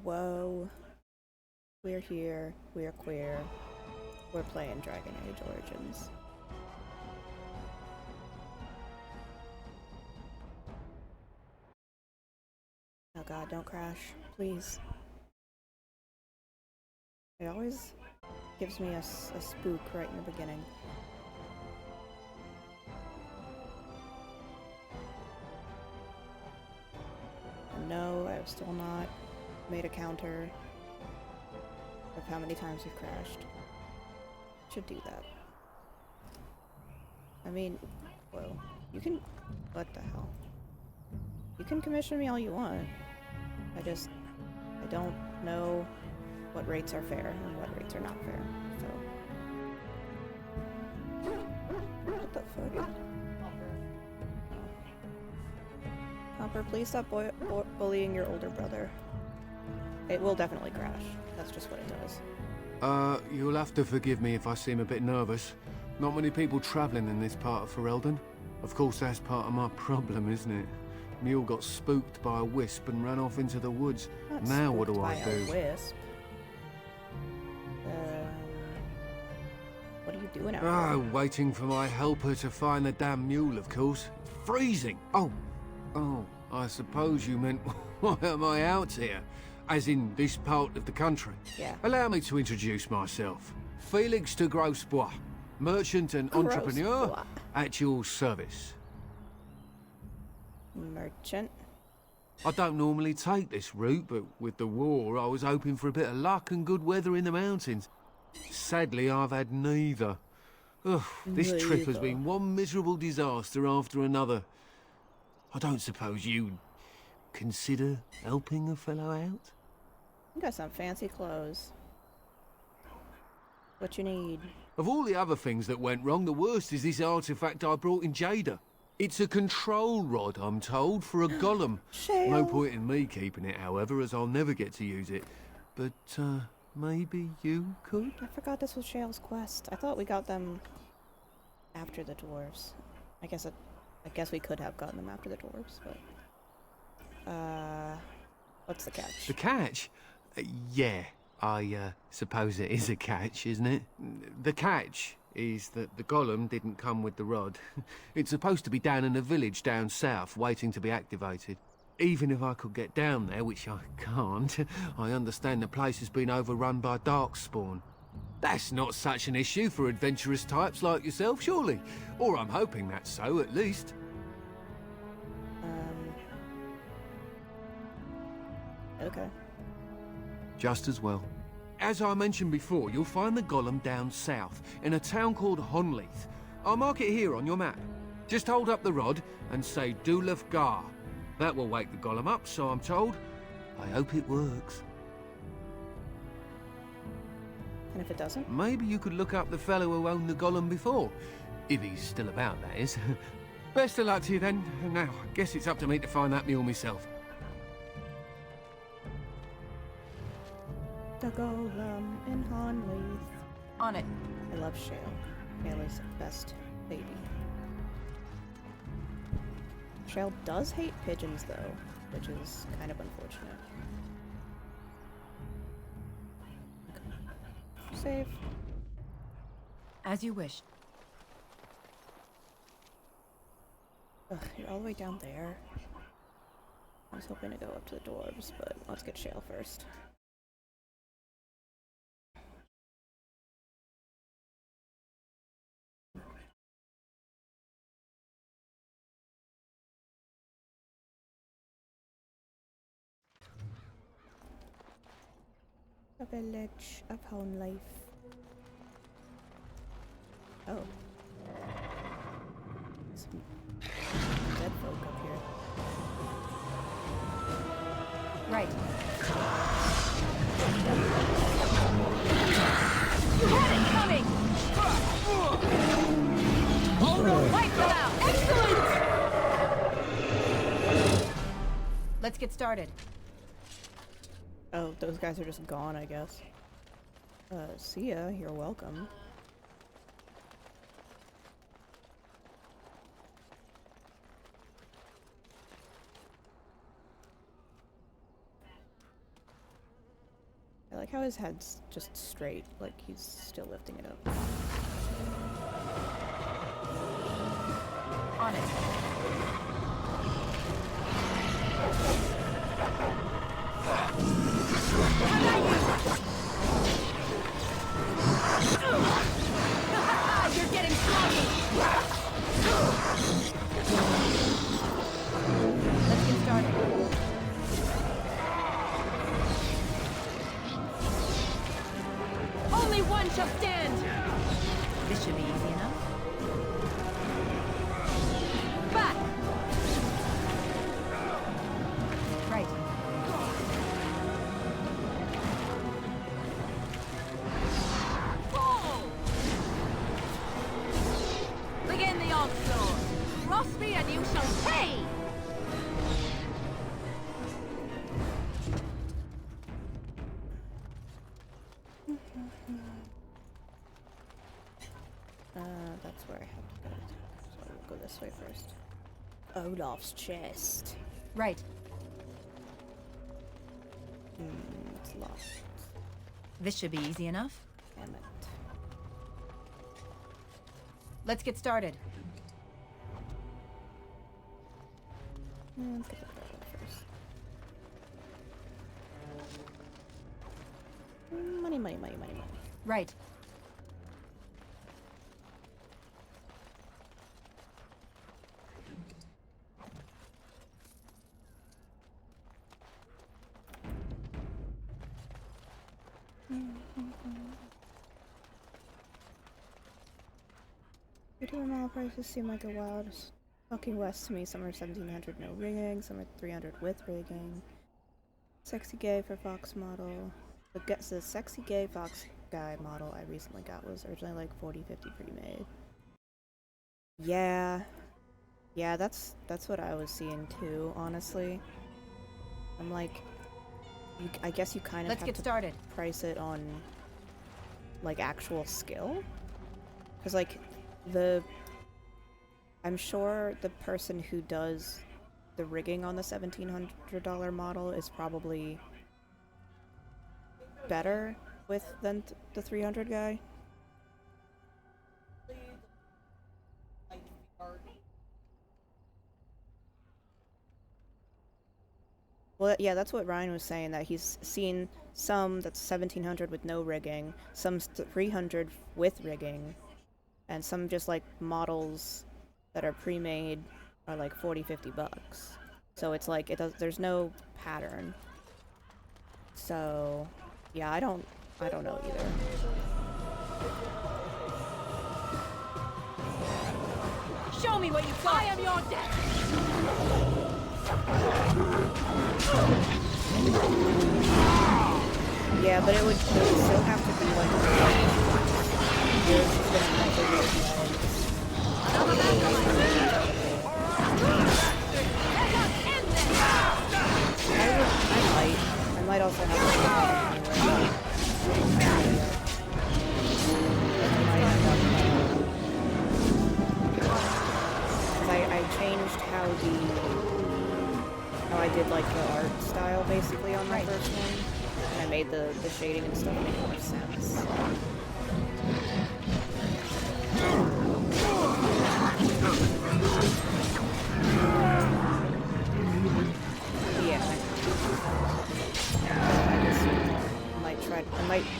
Whoa. We're here. We're queer. We're playing Dragon Age Origins. Oh god, don't crash. Please. It always gives me a spook right in the beginning. And no, I've still not made a counter of how many times we've crashed. Should do that. I mean, whoa. You can... What the hell? You can commission me all you want. I don't know what rates are fair and what rates are not fair, so... What the fuck? Hopper, please stop bullying your older brother. It will definitely crash. That's just what it does. You'll have to forgive me if I seem a bit nervous. Not many people travelling in this part of Ferelden. Of course, that's part of my problem, isn't it? Mule got spooked by a wisp and ran off into the woods. Now what do I do? Wisp. What are you doing out there? Waiting for my helper to find the damn mule, of course. Freezing! Oh, I suppose you meant, why am I out here? As in this part of the country. Yeah. Allow me to introduce myself. Felix de Grosbois, merchant and entrepreneur at your service. Merchant? I don't normally take this route, but with the war, I was hoping for a bit of luck and good weather in the mountains. Sadly, I've had neither. Ugh, this trip has been one miserable disaster after another. I don't suppose you'd consider helping a fellow out? You got some fancy clothes. What you need? Of all the other things that went wrong, the worst is this artifact I brought in Jada. It's a control rod, I'm told, for a golem. No point in me keeping it, however, as I'll never get to use it. But, maybe you could? I forgot this was Shale's quest. I thought we got them after the dwarves. I guess we could have gotten them after the dwarves, but... what's the catch? The catch? Yeah, I suppose it is a catch, isn't it? The catch is that the golem didn't come with the rod. It's supposed to be down in a village down south, waiting to be activated. Even if I could get down there, which I can't, I understand the place has been overrun by darkspawn. That's not such an issue for adventurous types like yourself, surely? Or I'm hoping that's so, at least. Okay. Just as well. As I mentioned before, you'll find the golem down south, in a town called Honleith. I'll mark it here on your map. Just hold up the rod and say Dulaf Gar. That will wake the golem up, so I'm told. I hope it works. And if it doesn't? Maybe you could look up the fellow who owned the golem before. If he's still about, that is. Best of luck to you then. Now, I guess it's up to me to find that mule myself. The golem in Honleith. On it. I love Shale. Shale is the best baby. Shale does hate pigeons though, which is kind of unfortunate. Okay. Save. As you wish. Ugh, you're all the way down there. I was hoping to go up to the dwarves, but let's get Shale first. The village of Honleith. Oh. Some dead folk up here. Right. You had it coming! Oh no! Wipe them out! Excellent! Let's get started. Oh, those guys are just gone, I guess. See ya, you're welcome. like how his head's just straight, like he's still lifting it up. On it. You're getting sloppy. Let's get started. Only one shall stand. This should be easy enough. Back. Right. Fall. Begin the onslaught. Cross me and you shall pay. That's where I have to go. So we'll go this way first. Olaf's chest. Right. It's locked. This should be easy enough. Damn it. Let's get started. Let's get the barrel first. Money, money, money, money, money. Right. $2 prices seem like a wild fucking west to me. Some are 1700 no rigging, some are 300 with rigging. Sexy gay for Fox model. The sexy gay Fox guy model I recently got was originally like 40-50 pre-made. Yeah. Yeah, that's what I was seeing too, honestly. I'm like, I guess you kind of Let's have get to started. price it on like actual skill, because like I'm sure the person who does the rigging on the $1,700 model is probably better than the 300 guy. Well, yeah, that's what Ryan was saying, that he's seen some that's 1700 with no rigging, some 300 with rigging, and some just like models that are pre-made are like 40-50 bucks. So it's like there's no pattern. So yeah, I don't know either. Show me what you got. I am your death. Yeah, but it would still have to be like yours is gonna measure your legs. I might also have I changed how I did like the art style basically on my first one, and I made the shading and stuff make more sense. Yeah.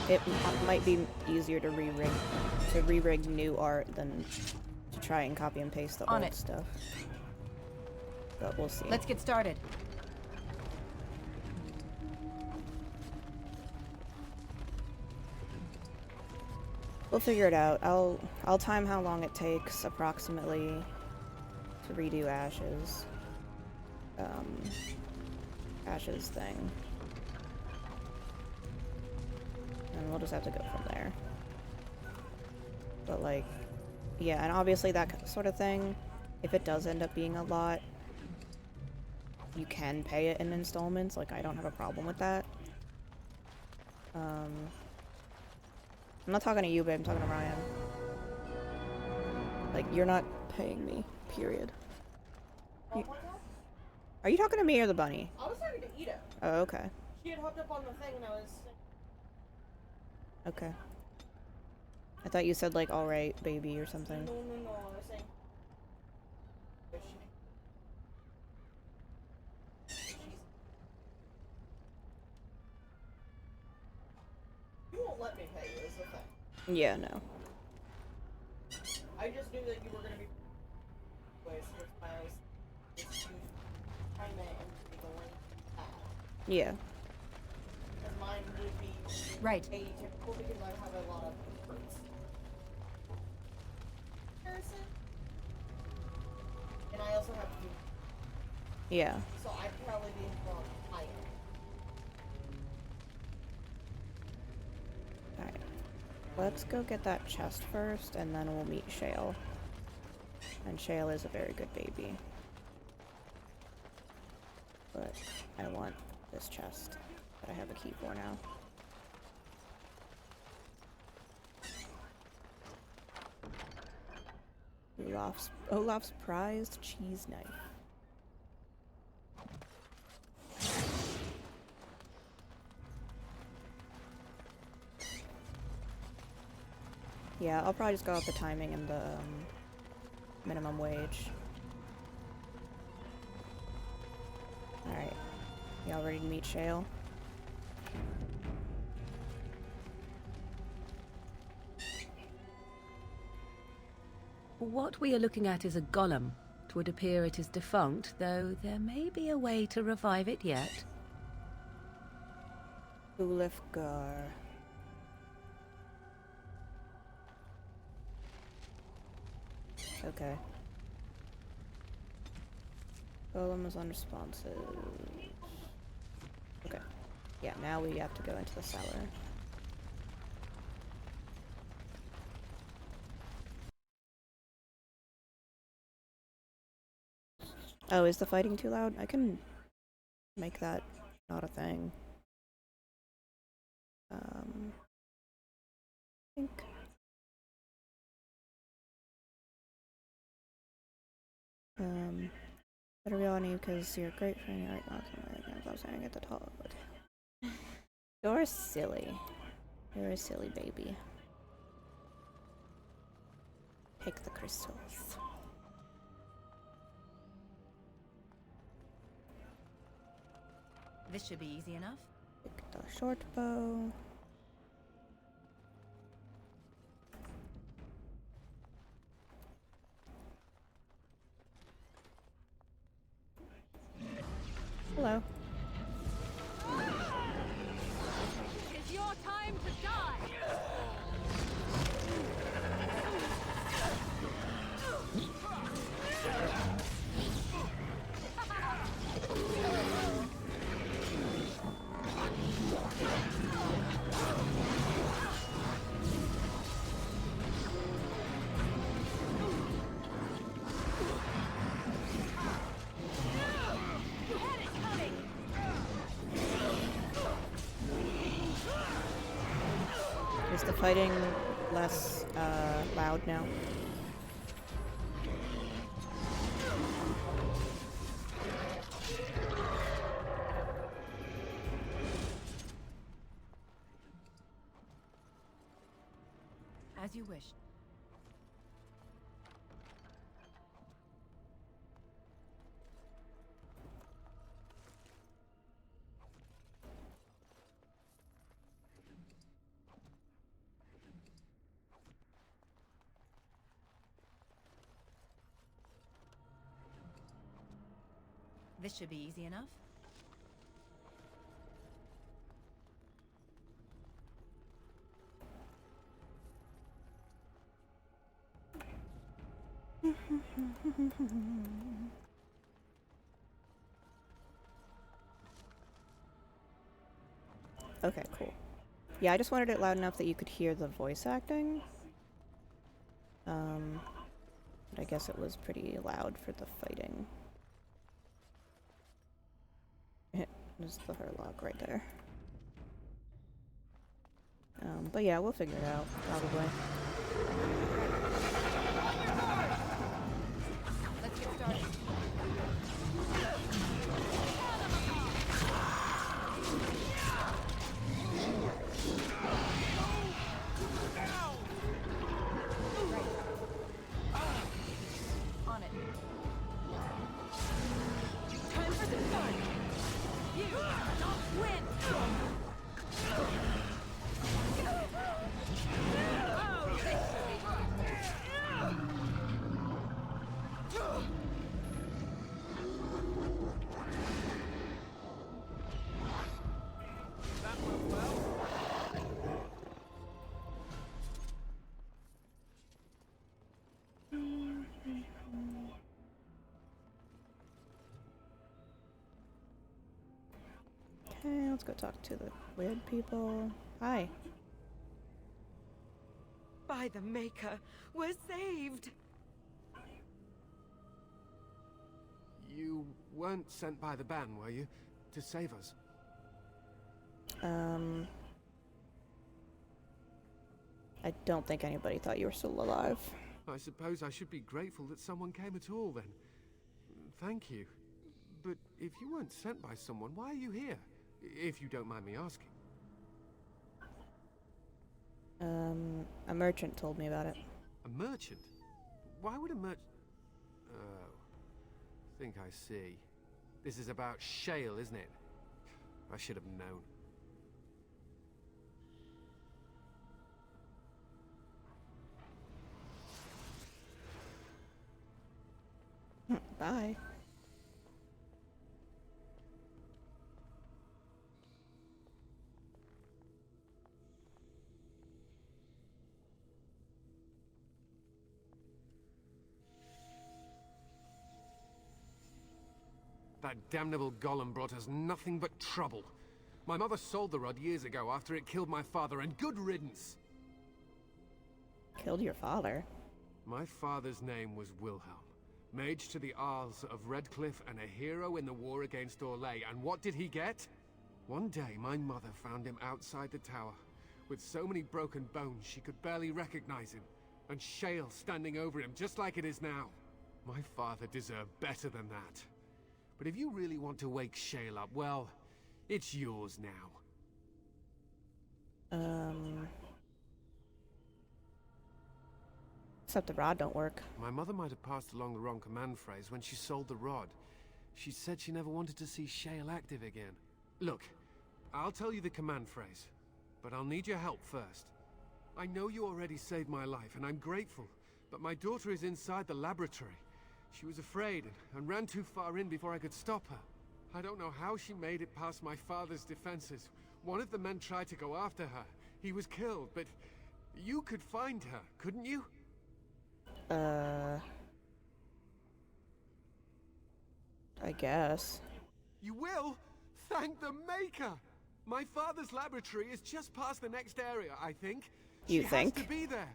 It might be easier to re-rig new art than to try and copy and paste the old stuff. But we'll see. Let's get started. We'll figure it out. I'll time how long it takes approximately to redo Ash's thing. And we'll just have to go from there. But like, yeah, and obviously that sort of thing, if it does end up being a lot, you can pay it in installments. Like, I don't have a problem with that. I'm not talking to you, babe. I'm talking to Ryan. Like, you're not paying me, period. Are you talking to me or the bunny? I was talking to Ida. Oh, okay. She had hopped up on the thing and I was... Okay. I thought you said like alright, baby or something. No, I was saying. You won't let me pay you, is the thing. Yeah, no. I just knew that you were gonna be. Ways, which I was just trying to be the link path. Yeah. Because mine would be Right. atypical because I have a lot of fruits. Comparison. And I also have food. Yeah. So I'd probably be more higher. Alright. Let's go get that chest first, and then we'll meet Shale. And Shale is a very good baby. But I want this chest that I have a key for now. Olaf's prized cheese knife. Yeah, I'll probably just go up the timing and the minimum wage. Alright. Y'all ready to meet Shale? What we are looking at is a golem. It would appear it is defunct, though there may be a way to revive it yet. Ulifgar. Okay. Golem is unresponsive. Okay. Yeah, now we have to go into the cellar. Oh, is the fighting too loud? I can make that not a thing. I think. Better be on you because you're great for me right now. I was saying at the top. You're silly. You're a silly baby. Take the crystals. This should be easy enough. Take the short bow. Hello. It's your time to die! Is the fighting less loud now? As you wish. This should be easy enough. Okay, cool. Yeah, I just wanted it loud enough that you could hear the voice acting. But I guess it was pretty loud for the fighting. There's the Herlock right there. But yeah, we'll figure it out, probably. Let's get started. Okay, let's go talk to the weird people. Hi. By the Maker, we're saved! You weren't sent by the ban, were you? To save us? I don't think anybody thought you were still alive. I suppose I should be grateful that someone came at all, then. Thank you. But if you weren't sent by someone, why are you here? If you don't mind me asking. A merchant told me about it. A merchant? Why would a merchant... Oh. Think I see. This is about shale, isn't it? I should have known. Bye. That damnable golem brought us nothing but trouble. My mother sold the rod years ago after it killed my father, and good riddance. Killed your father? My father's name was Wilhelm, mage to the Isles of Redcliffe and a hero in the war against Orlais. And what did he get? One day, my mother found him outside the tower, with so many broken bones she could barely recognize him, and shale standing over him just like it is now. My father deserved better than that. But if you really want to wake shale up, well, it's yours now. Except the rod don't work. My mother might have passed along the wrong command phrase when she sold the rod. She said she never wanted to see shale active again. Look, I'll tell you the command phrase, but I'll need your help first. I know you already saved my life, and I'm grateful, but my daughter is inside the laboratory. She was afraid and ran too far in before I could stop her. I don't know how she made it past my father's defenses. One of the men tried to go after her. He was killed, but you could find her, couldn't you? I guess. You will? Thank the Maker! My father's laboratory is just past the next area, I think. You She think? has to be there.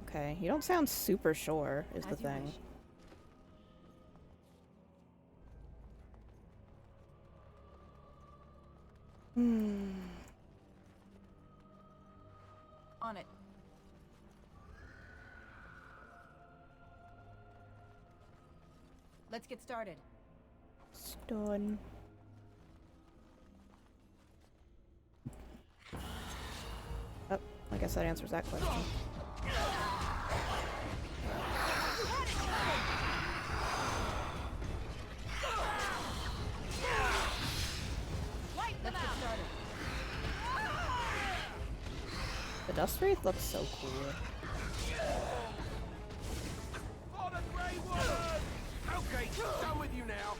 Okay. You don't sound super sure, is the As you thing. wish. On it. Let's get started. Stone. Oh, I guess that answers that question. Let's get started. The Dust Wraith looks so cool. For the Grey Woman! Okay, done with you now.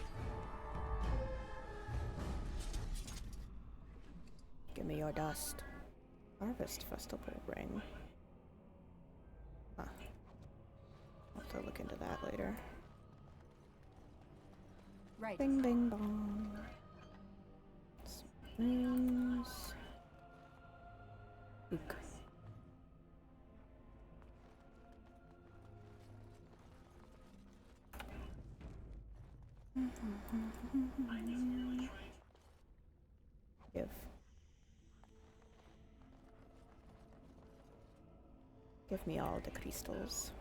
Give me your dust. Harvest Festival ring. Huh. I'll have to look into that later. Right. Bing bing bong. Spoons. Ook. Give. Give me all the crystals.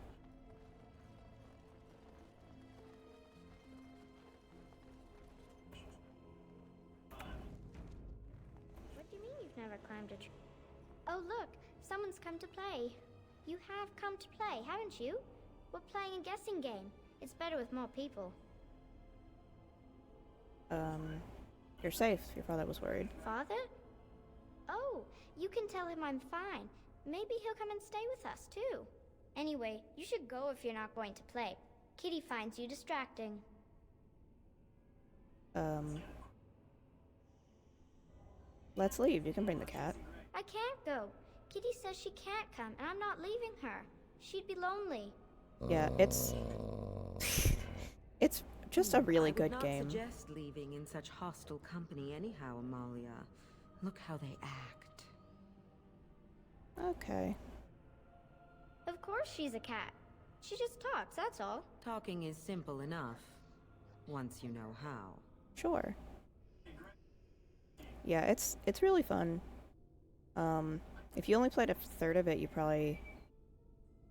What do you mean you've never climbed a tree? Oh look, someone's come to play. You have come to play, haven't you? We're playing a guessing game. It's better with more people. You're safe. Your father was worried. Father? Oh, you can tell him I'm fine. Maybe he'll come and stay with us, too. Anyway, you should go if you're not going to play. Kitty finds you distracting. Let's leave. You can bring the cat. I can't go. Kitty says she can't come, and I'm not leaving her. She'd be lonely. Yeah, it's just a really good I game. would not suggest leaving in such hostile company anyhow, Amalia. Look how they act. Okay. Of course she's a cat. She just talks, that's all. Talking is simple enough, once you know how. Sure. Yeah, it's really fun. If you only played a third of it, you probably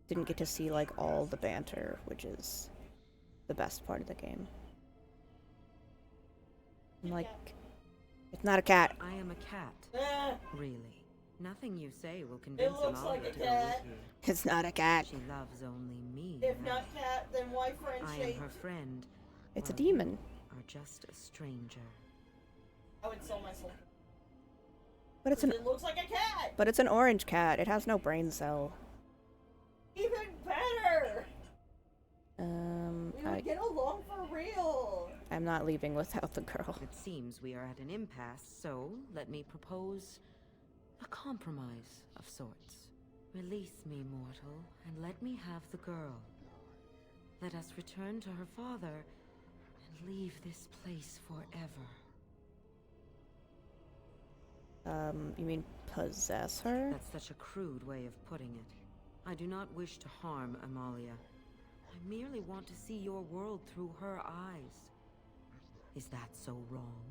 didn't get to see like all the banter, which is the best part of the game. I'm like, it's not a cat. I am a cat. Eh, Really. Nothing you say will convince looks Amalia like a to go cat. with you. It's not a cat. She loves only me. if now. not cat, then why I am friendship? her friend. It's a while demon. you are just a stranger. I would sell myself. But it's an It looks like a cat. but it's an orange cat. It has no brain cell. Even better. We would I, get along for real. I'm not leaving without the girl. It seems we are at an impasse, so let me propose a compromise of sorts. Release me, mortal, and let me have the girl. Let us return to her father and leave this place forever. You mean possess her? That's such a crude way of putting it. I do not wish to harm Amalia. I merely want to see your world through her eyes. Is that so wrong?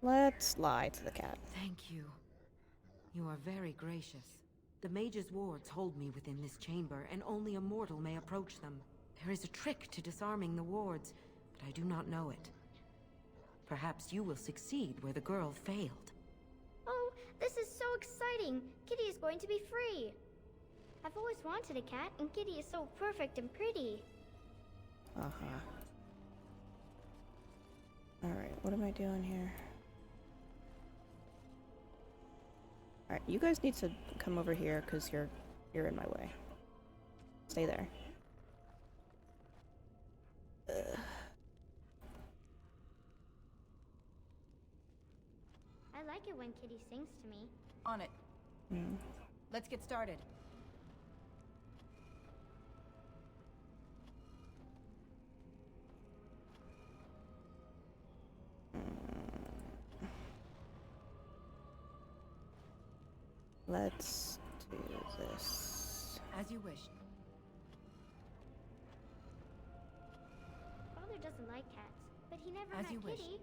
Let's lie to the cat. Thank you. You are very gracious. The mage's wards hold me within this chamber, and only a mortal may approach them. There is a trick to disarming the wards, but I do not know it. Perhaps you will succeed where the girl failed. Oh, this is so exciting! Kitty is going to be free! I've always wanted a cat, and Kitty is so perfect and pretty. Uh-huh. Alright, what am I doing here? Alright, you guys need to come over here because you're in my way. Stay there. Ugh. I like it when Kitty sings to me. On it. Mm. Let's get started. Let's do this. As you wish. Father doesn't like cats, but he never As met you wish. Kitty.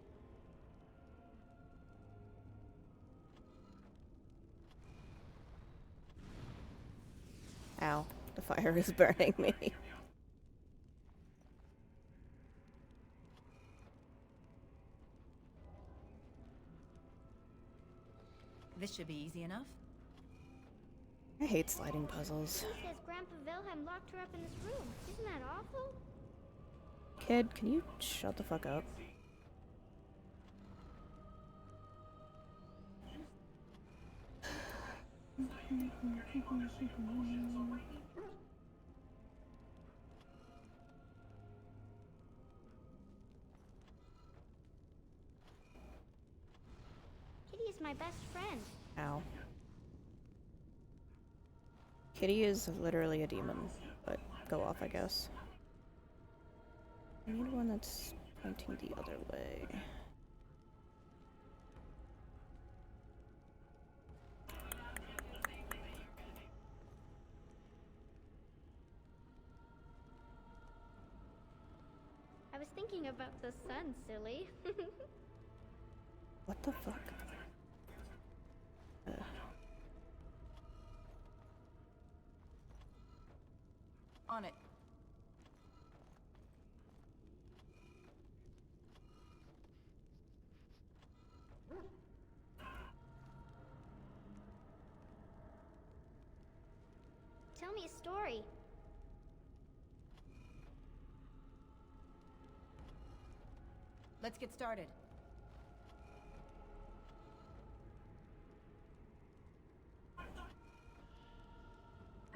Ow, the fire is burning me. This should be easy enough. I hate sliding puzzles. He says Grandpa Wilhelm locked her up in his room. Isn't that awful? Kid, can you shut the fuck up? Kitty is my best friend. Ow. Kitty is literally a demon, but go off, I guess. I need one that's pointing the other way. I was thinking about the sun, silly. What the fuck? On it. Tell me a story. Let's get started.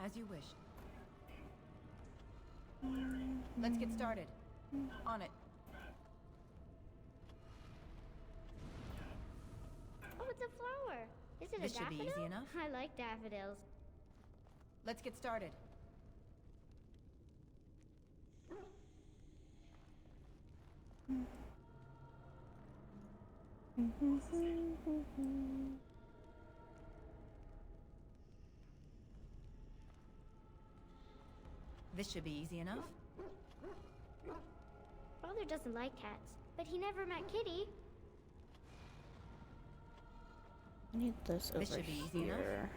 As you wish. Let's get started. On it. Oh, it's a flower. Is it This a should be daffodil? easy enough. I like daffodils. Let's get started. This should be easy enough. Father doesn't like cats, but he never met Kitty. I need this over This should be easy enough. here.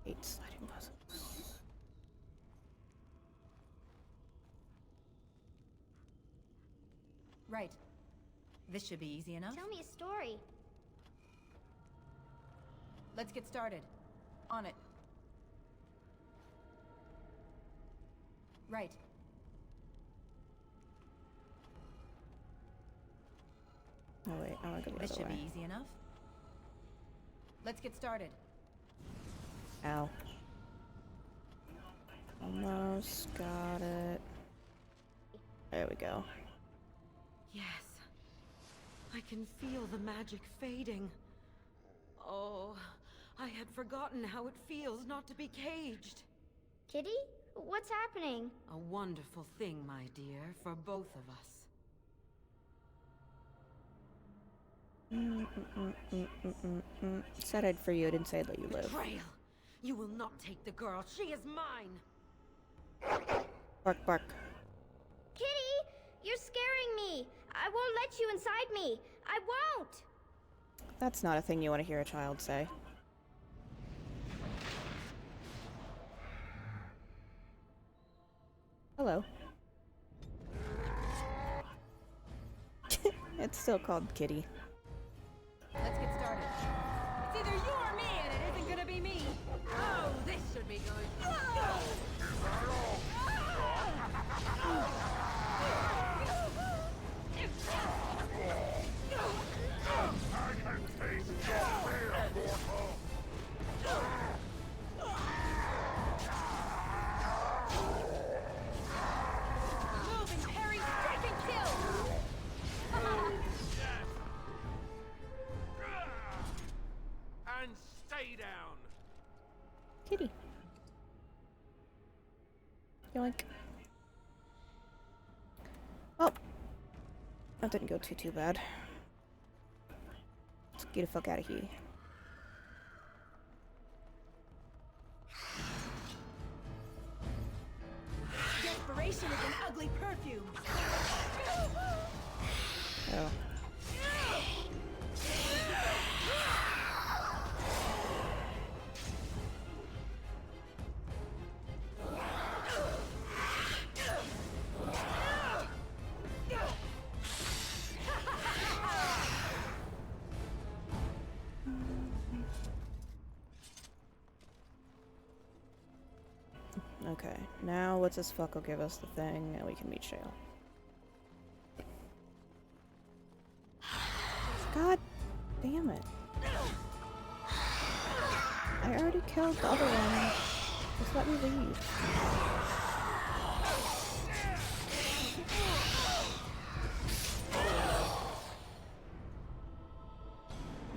Hate sliding puzzles. Right. This should be easy enough. Tell me a story. Let's get started. On it. Right. Oh wait, I want to go the This other should way. be easy enough. Let's get started. Ow. Almost got it. There we go. Yes. I can feel the magic fading. Oh, I had forgotten how it feels not to be caged. Kitty? What's happening? A wonderful thing, my dear, for both of us. Said I'd free you, I didn't say I'd let you live. Betrayal! You will not take the girl. She is mine. Bark, bark. Kitty! You're scaring me! I won't let you inside me! I won't! That's not a thing you want to hear a child say. Hello. It's still called Kitty. Let's get started. It's either you or me, and it isn't gonna be me. Oh, this should be good. Move and parry, strike and kill! And stay down. Kitty. Yoink. Oh. That didn't go too bad. Let's get the fuck out of here. Desperation is an ugly perfume. Oh. Okay, now what's this fuck will give us the thing and we can meet Shale. God damn it. I already killed the other one. Just let me leave.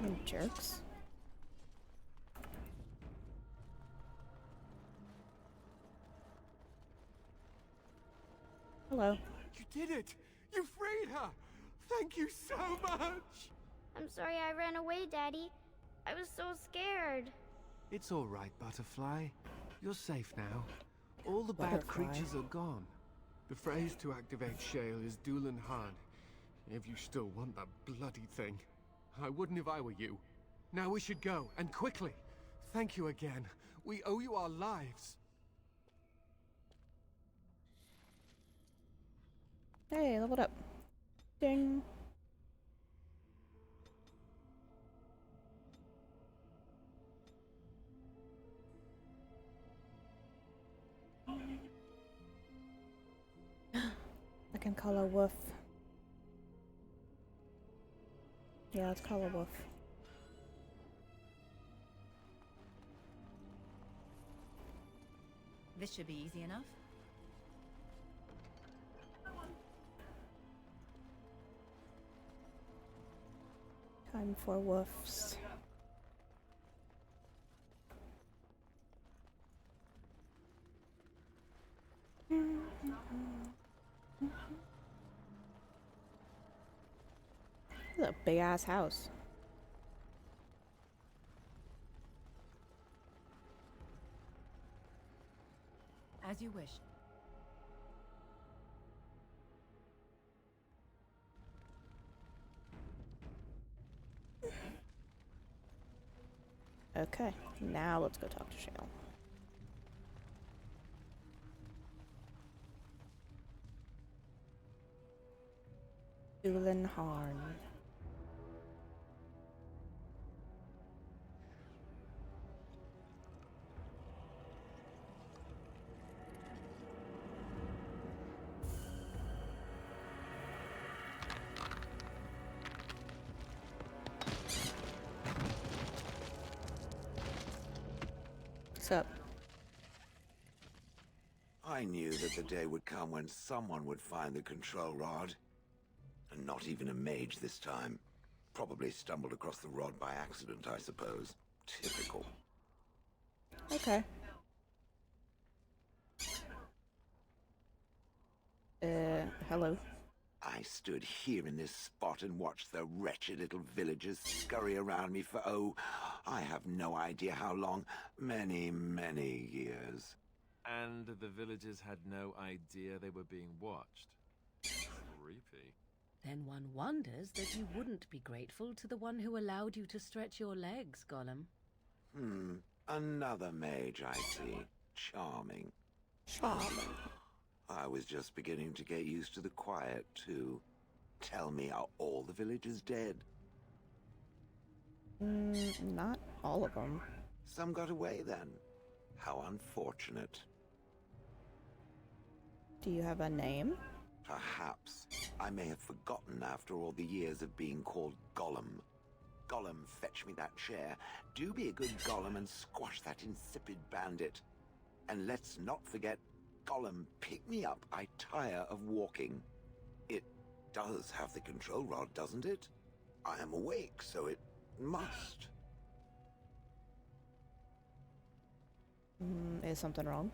You jerks. Hello. You did it! You freed her! Thank you so much! I'm sorry I ran away, Daddy. I was so scared. It's all right, Butterfly. You're safe now. All the bad Butterfly. creatures are gone. The phrase to activate Shale is Dulan Han. If you still want that bloody thing. I wouldn't if I were you. Now we should go, and quickly. Thank you again. We owe you our lives. Hey, leveled up. Ding. And call a wolf. Yeah, let's call a wolf. This should be easy enough. Time for wolves. This is a big ass house. As you wish. Okay, now let's go talk to Shale. Ulenharn. What's up? I knew that the day would come when someone would find the control rod. And not even a mage this time. Probably stumbled across the rod by accident, I suppose. Typical. Okay. Hello. I stood here in this spot and watched the wretched little villagers scurry around me for, oh, I have no idea how long. Many, many years. And the villagers had no idea they were being watched. Creepy. Then one wonders that you wouldn't be grateful to the one who allowed you to stretch your legs, Gollum. Another mage, I see. Charming. Charming. I was just beginning to get used to the quiet, too. Tell me, are all the villagers dead? Not all of them. Some got away, then. How unfortunate. Do you have a name? Perhaps. I may have forgotten after all the years of being called Gollum. Gollum, fetch me that chair. Do be a good Gollum and squash that insipid bandit. And let's not forget, Gollum, pick me up. I tire of walking. It does have the control rod, doesn't it? I am awake, so it must. Is something wrong?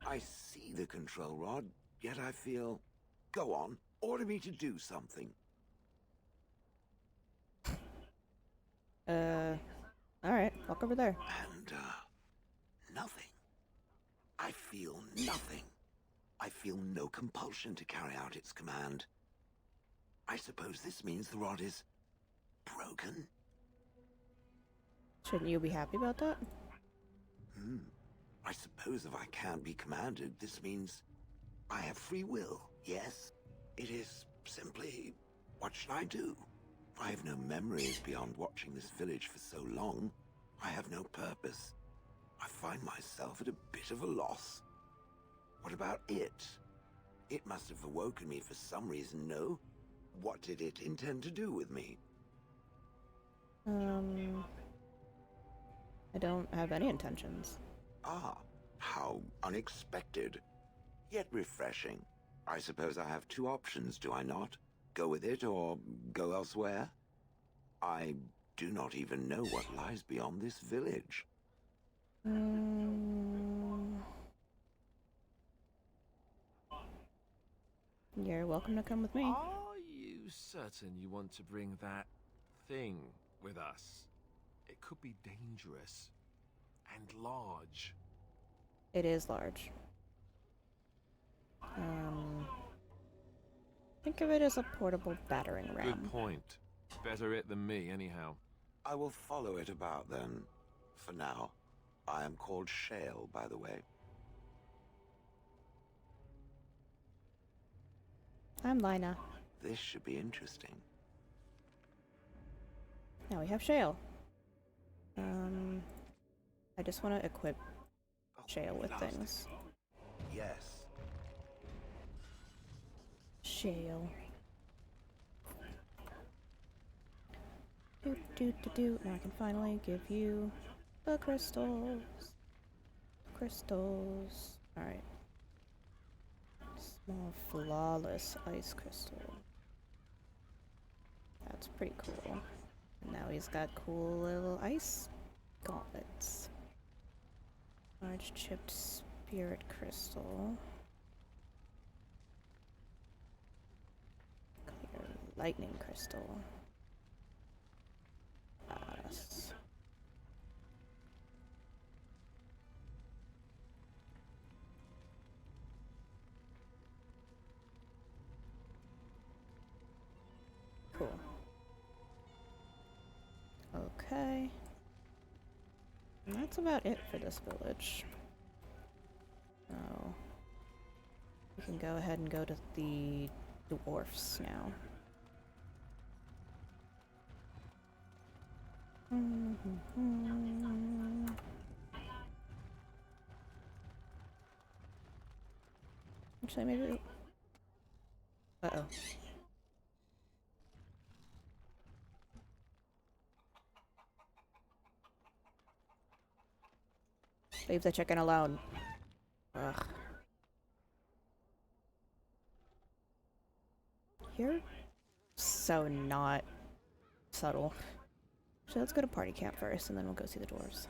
I see the control rod, yet I feel... Go on, order me to do something. Alright, walk over there. And, nothing. I feel nothing. I feel no compulsion to carry out its command. I suppose this means the rod is... broken? Shouldn't you be happy about that? I suppose if I can't be commanded, this means I have free will, yes? It is simply, what should I do? I have no memories beyond watching this village for so long. I have no purpose. I find myself at a bit of a loss. What about it? It must have awoken me for some reason, no? What did it intend to do with me? I don't have any intentions. Ah, how unexpected. Yet refreshing. I suppose I have two options, do I not? Go with it or go elsewhere? I do not even know what lies beyond this village. You're welcome to come with me. Are you certain you want to bring that thing with us? It could be dangerous and large. It is large. Think of it as a portable battering ram. Good point. Better it than me, anyhow. I will follow it about then. For now. I am called Shale, by the way. I'm Lina. This should be interesting. Now we have Shale. I just want to equip Shale with things. Yes. jail. Now I can finally give you the crystals. Crystals. Alright. Small flawless ice crystal. That's pretty cool. And now he's got cool little ice gauntlets. Large chipped spirit crystal. Clear lightning crystal. Yes. Cool. Okay. And that's about it for this village. Oh. We can go ahead and go to the dwarfs now. Actually, maybe... Uh-oh. Leave the chicken alone. Ugh. You're so not subtle. So let's go to party camp first, and then we'll go see the dwarves.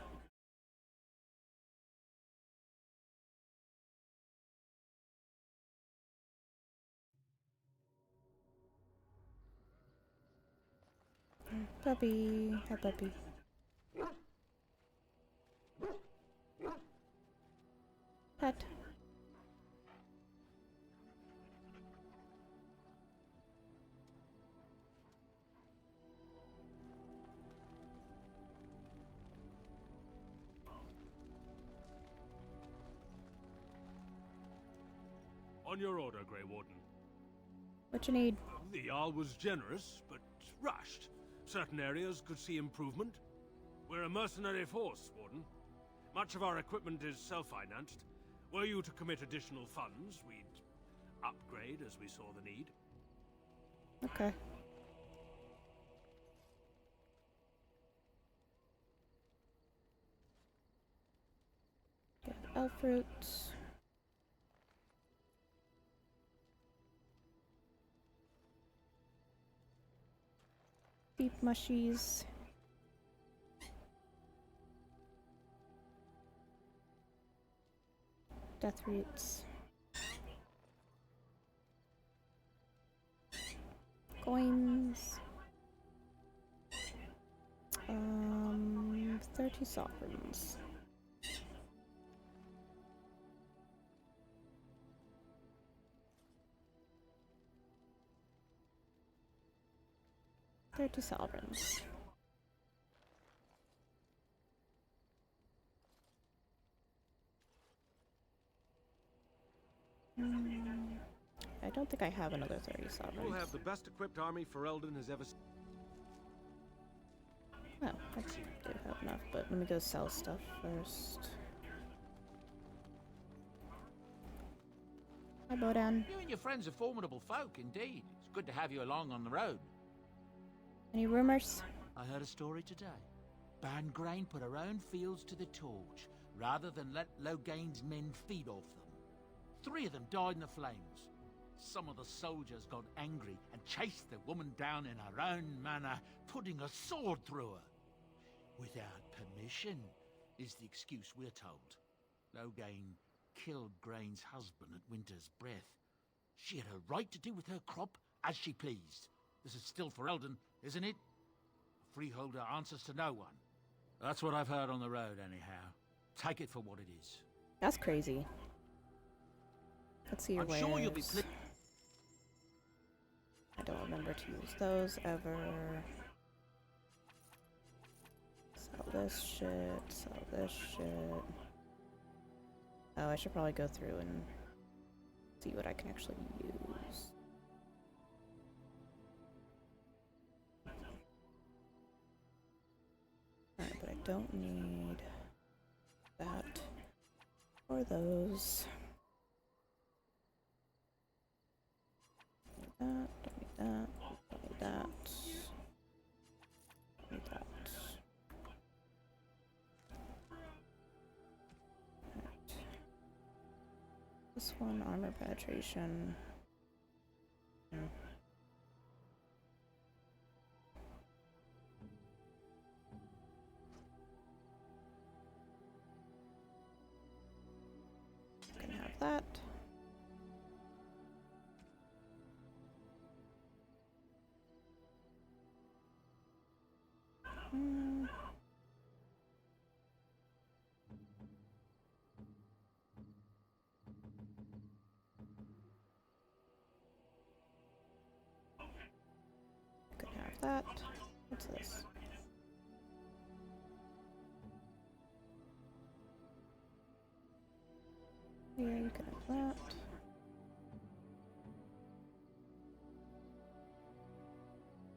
Puppy. Hi, puppy. Pet. On your order, Grey Warden. What you need? The Jarl was generous, but rushed. Certain areas could see improvement. We're a mercenary force, Warden. Much of our equipment is self-financed. Were you to commit additional funds, we'd upgrade as we saw the need. Okay. Get elf fruits. Beef mushies. Death roots. Coins. 30 sovereigns. Sovereigns. I don't think I have another 30 sovereigns. We'll have the best equipped army Ferelden has ever seen. Oh, I do have enough, but let me go sell stuff first. Hi, Bodan. You and your friends are formidable folk, indeed. It's good to have you along on the road. Any rumors? I heard a story today. Bangrain put her own fields to the torch, rather than let Logain's men feed off them. 3 of them died in the flames. Some of the soldiers got angry and chased the woman down in her own manner, putting a sword through her. Without permission, is the excuse we're told. Logain killed Grain's husband at Winter's Breath. She had a right to do with her crop as she pleased. This is still Ferelden, isn't it? A freeholder answers to no one. That's what I've heard on the road, anyhow. Take it for what it is. That's crazy. Let's see your I'm wares. sure you'll be I don't remember to use those ever. Sell this shit, sell this shit. Oh, I should probably go through and see what I can actually use. Alright, but I don't need that or those. that, don't need that, don't need that. Don't need that. Alright. This one, armor penetration. Can have that. Can have that. What's this? Yeah, you can have that.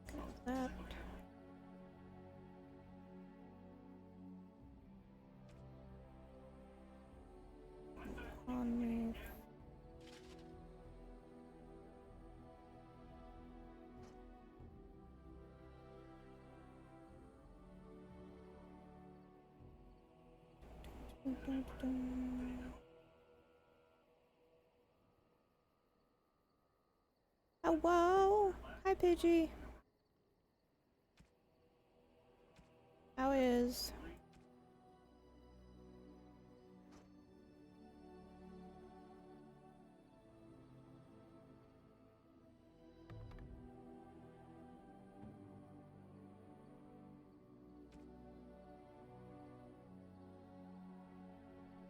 Can have that. On me. Dun, dun, dun. Oh, whoa! Hi, Pidgey. How is?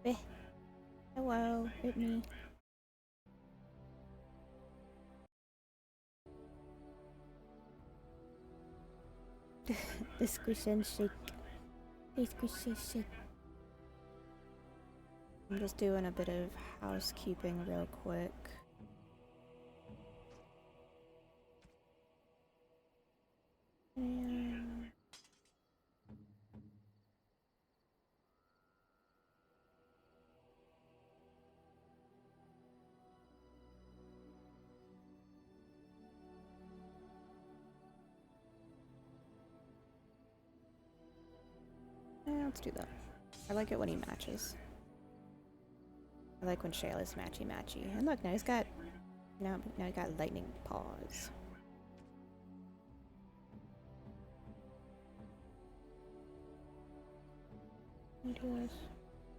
Eh. Hello, hit me. The squish and shake. The squish and shake. I'm just doing a bit of housekeeping real quick. And yeah, let's do that. I like it when he matches. I like when Shayla's matchy-matchy. And look, now he's got now he got lightning paws. Can we do this?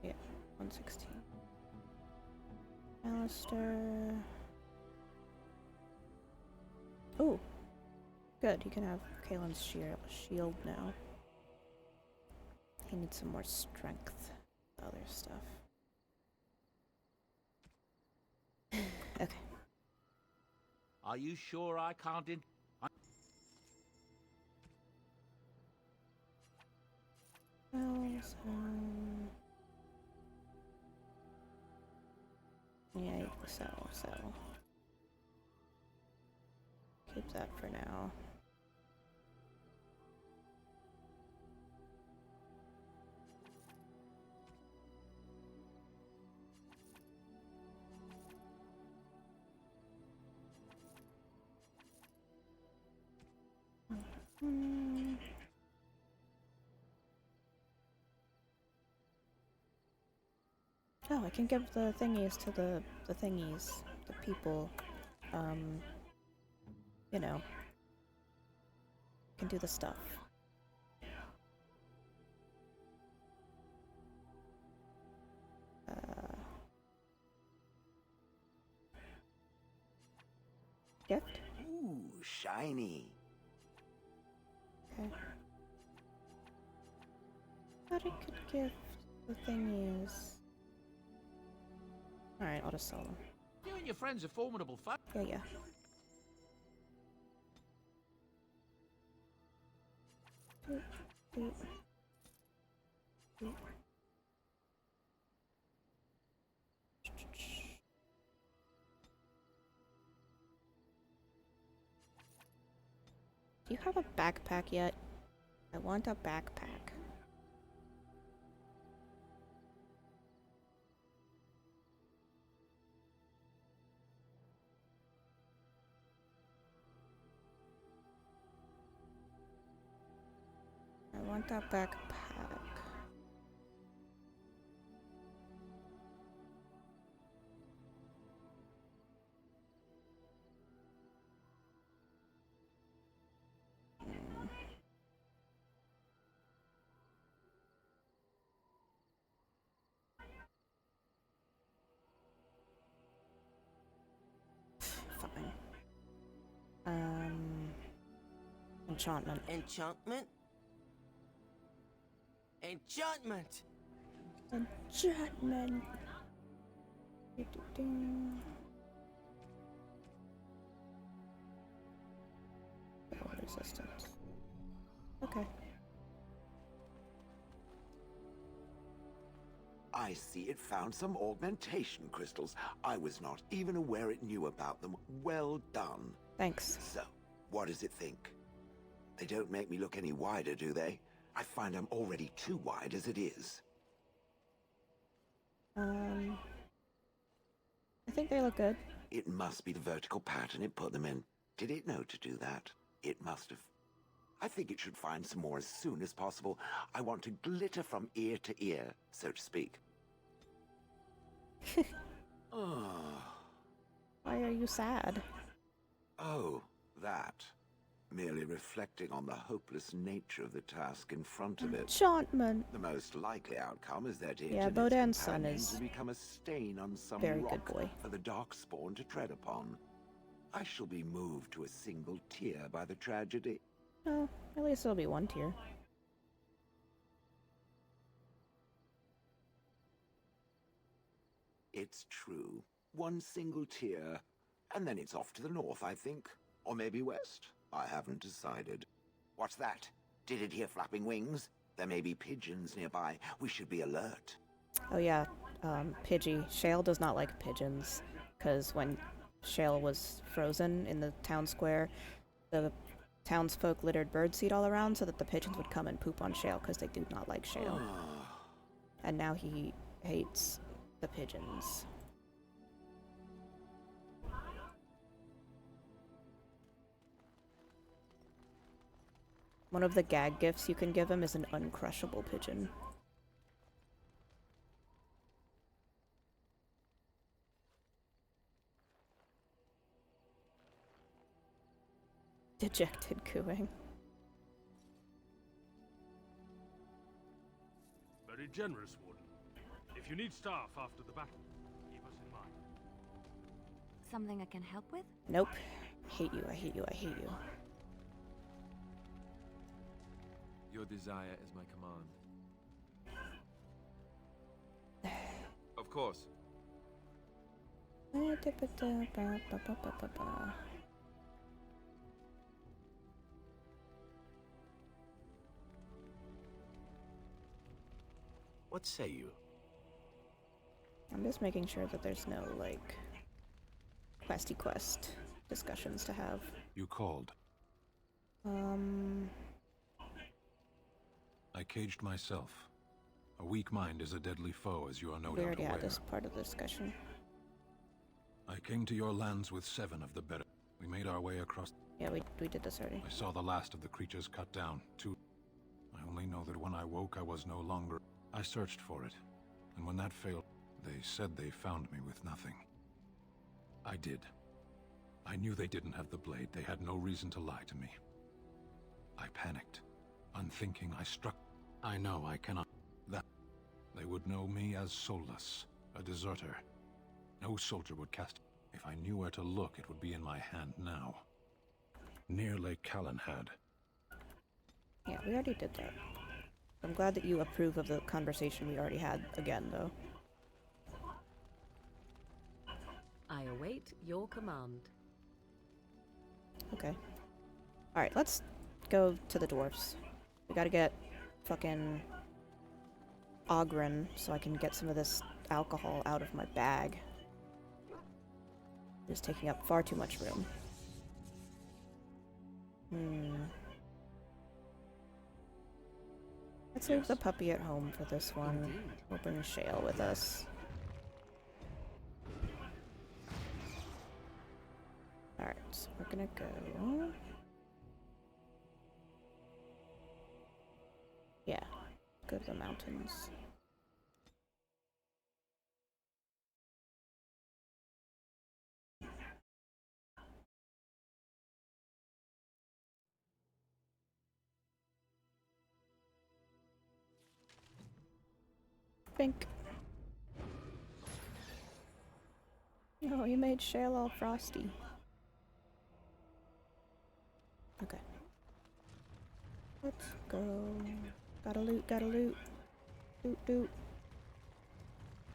Yeah, 116. Alistair. Ooh, good. He can have Kalen's shield now. He needs some more strength. Other stuff. Okay. Are you sure I can't Well, yeah, so. Keep that for now. Oh, I can give the thingies to the thingies, the people. You know, can do the stuff. Gift? Ooh, shiny. Okay. Thought I could give the thingies. Alright, I'll just sell them. You and your friends are formidable foe. Yeah. Doop, doop, doop. Do you have a backpack yet? I want a backpack. want that backpack. Fine. Enchantment. Enchantment? Enchantment! Enchantment. Resistance. Okay. I see it found some augmentation crystals. I was not even aware it knew about them. Well done. Thanks. So, what does it think? They don't make me look any wider, do they? I find I'm already too wide as it is. I think they look good. It must be the vertical pattern it put them in. Did it know to do that? It must have. I think it should find some more as soon as possible. I want to glitter from ear to ear, so to speak. Why are you sad? Oh, that. Merely reflecting on the hopeless nature of the task in front of it. Enchantment. The most likely outcome is that it Yeah, and Bodan's its son companions is will become a stain on some very rock good boy. for the Darkspawn to tread upon. I shall be moved to a single tear by the tragedy. Oh, at least it'll be one tier. It's true. One single tear, and then it's off to the north, I think. Or maybe west. I haven't decided. What's that? Did it hear flapping wings? There may be pigeons nearby. We should be alert. Oh yeah, Pidgey. Shale does not like pigeons, because when Shale was frozen in the town square, the townsfolk littered birdseed all around so that the pigeons would come and poop on Shale, because they do not like Shale. And now he hates the pigeons. One of the gag gifts you can give him is an uncrushable pigeon. Dejected cooing. Very generous, Warden. If you need staff after the battle, keep us in mind. Something I can help with? Nope. I hate you, I hate you, I hate you. Your desire is my command. Of course. What say you? I'm just making sure that there's no, like, questy quest discussions to have. You called. I caged myself. A weak mind is a deadly foe, as you are no We doubt already aware. had this part of the discussion. I came to your lands with 7 of the better. We made our way across. Yeah, we did this already. I saw the last of the creatures cut down. 2. I only know that when I woke, I was no longer. I searched for it, and when that failed, they said they found me with nothing. I did. I knew they didn't have the blade. They had no reason to lie to me. I panicked. Unthinking, I struck. I know I cannot. That. They would know me as soulless, a deserter. No soldier would cast. If I knew where to look, it would be in my hand now. Near Lake Callan had. Yeah, we already did that. I'm glad that you approve of the conversation we already had again, though. I await your command. Okay. Alright, let's go to the dwarfs. We gotta get fucking Ogren so I can get some of this alcohol out of my bag. It's taking up far too much room. Let's leave the puppy at home for this one. Indeed. We'll bring Shale with us. Alright, so we're gonna go... go to the mountains. Pink. Oh, you made Shale all frosty. Okay. Let's go. Gotta loot, gotta loot. Loot, loot.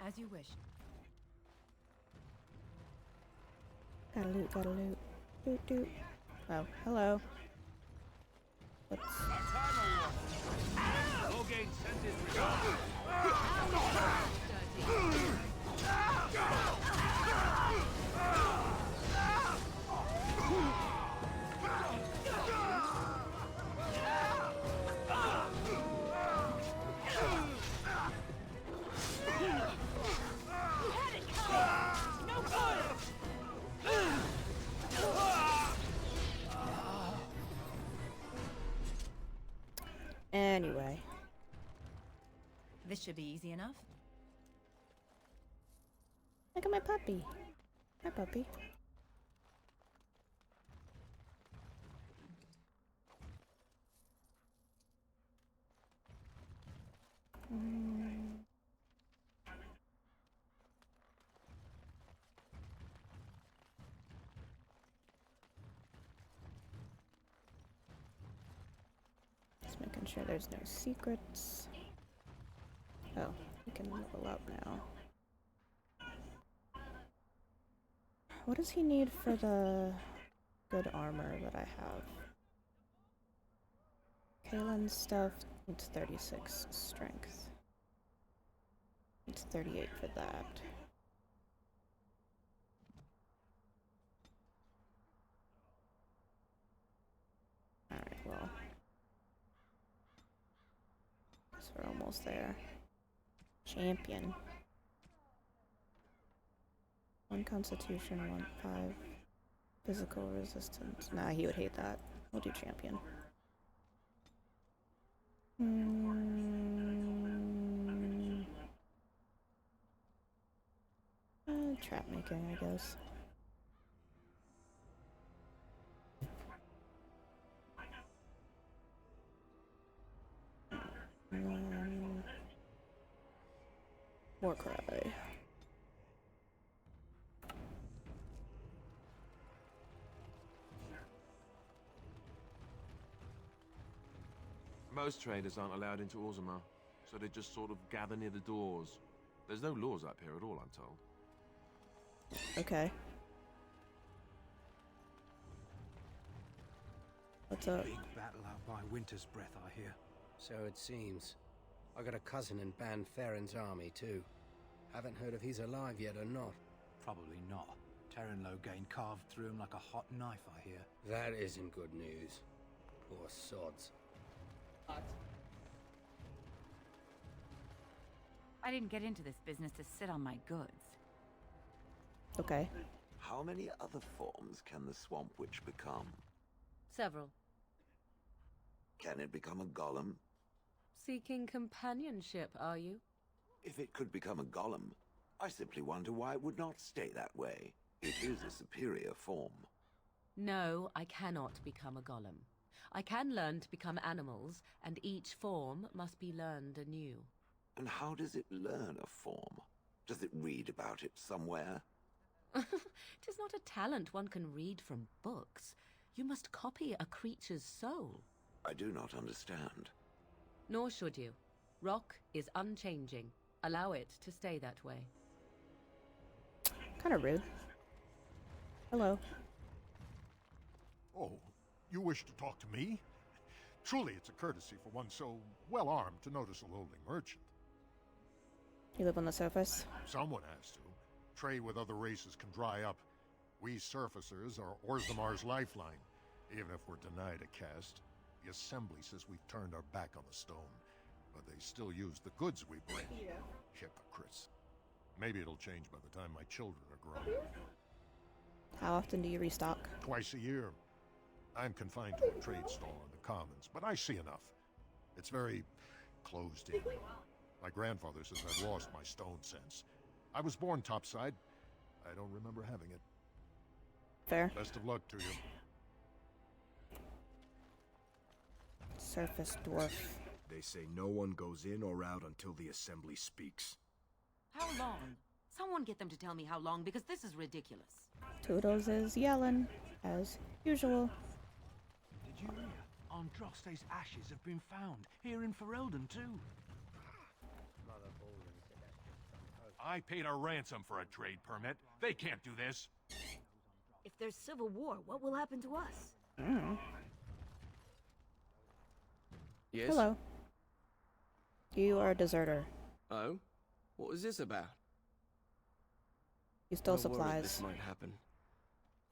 As you wish. Gotta loot, gotta loot. Loot, loot. Oh, hello. Let's... Loghain sent his regards. Anyway. This should be easy enough. Look at my puppy. Hi, puppy. Just making sure there's no secrets. Oh, we can level up now. What does he need for the good armor that I have? Kalen's stuff needs 36 strength. It's 38 for that. Alright, well. Guess we're almost there. Champion. 1 constitution, 5 physical resistance. Nah, he would hate that. We'll do champion. Trap making, I guess. Warcry. Most traders aren't allowed into Orzammar, so they just sort of gather near the doors. There's no laws up here at all, I'm told. Okay. What's up? Big battle out by Winter's Breath, I hear. So it seems. I got a cousin in Ban Farron's army, too. Haven't heard if he's alive yet or not. Probably not. Terran Loghain carved through him like a hot knife, I hear. That isn't good news. Poor sods. I didn't get into this business to sit on my goods. Okay. How many other forms can the Swamp Witch become? Several. Can it become a golem? Seeking companionship, are you? If it could become a golem, I simply wonder why it would not stay that way. It is a superior form. No, I cannot become a golem. I can learn to become animals, and each form must be learned anew. And how does it learn a form? Does it read about it somewhere? It is not a talent one can read from books. You must copy a creature's soul. I do not understand. Nor should you. Rock is unchanging. Allow it to stay that way. Kind of rude. Hello. Oh, you wish to talk to me? Truly, it's a courtesy for one so well-armed to notice a lowly merchant. You live on the surface? Someone has to. Trade with other races can dry up. We surfacers are Orzammar's lifeline. Even if we're denied a caste, the Assembly says we've turned our back on the stone. But they still use the goods we bring. Yeah. Hypocrites. Maybe it'll change by the time my children are grown. How often do you restock? Twice a year. I'm confined to a trade stall in the Commons, but I see enough. It's very closed in. My grandfather says I've lost my stone sense. I was born topside. I don't remember having it. Fair. Best of luck to you. Surface dwarf. They say no one goes in or out until the assembly speaks. How long? Someone get them to tell me how long, because this is ridiculous. Toodles is yelling, as usual. Did you hear? Androste's ashes have been found, here in Ferelden too. I paid a ransom for a trade permit. They can't do this. If there's civil war, what will happen to us? Yes? Hello. You are a deserter. Oh? What was this about? You stole I worried supplies. this might happen.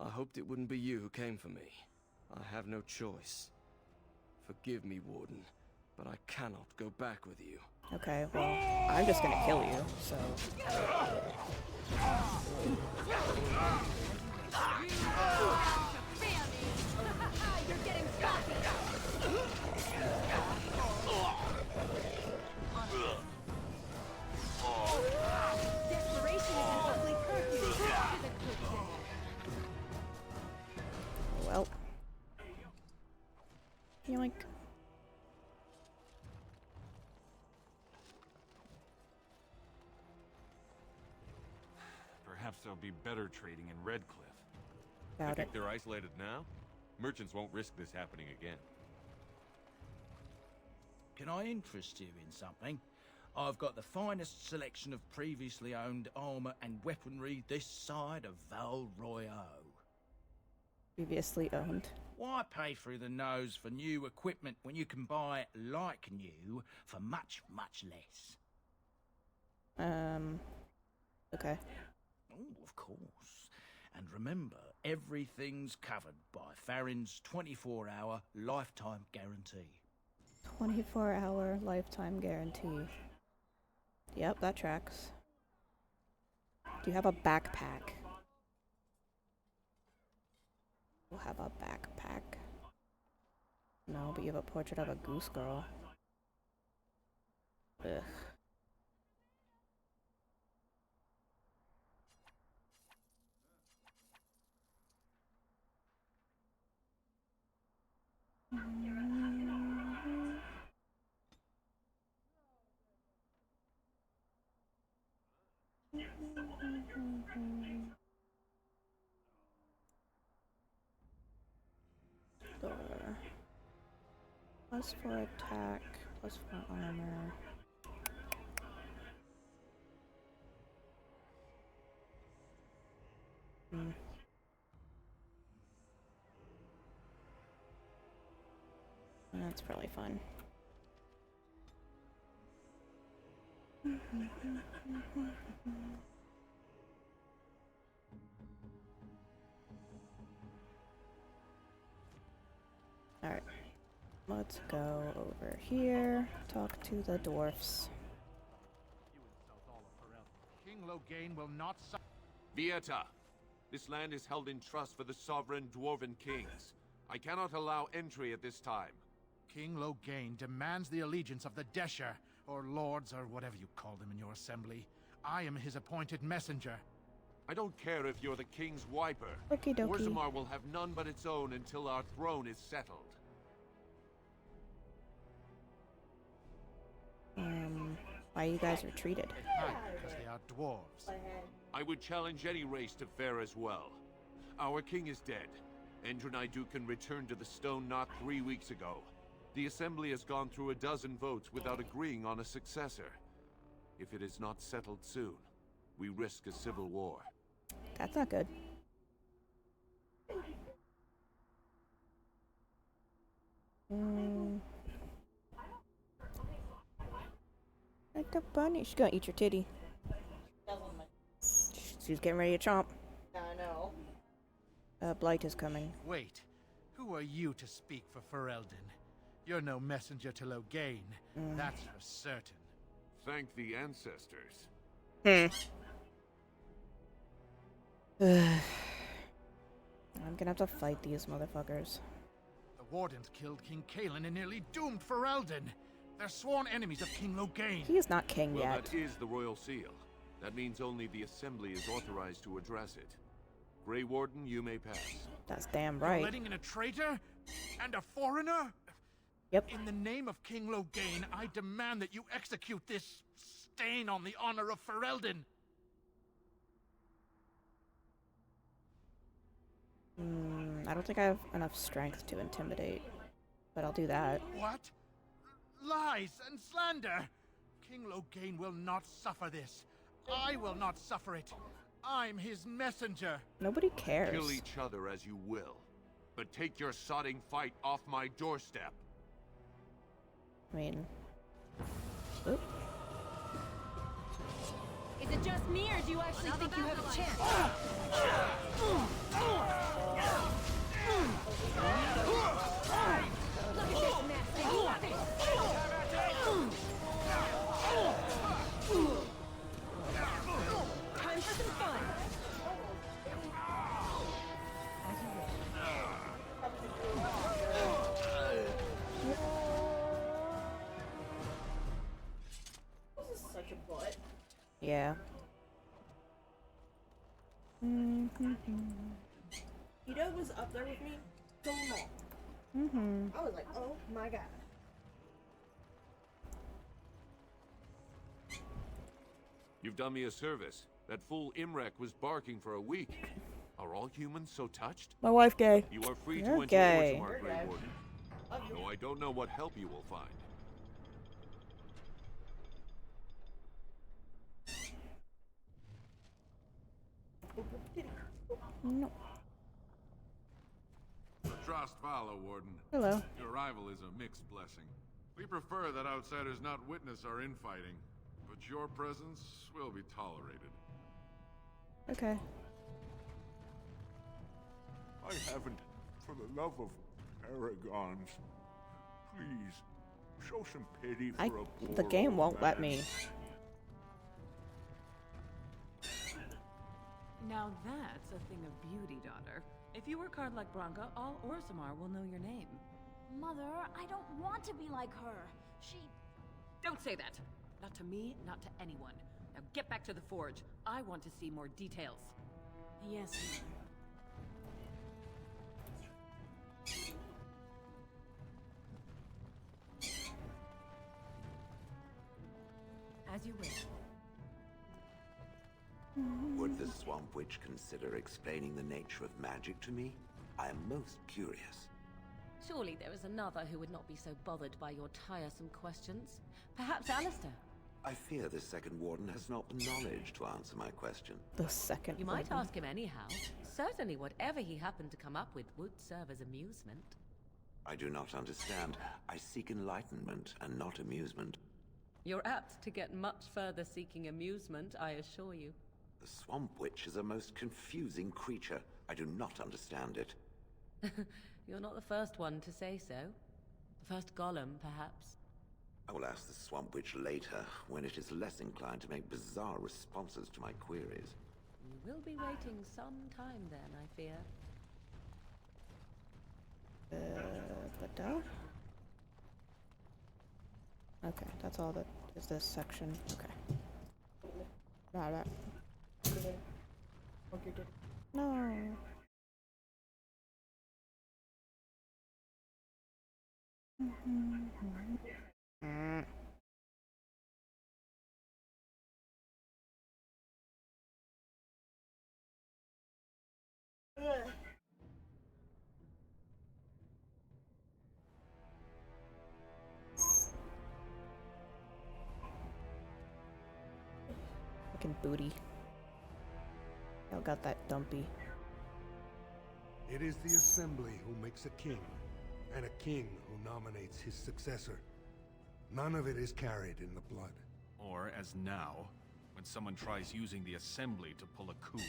I hoped it wouldn't be you who came for me. I have no choice. Forgive me, Warden, but I cannot go back with you. Okay, well, I'm just gonna kill you, so... You're getting Desperation is an ugly perfume. Well. Yoink. Perhaps there'll be better trading in Redcliffe. Doubt I think it. they're isolated now. Merchants won't risk this happening again. Can I interest you in something? I've got the finest selection of previously owned armor and weaponry this side of Val Royale. Previously owned. Why pay through the nose for new equipment when you can buy like new for much, much less? Okay. Oh, of course. And remember, everything's covered by Farron's 24-hour lifetime guarantee. 24-hour lifetime guarantee. Yep, that tracks. Do you have a backpack? We'll have a backpack. No, but you have a portrait of a goose girl. Ugh. Door. +4 attack, +4 armor. That's probably fun. Alright. Let's go over here, talk to the dwarfs. King Loghain will not... Vieta, this land is held in trust for the sovereign dwarven kings. I cannot allow entry at this time. King Loghain demands the allegiance of the Desher, or lords, or whatever you call them in your assembly. I am his appointed messenger. I don't care if you're the king's wiper. Okie dokie. Orzammar will have none but its own until our throne is settled. Why you guys retreated? Because they are dwarves. I would challenge any race to fare as well. Our king is dead. Endrunai Dukan returned to the stone not 3 weeks ago. The assembly has gone through a dozen votes without agreeing on a successor. If it is not settled soon, we risk a civil war. That's not good. Like a bunny. She's gonna eat your titty. She's getting ready to chomp. I know. Blight is coming. Wait, who are you to speak for Ferelden? You're no messenger to Loghain, that's for certain. Thank the ancestors. I'm gonna have to fight these motherfuckers. The Wardens killed King Cailan and nearly doomed Ferelden. They're sworn enemies of King Loghain. He is not king Well, yet. that is the royal seal. That means only the Assembly is authorized to address it. Grey Warden, you may pass. That's damn You're right. letting in a traitor? And a foreigner? Yep. In the name of King Loghain, I demand that you execute this stain on the honor of Ferelden. I don't think I have enough strength to intimidate, but I'll do that. What? Lies and slander! King Loghain will not suffer this. I will not suffer it. I'm his messenger. Nobody cares. Kill each other as you will, but take your sodding fight off my doorstep. I mean... Oop. Is it just me, or do you actually think you have a chance? Look at this mess. Time for some fun. This is such a butt. Yeah. Ito was up there with me so long. I was like, oh my god. You've done me a service. That fool Imrek was barking for a week. Are all humans so touched? My wife gay. You are free You're to enter gay. Orzammar, Grey Warden. Though I don't know what help you will find. No. Trost Vala, Warden. Hello. Your arrival is a mixed blessing. We prefer that outsiders not witness our infighting, but your presence will be tolerated. Okay. I haven't, for the love of paragons. Please, show some pity for a poor The game old won't let man. me. Now that's a thing of beauty, daughter. If you work hard like Branka, all Orzammar will know your name. Mother, I don't want to be like her. She... Don't say that! Not to me, not to anyone. Now get back to the forge. I want to see more details. Yes, Mother. As you wish. Would the Swamp Witch consider explaining the nature of magic to me? I am most curious. Surely there is another who would not be so bothered by your tiresome questions. Perhaps Alistair? I fear the second warden has not the knowledge to answer my question. The second You might warden. ask him anyhow. Certainly whatever he happened to come up with would serve as amusement. I do not understand. I seek enlightenment and not amusement. You're apt to get much further seeking amusement, I assure you. The Swamp Witch is a most confusing creature. I do not understand it. You're not the first one to say so. The first golem, perhaps. I will ask the Swamp Witch later, when it is less inclined to make bizarre responses to my queries. You will be waiting some time then, I fear. Okay, that's all that is this section. Okay. Got it. No. Fucking booty. Y'all got that dumpy. It is the Assembly who makes a king, and a king who nominates his successor. None of it is carried in the blood. Or, as now, when someone tries using the Assembly to pull a coup.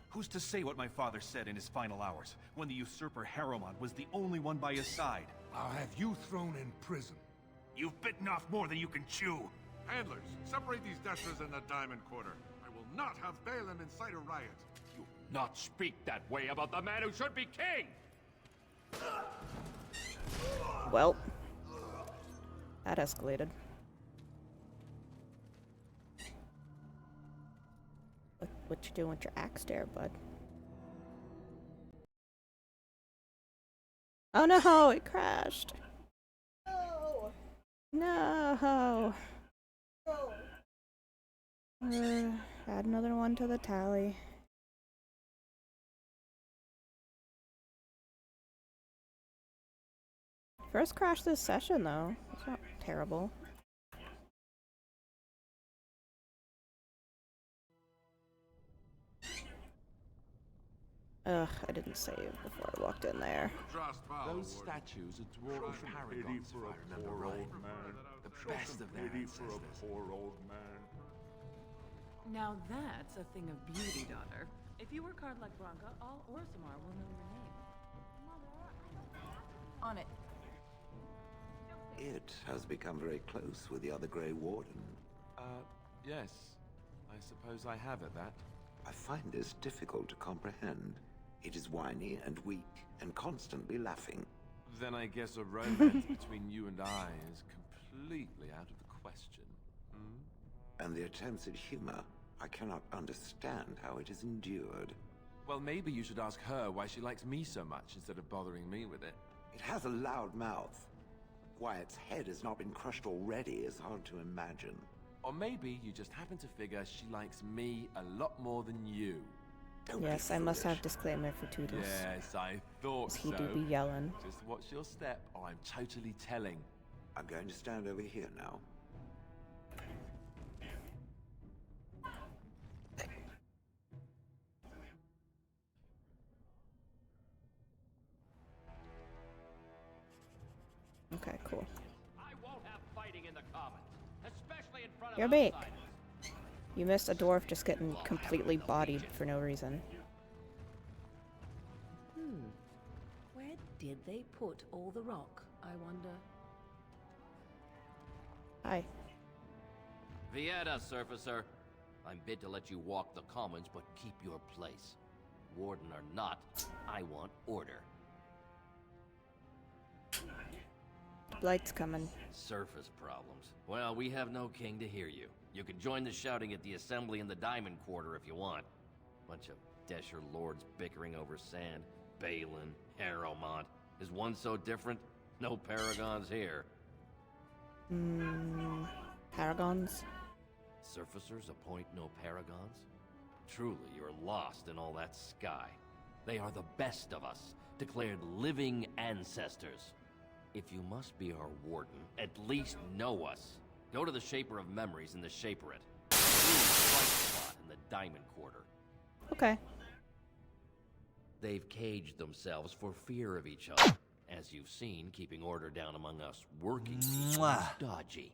Who's to say what my father said in his final hours, when the usurper Harrowmont was the only one by his side? I'll have you thrown in prison. You've bitten off more than you can chew. Handlers, separate these dusters in the Diamond Quarter. I will not have Balin incite a riot. You not speak that way about the man who should be king! Well, That escalated. What you doing with your axe there, bud? Oh no, it crashed. No. No. Add another one to the tally. First crash this session, though. It's not terrible. Ugh, I didn't save before I walked in there. Those statues are dwarven paragons, if I remember right. The best of their ancestors. Now that's a thing of beauty, daughter. If you work hard like Bronca, all Orzammar will know your name. On it. It has become very close with the other Grey Warden. Yes. I suppose I have at that. I find this difficult to comprehend. It is whiny and weak and constantly laughing. Then I guess a romance between you and I is completely out of the question. Hmm? And the attempts at humor, I cannot understand how it is endured. Well, maybe you should ask her why she likes me so much instead of bothering me with it. It has a loud mouth. Why its head has not been crushed already is hard to imagine. Or maybe you just happen to figure she likes me a lot more than you. Yes, I must have disclaimer for Toodles. Yes, I thought so. He do be yelling. Just watch your step, or I'm totally telling. I'm going to stand over here now. Okay, cool. I won't have fighting in the commons, especially in front of You're big. outsiders. You missed a dwarf just getting completely bodied for no reason. Where did they put all the rock, I wonder? Hi. Vieta, surfacer. I'm bid to let you walk the commons, but keep your place. Warden or not, I want order. Blight's coming. Surface problems. Well, we have no king to hear you. You can join the shouting at the assembly in the Diamond Quarter if you want. Bunch of Desher lords bickering over sand. Balin, Harrowmont. Is one so different? No paragons here. Paragons? Surfacers appoint no paragons? Truly, you're lost in all that sky. They are the best of us, declared living ancestors. If you must be our warden, at least know us. Go to the Shaper of Memories in the Shaperate. Spot in the Diamond Quarter. Okay. They've caged themselves for fear of each other. As you've seen, keeping order down among us working people is dodgy.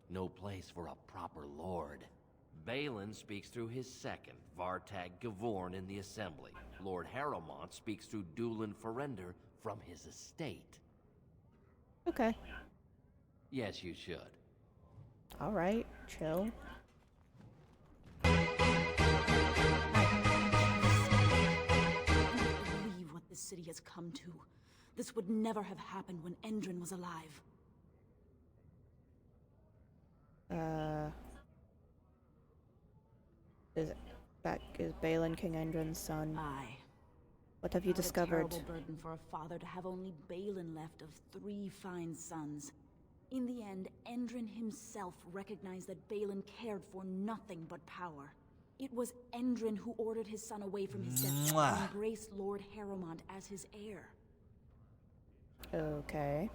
No place for a proper lord. Balin speaks through his second, Vartag Gavorn, in the Assembly. Lord Harrowmont speaks through Dulin Ferender from his estate. Okay. Yes, you should. Alright, chill. Believe what this city has come to. This would never have happened when Endrin was alive. Is Balin King Endrin's son? Aye. What have you discovered? What a terrible burden for a father to have only Balin left of 3 fine sons. In the end, Endrin himself recognized that Balin cared for nothing but power. It was Endrin who ordered his son away from his destiny and embraced Lord Harrowmont as his heir. Okay.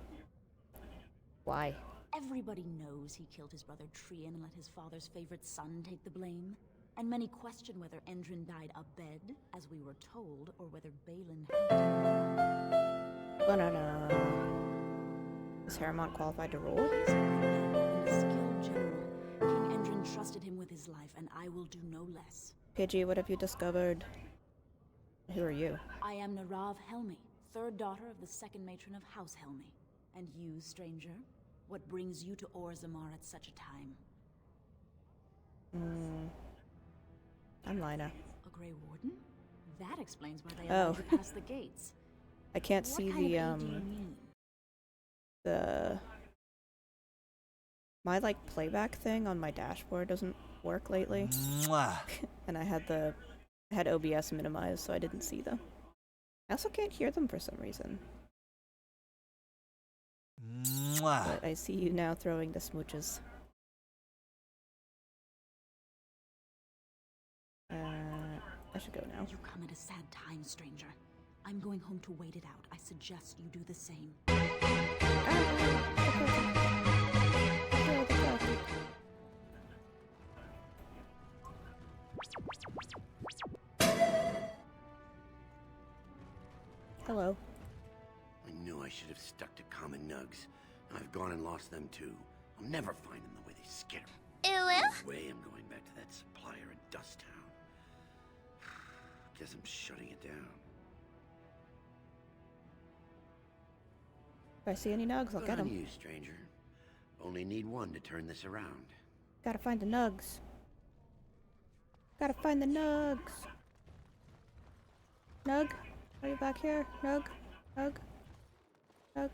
Why? Everybody knows he killed his brother Trian and let his father's favorite son take the blame. And many question whether Endrin died abed, as we were told, or whether Balin Oh, no. Is Harrowmont qualified to rule? He's a good man and a skilled general. King Endrin trusted him with his life, and I will do no less. Pidgey, what have you discovered? Who are you? I am Narav Helmi, 3rd daughter of the 2nd matron of House Helmi. And you, stranger? What brings you to Orzammar at such a time? I'm Lina. A Grey Warden? That explains why they allowed you past the gates. I can't see What kind of aid do you need? the My like playback thing on my dashboard doesn't work lately. And I had OBS minimized, so I didn't see them. I also can't hear them for some reason. But I see you now throwing the smooches. I should go now. You come at a sad time, stranger. I'm going home to wait it out. I suggest you do the same. Hello. I knew I should have stuck to common nugs. I've gone and lost them too. I'll never find them the way they scare me. No way I'm going back to that supplier in Dust Town. Guess I'm shutting it down. If I see any nugs, I'll Good get on them. you, stranger. Only need one to turn this around. Gotta find the nugs. Gotta find the nugs. Nug? Are you back here? Nug? Nug? Nug?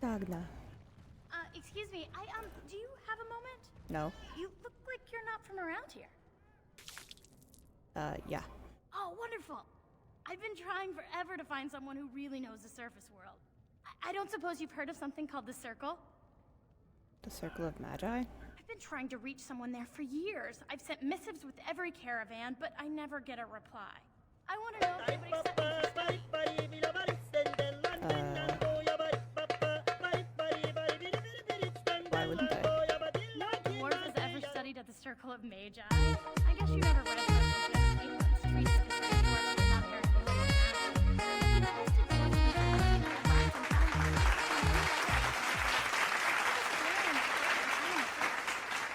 Dogna. Excuse me, do you have a moment? No. You look like you're not from around here. Yeah. Oh, wonderful. I've been trying forever to find someone who really knows the surface world. I don't suppose you've heard of something called the Circle? The Circle of Magi? I've been trying to reach someone there for years. I've sent missives with every caravan, but I never get a reply. I want to know if they would accept me for study. Why wouldn't they? No dwarf has ever studied at the Circle of Magi. I guess you never read about England's treatise concerning dwarfs and not very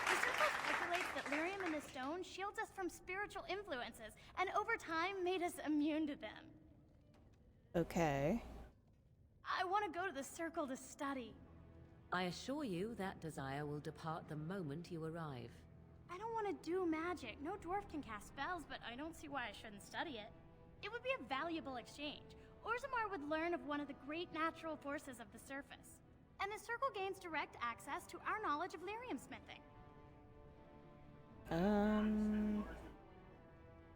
The Circle speculates that lyrium in the stone shields us from spiritual influences, and over time made us immune to them. Okay. I want to go to the Circle to study. I assure you that desire will depart the moment you arrive. I don't want to do magic. No dwarf can cast spells, but I don't see why I shouldn't study it. It would be a valuable exchange. Orzammar would learn of one of the great natural forces of the surface. And the Circle gains direct access to our knowledge of lyrium smithing.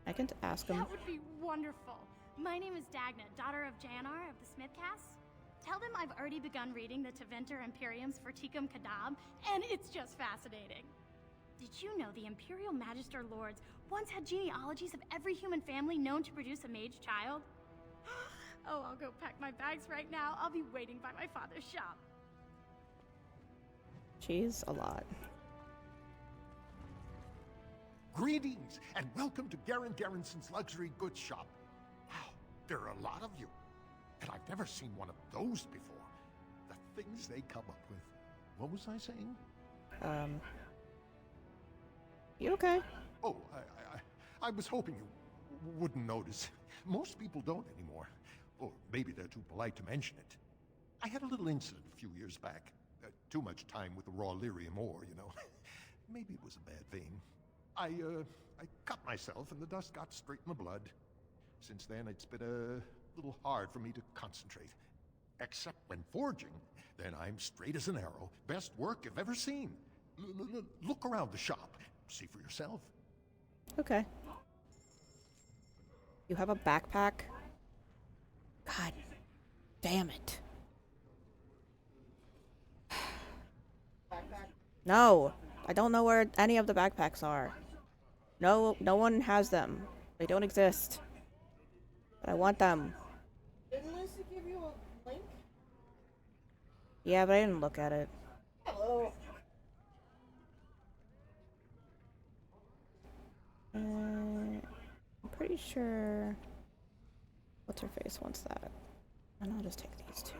I can ask him. That would be wonderful. My name is Dagna, daughter of Janar of the Smithcast. Tell them I've already begun reading the Tevinter Imperiums for Tikum Kadab, and it's just fascinating. Did you know the Imperial Magister Lords once had genealogies of every human family known to produce a mage child? Oh, I'll go pack my bags right now. I'll be waiting by my father's shop. She's a lot. Greetings, and welcome to Garen Garrison's Luxury Goods Shop. Wow, there are a lot of you. And I've never seen one of those before. The things they come up with. What was I saying? You okay? Oh, I was hoping you wouldn't notice. Most people don't anymore. Or maybe they're too polite to mention it. I had a little incident a few years back. Too much time with the raw lyrium ore, you know. Maybe it was a bad thing. I cut myself and the dust got straight in the blood. Since then, it's been a little hard for me to concentrate. Except when forging, then I'm straight as an arrow. Best work you've ever seen. Look around the shop. See for yourself. Okay. You have a backpack? God damn it. No! I don't know where any of the backpacks are. No one has them. They don't exist. But I want them. Didn't Lucy give you a link? Yeah, but I didn't look at it. Hello. I'm pretty sure... What's her face wants that. And I'll just take these two.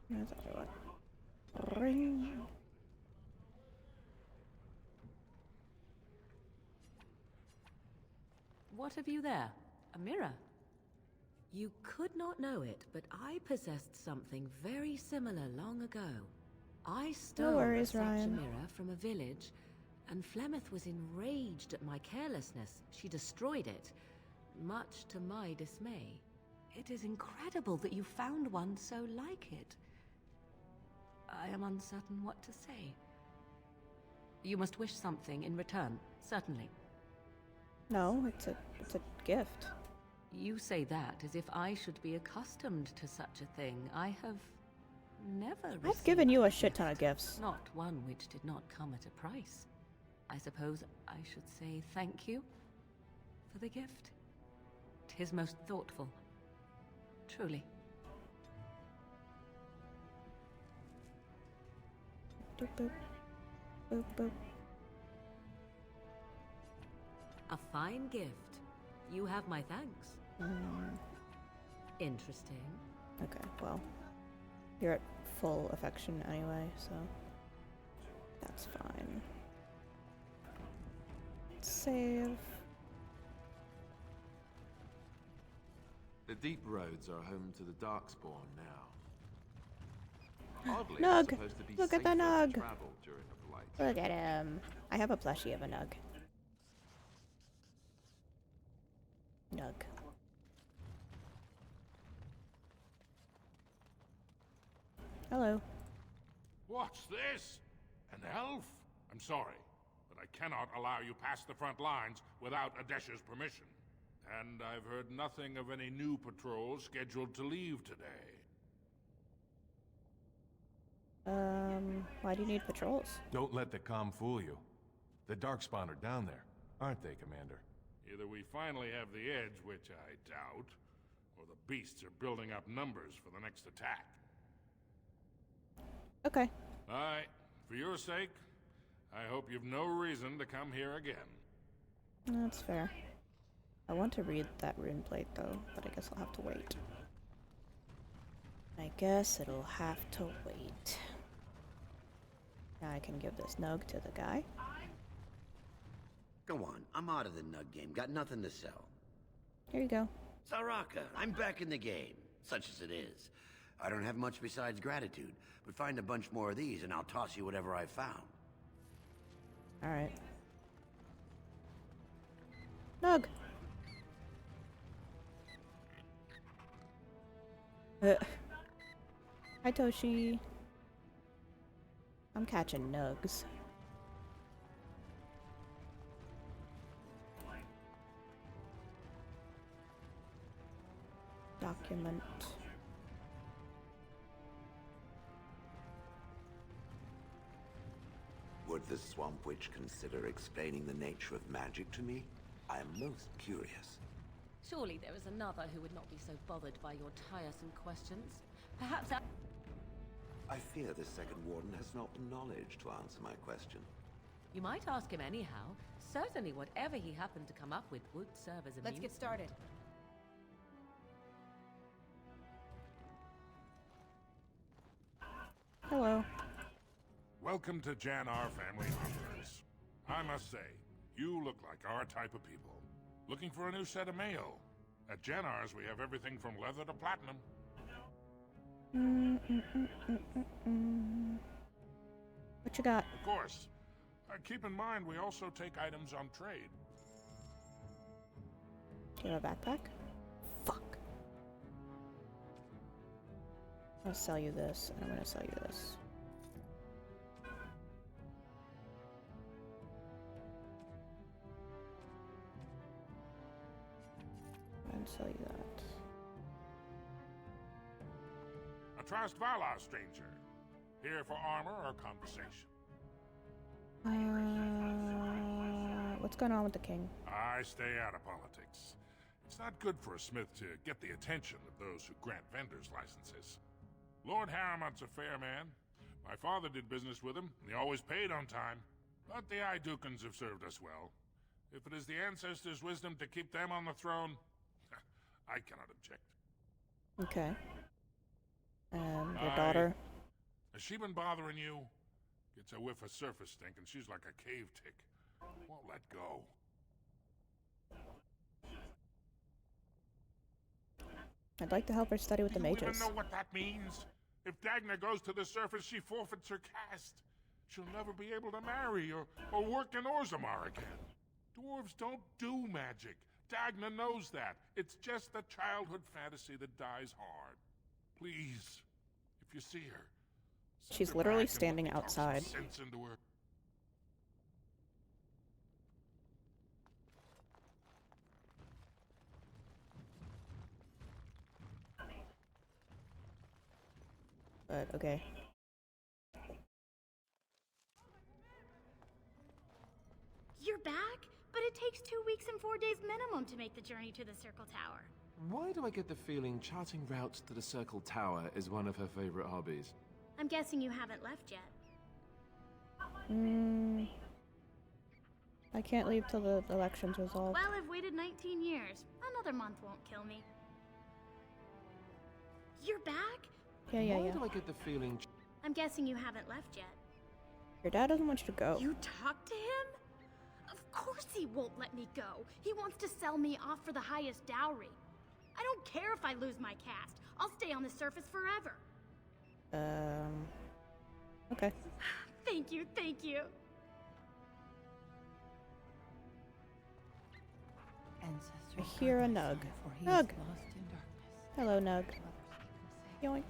That's the other one. Ring. What have you there? A mirror? You could not know it, but I possessed something very similar long ago. I stole worries, such Ryan. a mirror from a village, and Flemeth was enraged at my carelessness. She destroyed it, much to my dismay. It is incredible that you found one so like it. I am uncertain what to say. You must wish something in return, certainly. No, it's a gift. You say that as if I should be accustomed to such a thing. I have never received I've given you a shit ton of gifts. Not one which did not come at a price. I suppose I should say thank you for the gift. 'Tis most thoughtful. Truly. Boop, boop. Boop, boop. A fine gift. You have my thanks. Interesting. Okay, well, you're at full affection anyway, so that's fine. Save. The deep roads are home to the Darkspawn now. Oddly, Nug! it's supposed to be Look at the safer to Nug! travel during the Blight. Look at him. I have a plushie of a Nug. Nug. Hello. What's this? An elf? I'm sorry, but I cannot allow you past the front lines without Adesha's permission. And I've heard nothing of any new patrols scheduled to leave today. Why do you need patrols? Don't let the comm fool you. The Darkspawn are down there, aren't they, Commander? Either we finally have the edge, which I doubt, or the beasts are building up numbers for the next attack. Okay. Aye, for your sake, I hope you've no reason to come here again. That's fair. I want to read that rune plate though, but I guess I'll have to wait. I guess it'll have to wait. Now I can give this Nug to the guy. Go on, I'm out of the Nug game. Got nothing to sell. Here you go. Saraka, I'm back in the game, such as it is. I don't have much besides gratitude, but find a bunch more of these and I'll toss you whatever I found. Alright. Nug! Hi, Toshi. I'm catching nugs. Document. Would the Swamp Witch consider explaining the nature of magic to me? I am most curious. Surely there is another who would not be so bothered by your tiresome questions. Perhaps I fear the second warden has not the knowledge to answer my question. you might ask him anyhow. Certainly whatever he happened to come up with would serve as a Let's get started. Hello. Welcome to Janar Family Hunters. I must say, you look like our type of people. Looking for a new set of mail. At Janar's, we have everything from leather to platinum. What you got? Of course. Keep in mind, we also take items on trade. Do you have a backpack? Fuck. I'm gonna sell you this, and I'm gonna sell you this. And sell you that. A Trust Valar, stranger. Here for armor or conversation? What's going on with the king? I stay out of politics. It's not good for a smith to get the attention of those who grant vendors licenses. Lord Harriman's a fair man. My father did business with him, and he always paid on time. But the Idukans have served us well. If it is the ancestors' wisdom to keep them on the throne, I cannot object. Okay. And your daughter? Has she been bothering you? Gets a whiff of surface stink, and she's like a cave tick. Won't let go. I'd like to help her study with the Do you mages. even know what that means? If Dagna goes to the surface, she forfeits her caste. She'll never be able to marry or work in Orzammar again. Dwarves don't do magic. Dagna knows that. It's just a childhood fantasy that dies hard. Please, if you see her, send She's her literally back and let standing me talk some outside. sense into her. But, okay. You're back? But it takes 2 weeks and 4 days minimum to make the journey to the Circle Tower. Why do I get the feeling charting routes to the Circle Tower is one of her favorite hobbies? I'm guessing you haven't left yet. I can't leave till the election's resolved. Well, I've waited 19 years. Another month won't kill me. You're back? Yeah. Why do I get the feeling... I'm guessing you haven't left yet. Your dad doesn't want you to go. You talked to him? Of course he won't let me go. He wants to sell me off for the highest dowry. I don't care if I lose my caste. I'll stay on the surface forever. Okay. Thank you, thank you. I hear a Nug. Nug! Hello, Nug. Yoink.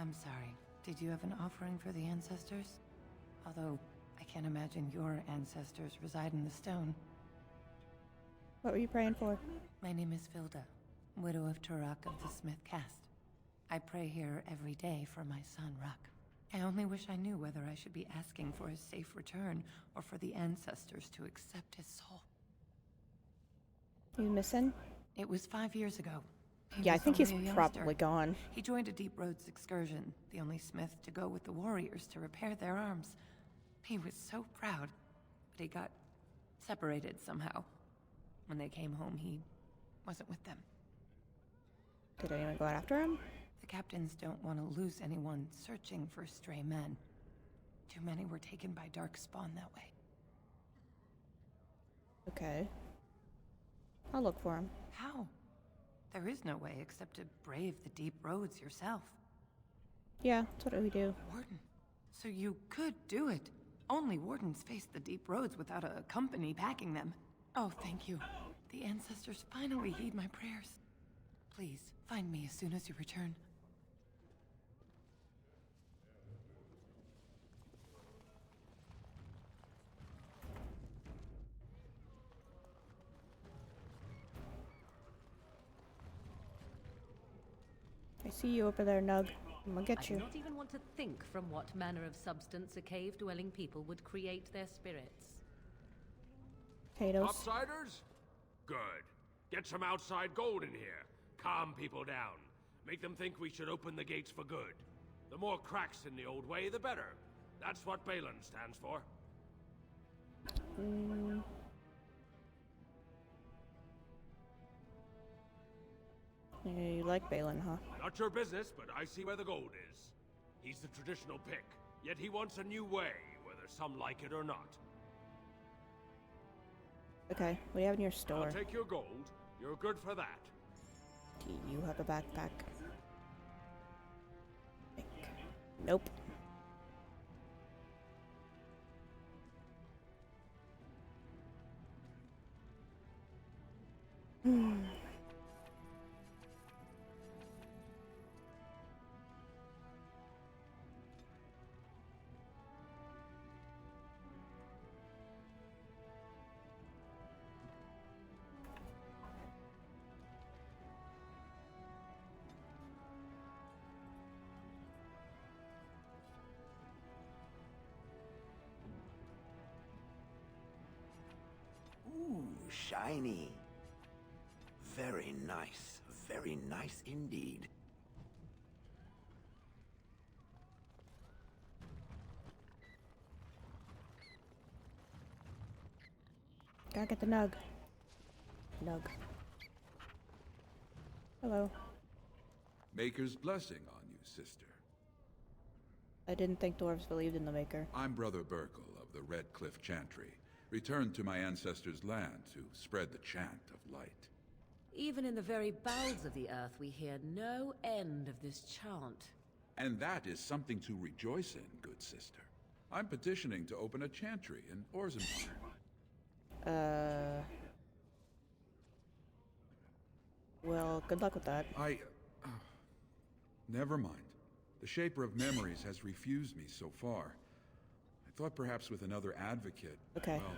I'm sorry. Did you have an offering for the ancestors? Although, I can't imagine your ancestors reside in the stone. What were you praying for? My name is Filda, widow of Turok of the Smith caste. I pray here every day for my son, Ruck. I only wish I knew whether I should be asking for his safe return or for the ancestors to accept his soul. You missing? It was 5 years ago. Yeah, I think he's only a youngster. probably gone. He joined a Deep Roads excursion, the only smith to go with the warriors to repair their arms. He was so proud, but he got separated somehow. When they came home, he wasn't with them. Did anyone go after him? The captains don't want to lose anyone searching for stray men. Too many were taken by Darkspawn that way. Okay. I'll look for him. How? There is no way except to brave the deep roads yourself. Yeah, that's what we do. Warden. So you could do it. Only wardens face the deep roads without a company backing them. Oh, thank you. The ancestors finally heed my prayers. Please, find me as soon as you return. I see you over there, Nug. I'm gonna get I you. do not even want to think from what manner of substance a cave-dwelling people would create their spirits. Potatoes. Outsiders? Good. Get some outside gold in here. Calm people down. Make them think we should open the gates for good. The more cracks in the old way, the better. That's what Balin stands for. You like Balin, huh? Not your business, but I see where the gold is. He's the traditional pick, yet he wants a new way, whether some like it or not. Okay, what do you have in your store? I'll take your gold. You're good for that. Do you have a backpack? Nope. Ooh, shiny. Very nice. Very nice indeed. Gotta get the Nug. Nug. Hello. Maker's blessing on you, sister. I didn't think dwarves believed in the Maker. I'm Brother Burkle of the Red Cliff Chantry, returned to my ancestors' land to spread the chant of light. Even in the very bowels of the earth, we hear no end of this chant. And that is something to rejoice in, good sister. I'm petitioning to open a chantry in Orzammar. Well, good luck with that. Never mind. The Shaper of Memories has refused me so far. I thought perhaps with another advocate... Okay. Well,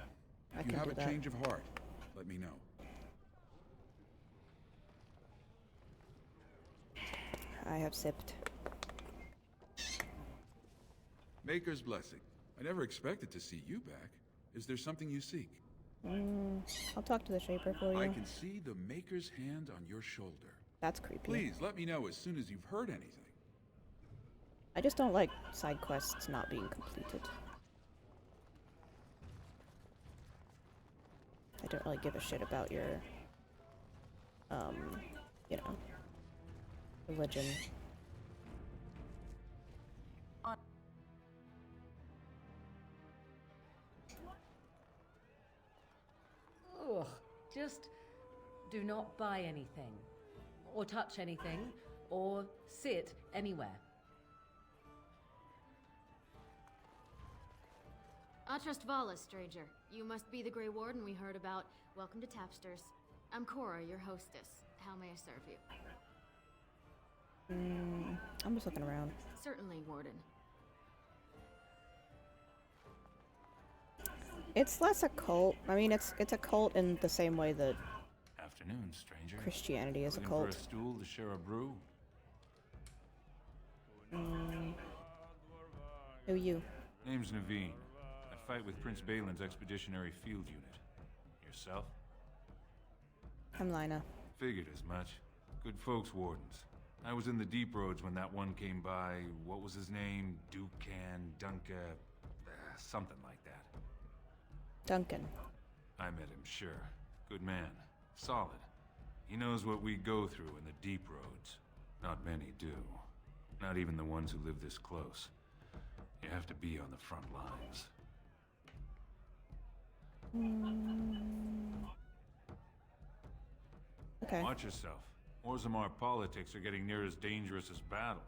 I if can you have do a that. change of heart, let me know. I have sipped. Maker's blessing. I never expected to see you back. Is there something you seek? I'll talk to the Shaper for you. I can see the Maker's hand on your shoulder. That's creepy. Please, let me know as soon as you've heard anything. I just don't like side quests not being completed. I don't really give a shit about your, you know, religion. Ugh, just do not buy anything, or touch anything, or sit anywhere. I trust Vala, stranger. You must be the Grey Warden we heard about. Welcome to Tapsters. I'm Cora, your hostess. How may I serve you? I'm just looking around. Certainly, Warden. It's less a cult. I mean, it's a cult in the same way that Afternoon, stranger. Christianity is a Looking cult. for a stool to share a brew? Who you? Name's Naveen. I fight with Prince Balin's Expeditionary Field Unit. Yourself? I'm Lina. Figured as much. Good folks, Wardens. I was in the Deep Roads when that one came by. What was his name? Duncan, something like that. Duncan. I met him, sure. Good man. Solid. He knows what we go through in the Deep Roads. Not many do. Not even the ones who live this close. You have to be on the front lines. Okay. Watch yourself. Orzammar politics are getting near as dangerous as battle.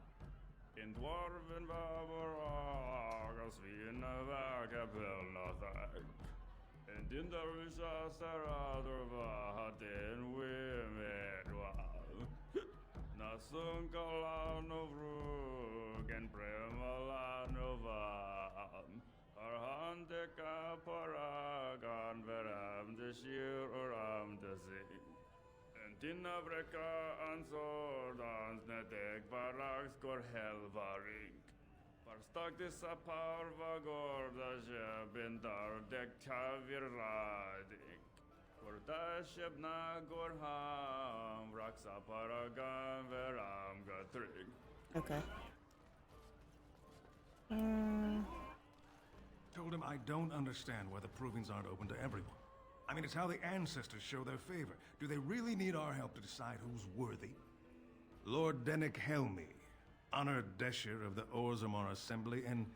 In dwarven Barbarogas, vi innöver kapellnathag. En dindarvisa saradorva hatten wimedwal. Nasun kalano vrug en premalano vam. Arhante kaparagan veram de shir oram de zing. Dinna vreka ansordans nedeg baraks gor helvaring. Varstak dessa parva gorda bindar deg tavir radik. Gorda shebna gor ham raksa paragan veram gatrig. Okay. Told him I don't understand why the provings aren't open to everyone. I mean, it's how the ancestors show their favor. Do they really need our help to decide who's worthy? Lord Dennick Helmy, honored Desher of the Orzammar Assembly, and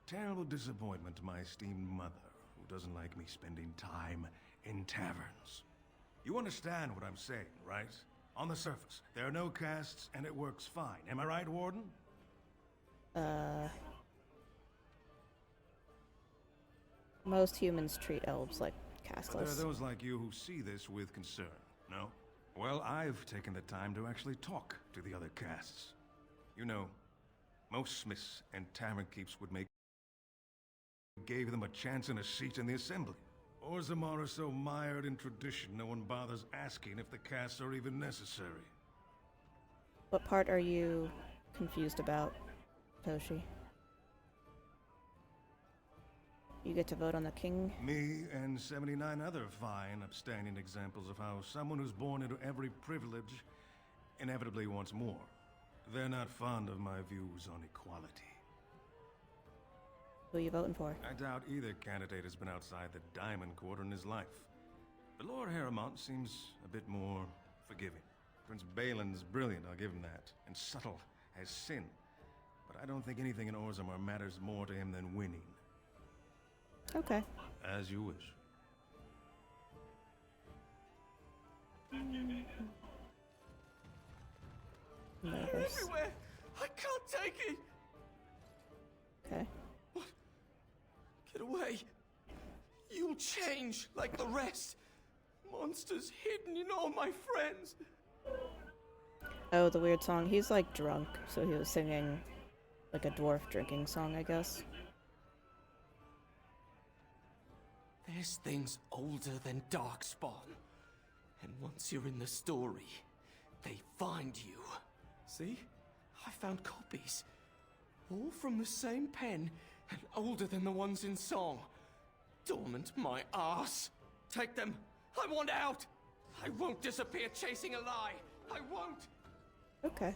terrible disappointment to my esteemed mother, who doesn't like me spending time in taverns. You understand what I'm saying, right? On the surface, there are no castes, and it works fine. Am I right, Warden? Most humans treat elves like But castless. there are those like you who see this with concern, no? Well, I've taken the time to actually talk to the other castes. You know, most smiths and tavern keeps would make gave them a chance and a seat in the assembly. Orzammar are so mired in tradition, no one bothers asking if the castes are even necessary. What part are you confused about, Toshi? You get to vote on the king? Me and 79 other fine, upstanding examples of how someone who's born into every privilege inevitably wants more. They're not fond of my views on equality. Who are you voting for? I doubt either candidate has been outside the Diamond Quarter in his life. But Lord Harrowmont seems a bit more forgiving. Prince Balin's brilliant, I'll give him that, and subtle as sin. But I don't think anything in Orzammar matters more to him than winning. Okay. As you wish. Nervous. Everywhere! I can't take it! Okay. What? Get away. You'll change like the rest. Monsters hidden in all my friends. Oh, the weird song. He's like drunk, so he was singing like a dwarf drinking song, I guess. There's things older than Darkspawn. And once you're in the story, they find you. See? I found copies. All from the same pen, and older than the ones in song. Dormant my ass. Take them. I want out. I won't disappear chasing a lie. I won't. Okay.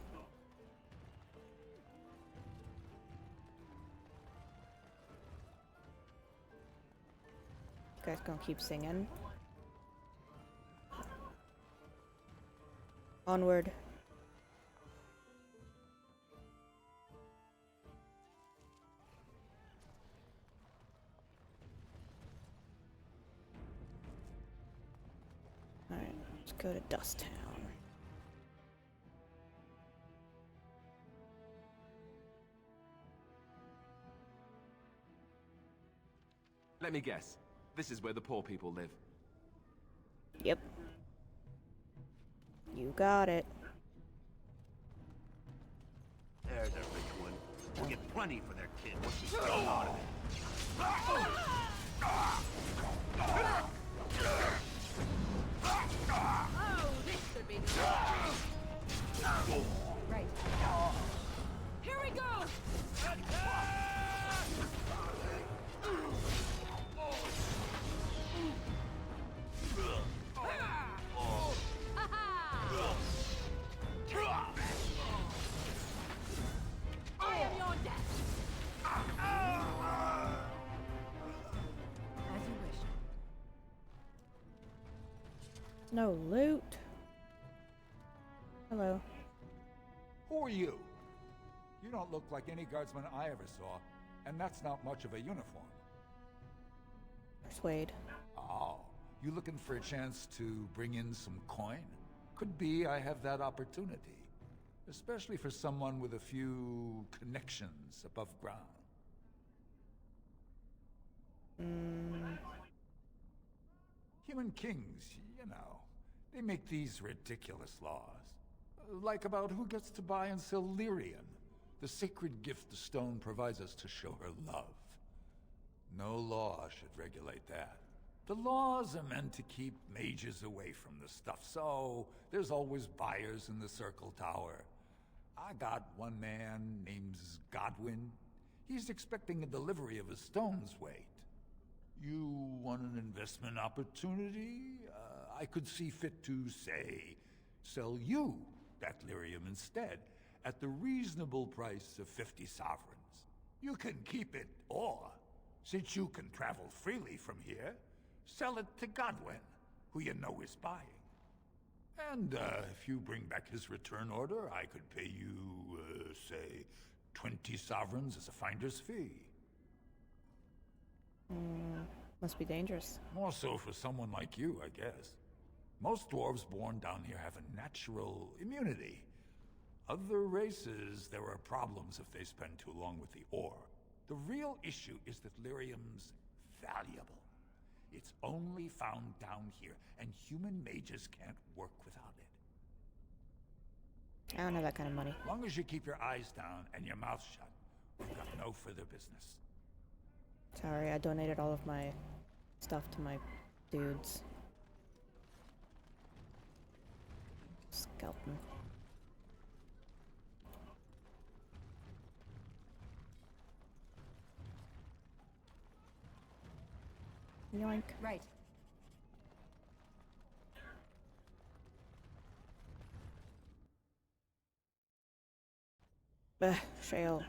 You guys gonna keep singing? Onward. Alright, let's go to Dust Town. Let me guess. This is where the poor people live. Yep. You got it. There's a rich one. We'll get plenty for their kid once we get them out of there. Oh, this should be good. Right. Here we go! I am your death. As you wish. No loot. Hello. Who are you? You don't look like any guardsman I ever saw, and that's not much of a uniform. Persuade. Oh, you looking for a chance to bring in some coin? Could be I have that opportunity. Especially for someone with a few connections above ground. Human kings, you know, they make these ridiculous laws. Like about who gets to buy and sell lyrium, the sacred gift the stone provides us to show her love. No law should regulate that. The laws are meant to keep mages away from the stuff, so there's always buyers in the Circle Tower. I got one man named Godwin. He's expecting a delivery of a stone's weight. You want an investment opportunity? I could see fit to, say, sell you that lyrium instead, at the reasonable price of 50 sovereigns. You can keep it, or, since you can travel freely from here, sell it to Godwin, who you know is buying. And if you bring back his return order, I could pay you, say, 20 sovereigns as a finder's fee. Must be dangerous. More so for someone like you, I guess. Most dwarves born down here have a natural immunity. Other races, there are problems if they spend too long with the ore. The real issue is that lyrium's valuable. It's only found down here, and human mages can't work without it. I don't have that kind of money. As long as you keep your eyes down and your mouth shut, we've got no further business. Sorry, I donated all of my stuff to my dudes. Skeleton. Yoink. Right. Ugh, shale.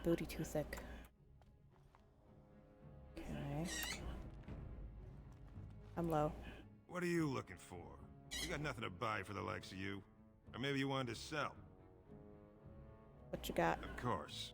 Booty too thick. Okay. I'm low. What are you looking for? We got nothing to buy for the likes of you. Or maybe you wanted to sell. What you got? Of course.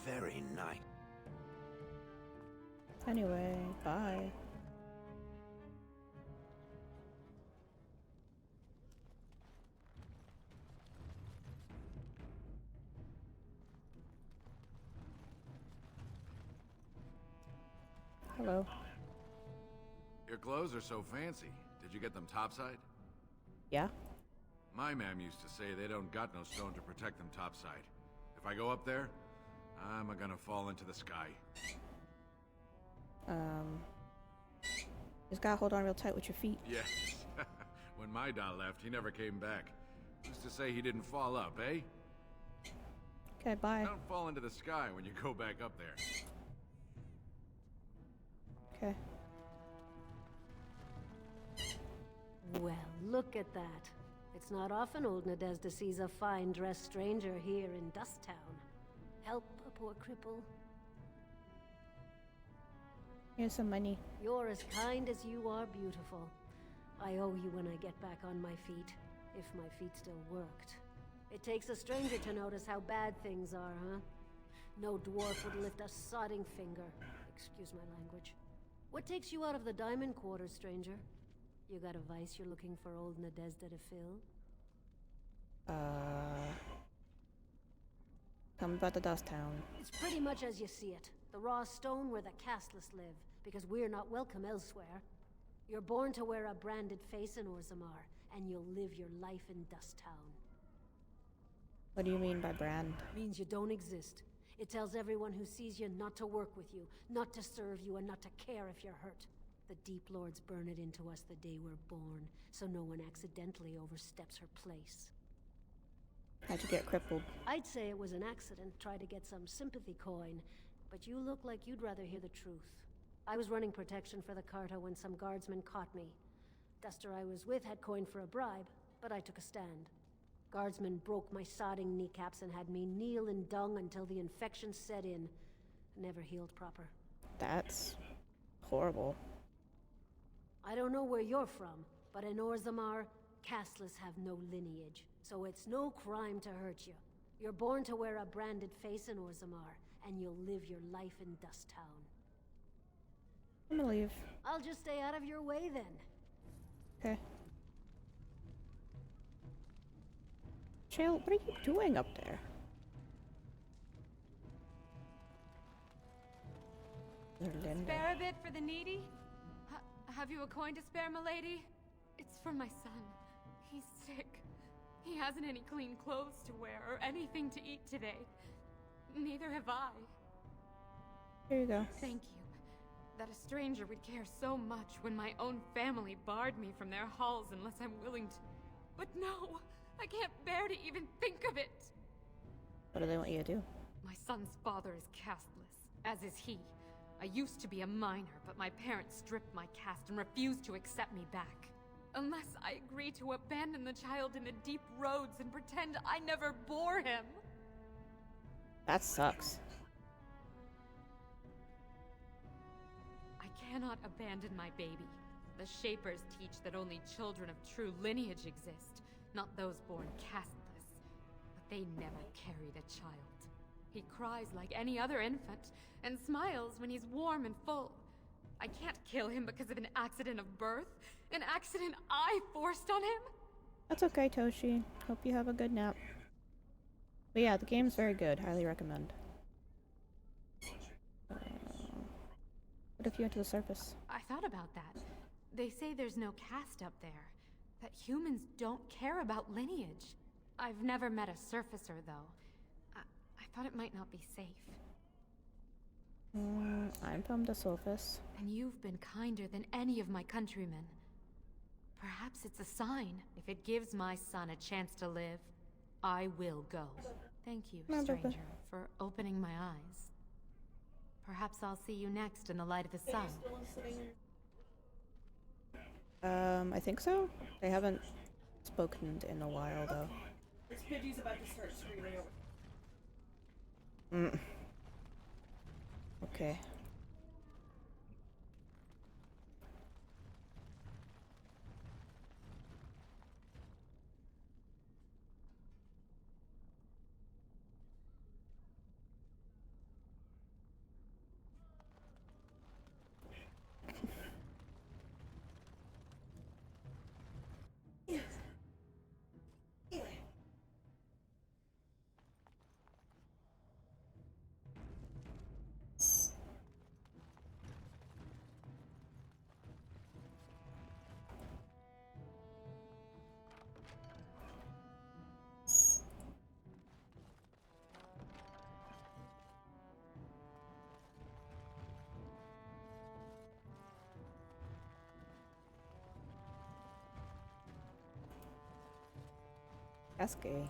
very nice. Anyway, bye. Hello. Your clothes are so fancy. Did you get them topside? Yeah? My mam used to say they don't got no stone to protect them topside. If I go up there, I'm gonna fall into the sky. Just gotta hold on real tight with your feet. Yes. When my dad left, he never came back. Used to say he didn't fall up, eh? Okay, bye. Don't fall into the sky when you go back up there. Okay. Well, look at that. It's not often old Nadezhda sees a fine-dressed stranger here in Dust Town. Help a poor cripple. Here's some money. You're as kind as you are beautiful. I owe you when I get back on my feet, if my feet still worked. It takes a stranger to notice how bad things are, huh? No dwarf would lift a sodding finger. Excuse my language. What takes you out of the Diamond Quarters, stranger? You got a vice you're looking for old Nadezhda to fill? Tell me about the Dust Town. It's pretty much as you see it. The raw stone where the casteless live, because we're not welcome elsewhere. You're born to wear a branded face in Orzammar, and you'll live your life in Dust Town. What do you mean by brand? Means you don't exist. It tells everyone who sees you not to work with you, not to serve you, and not to care if you're hurt. The Deep Lords burn it into us the day we're born, so no one accidentally oversteps her place. How'd you get crippled? I'd say it was an accident, try to get some sympathy coin, but you look like you'd rather hear the truth. I was running protection for the Carta when some guardsmen caught me. Duster I was with had coin for a bribe, but I took a stand. Guardsmen broke my sodding kneecaps and had me kneel in dung until the infection set in. Never healed proper. That's horrible. I don't know where you're from, but in Orzammar, casteless have no lineage, so it's no crime to hurt you. You're born to wear a branded face in Orzammar, and you'll live your life in Dust Town. I'm gonna leave. I'll just stay out of your way then. Okay. Chael, what are you doing up there? Spare a bit for the needy? Have you a coin to spare, milady? It's for my son. He's sick. He hasn't any clean clothes to wear or anything to eat today. Neither have I. Here you go. Thank you. That a stranger would care so much when my own family barred me from their halls unless I'm willing to. But no! I can't bear to even think of it! What do they want you to do? My son's father is casteless, as is he. I used to be a minor, but my parents stripped my caste and refused to accept me back. Unless I agree to abandon the child in the deep roads and pretend I never bore him. That sucks. I cannot abandon my baby. The Shapers teach that only children of true lineage exist, not those born casteless. But they never carried a child. He cries like any other infant, and smiles when he's warm and full. I can't kill him because of an accident of birth, an accident I forced on him. That's okay, Toshi. Hope you have a good nap. But yeah, the game's very good. Highly recommend. What if you went to the surface? I thought about that. They say there's no caste up there. That humans don't care about lineage. I've never met a surfacer, though. I thought it might not be safe. I'm from the surface. And you've been kinder than any of my countrymen. Perhaps it's a sign. If it gives my son a chance to live, I will go. Thank you, stranger, for opening my eyes. Perhaps I'll see you next in the light of the sun. I think so. They haven't spoken in a while, though. This Pidgey's about to start screaming over. Okay. That's gay.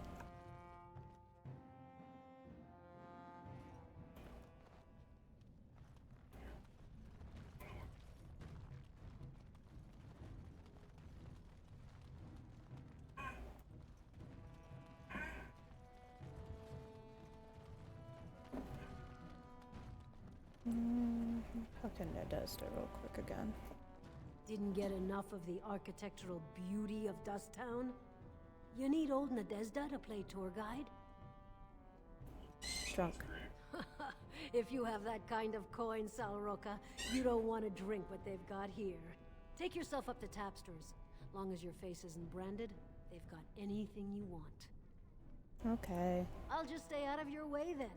Fucking Nadesta real quick again. Didn't get enough of the architectural beauty of Dusttown? You need old Nadezda to play tour guide? Drunk. If you have that kind of coin, Salroka, you don't want to drink what they've got here. Take yourself up to Tapster's. Long as your face isn't branded, they've got anything you want. Okay. I'll just stay out of your way then.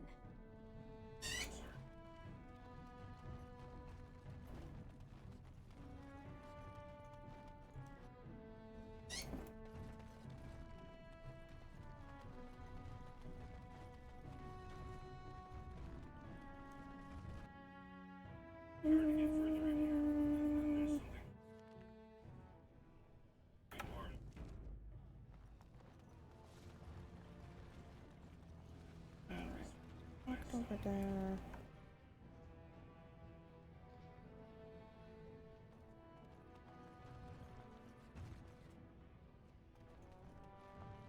Over there.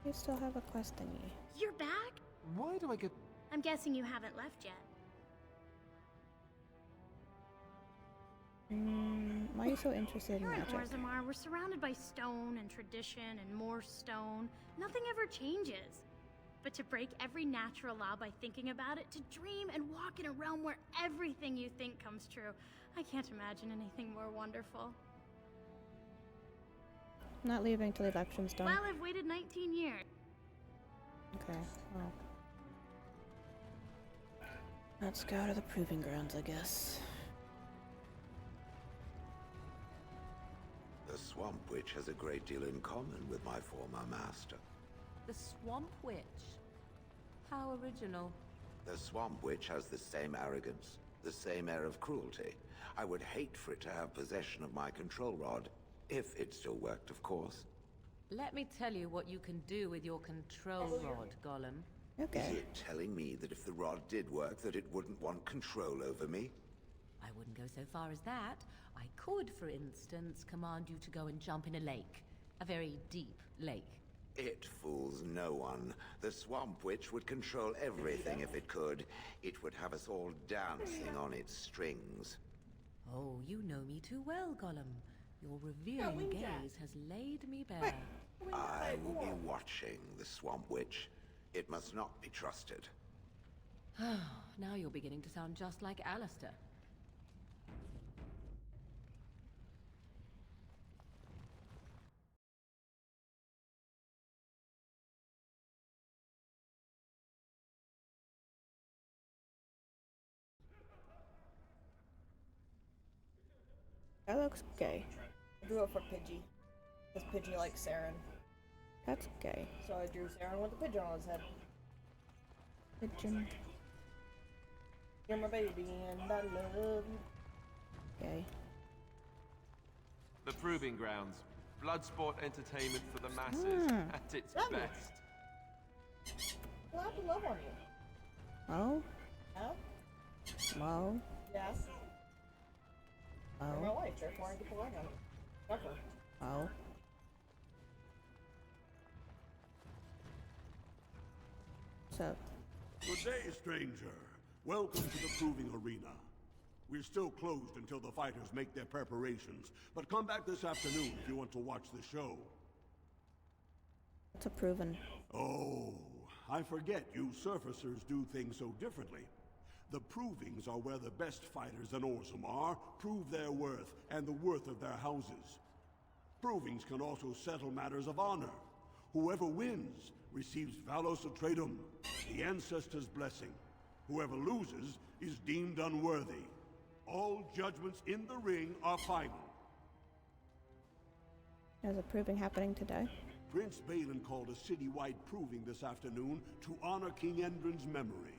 You still have a quest thingy. You're back? Why do I get... I'm guessing you haven't left yet. Why are you so interested in Here in magic? Orzammar, we're surrounded by stone and tradition and more stone. Nothing ever changes. But to break every natural law by thinking about it, to dream and walk in a realm where everything you think comes true, I can't imagine anything more wonderful. I'm not leaving till the election's done. Well, I've waited 19 years. Okay, well. Let's go to the proving grounds, I guess. The Swamp Witch has a great deal in common with my former master. The Swamp Witch? How original. The Swamp Witch has the same arrogance, the same air of cruelty. I would hate for it to have possession of my control rod, if it still worked, of course. Let me tell you what you can do with your control rod, Gollum. Okay. Is it telling me that if the rod did work, that it wouldn't want control over me? I wouldn't go so far as that. I could, for instance, command you to go and jump in a lake. A very deep lake. It fools no one. The Swamp Witch would control everything if it could. It would have us all dancing on its strings. Oh, you know me too well, Gollum. Your revealing gaze has laid me bare. I will be watching the Swamp Witch. It must not be trusted. Now you're beginning to sound just like Alistair. That looks gay. I drew it for Pidgey. Because Pidgey likes Saren. That's gay. So I drew Saren with a pigeon on his head. Pigeon. You're my baby and I love you. Gay. The Proving Grounds. Bloodsport entertainment for the masses at its best. Well, I have to love on you. Oh? Huh? Well? Yes. Oh? You're my wife, therefore I get to love on you. Suffer. Oh? So. Good day, stranger. Welcome to the Proving Arena. We're still closed until the fighters make their preparations, but come back this afternoon if you want to watch the show. What's a proven? Oh, I forget you surfacers do things so differently. The Provings are where the best fighters in Orzammar prove their worth and the worth of their houses. Provings can also settle matters of honor. Whoever wins receives Valos Atreidum, the Ancestors' blessing. Whoever loses is deemed unworthy. All judgments in the ring are final. There's a proving happening today. Prince Balin called a citywide proving this afternoon to honor King Endrin's memory.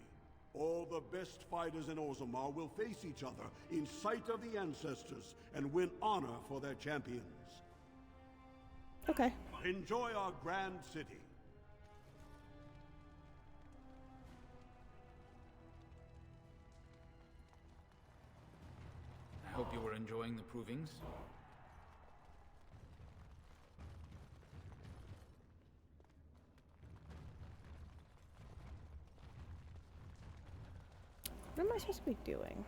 All the best fighters in Orzammar will face each other in sight of the Ancestors and win honor for their champions. Okay. Enjoy our grand city. Hope you were enjoying the provings. What am I supposed to be doing?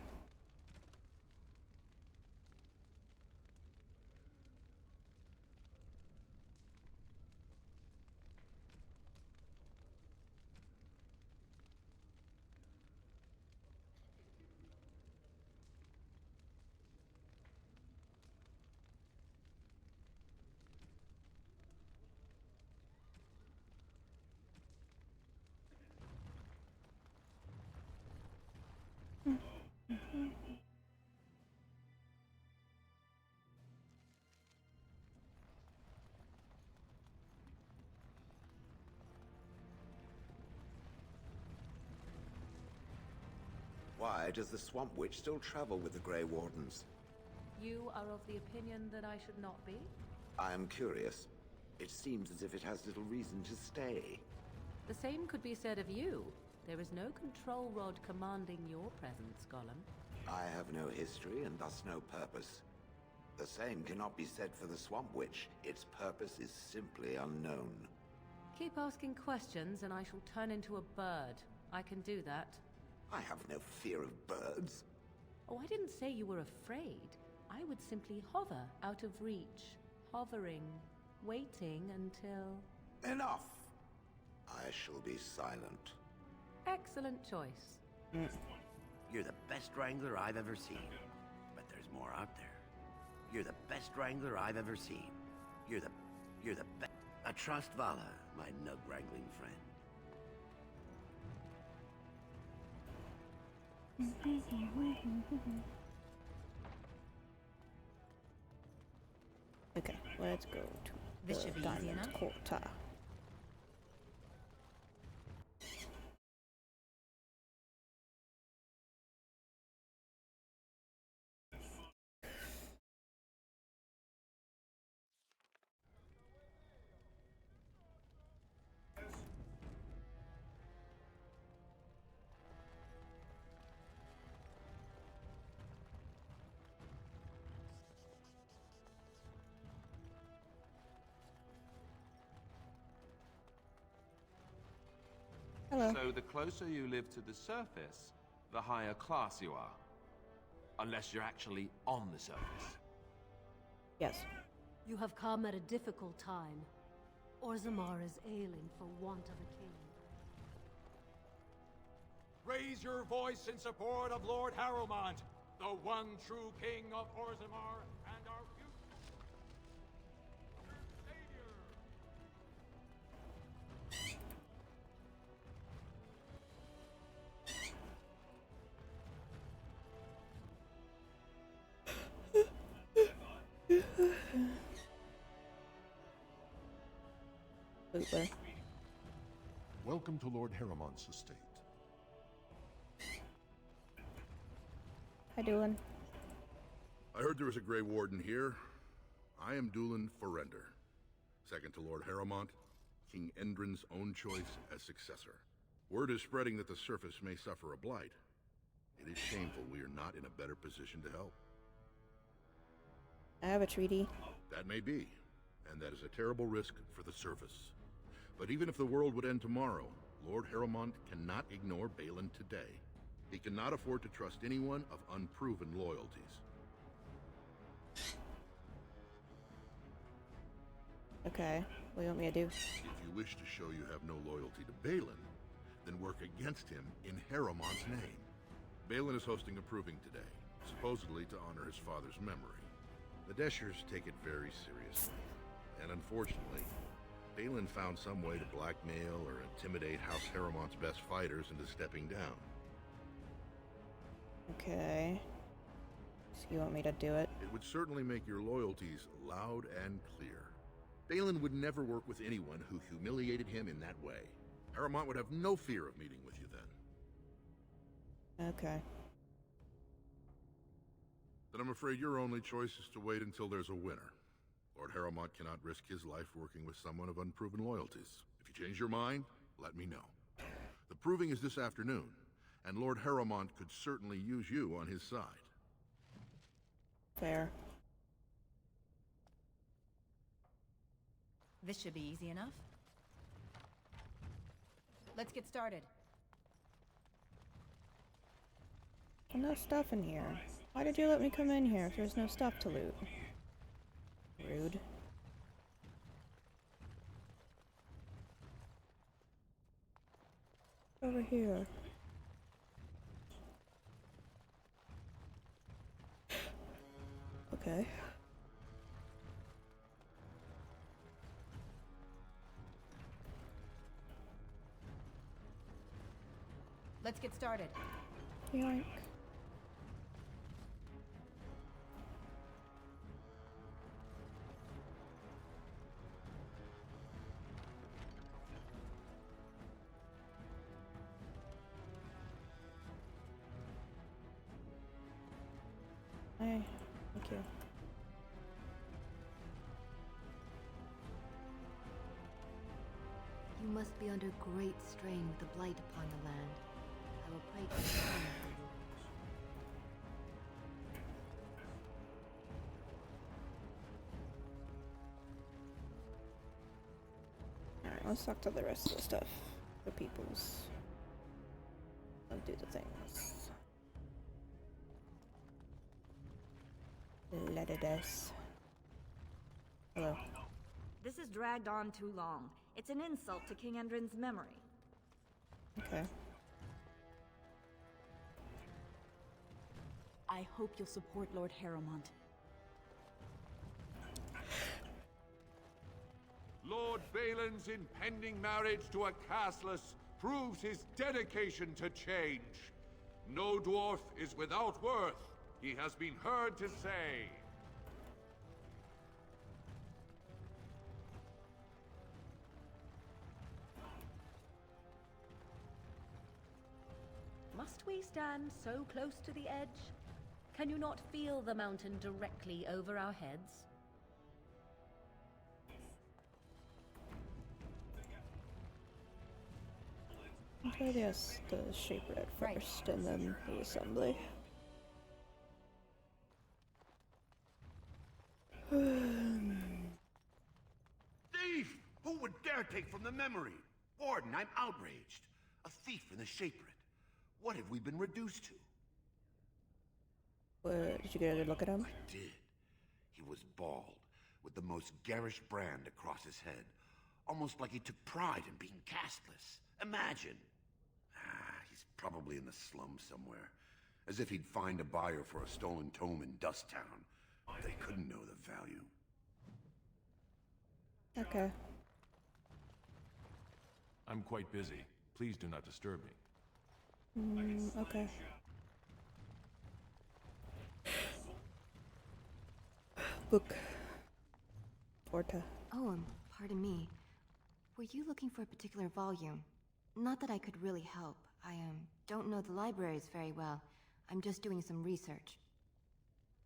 Why does the Swamp Witch still travel with the Grey Wardens? You are of the opinion that I should not be? I am curious. It seems as if it has little reason to stay. The same could be said of you. There is no control rod commanding your presence, Gollum. I have no history and thus no purpose. The same cannot be said for the Swamp Witch. Its purpose is simply unknown. Keep asking questions and I shall turn into a bird. I can do that. I have no fear of birds. Oh, I didn't say you were afraid. I would simply hover out of reach. Hovering, waiting until... Enough! I shall be silent. Excellent choice. You're the best wrangler I've ever seen. But there's more out there. You're the best wrangler I've ever seen. You're the best. I trust Vala, my nug wrangling friend. Okay, let's go to This should the be easy Diamond enough. Quarter. Hello. So the closer you live to the surface, the higher class you are. Unless you're actually on the surface. Yes. You have come at a difficult time. Orzammar is ailing for want of a king. Raise your voice in support of Lord Harrowmont, the one true king of Orzammar and our future savior. Bootler. Welcome to Lord Harrowmont's estate. Hi, Doolin. I heard there was a Grey Warden here. I am Doolin Forrender, second to Lord Harrowmont, King Endrin's own choice as successor. Word is spreading that the surface may suffer a blight. It is shameful we are not in a better position to help. I have a treaty. That may be, and that is a terrible risk for the surface. But even if the world would end tomorrow, Lord Harrowmont cannot ignore Balin today. He cannot afford to trust anyone of unproven loyalties. Okay, what do you want me to do? If you wish to show you have no loyalty to Balin, then work against him in Harrowmont's name. Balin is hosting a proving today, supposedly to honor his father's memory. The Deshers take it very seriously, and unfortunately, Balin found some way to blackmail or intimidate House Harrowmont's best fighters into stepping down. Okay. So you want me to do it? It would certainly make your loyalties loud and clear. Balin would never work with anyone who humiliated him in that way. Harrowmont would have no fear of meeting with you then. Okay. Then I'm afraid your only choice is to wait until there's a winner. Lord Harrowmont cannot risk his life working with someone of unproven loyalties. If you change your mind, let me know. The proving is this afternoon, and Lord Harrowmont could certainly use you on his side. Fair. This should be easy enough. Let's get started. No stuff in here. Why did you let me come in here if there's no stuff to loot? Rude. Over here. Okay. Let's get started. Yoink. Hey, thank you. You must be under great strain with the blight upon the land. I will pray to you. Alright, let's talk to the rest of the stuff. The peoples. Let's do the things. Let it us. Hello. This has dragged on too long. It's an insult to King Endrin's memory. Okay. I hope you'll support Lord Harrowmont. Lord Balin's impending marriage to a castless proves his dedication to change. No dwarf is without worth, he has been heard to say. Must we stand so close to the edge? Can you not feel the mountain directly over our heads? Try the shaper at first, and then the assembly. Thief! Who would dare take from the memory? Warden, I'm outraged. A thief in the shaper. What have we been reduced to? Did you get a good look at him? I did. He was bald, with the most garish brand across his head. Almost like he took pride in being castless. Imagine. He's probably in the slums somewhere. As if he'd find a buyer for a stolen tome in Dust Town. They couldn't know the value. Okay. I'm quite busy. Please do not disturb me. Okay. Book. Orta. Oh, pardon me. Were you looking for a particular volume? Not that I could really help. I don't know the libraries very well. I'm just doing some research.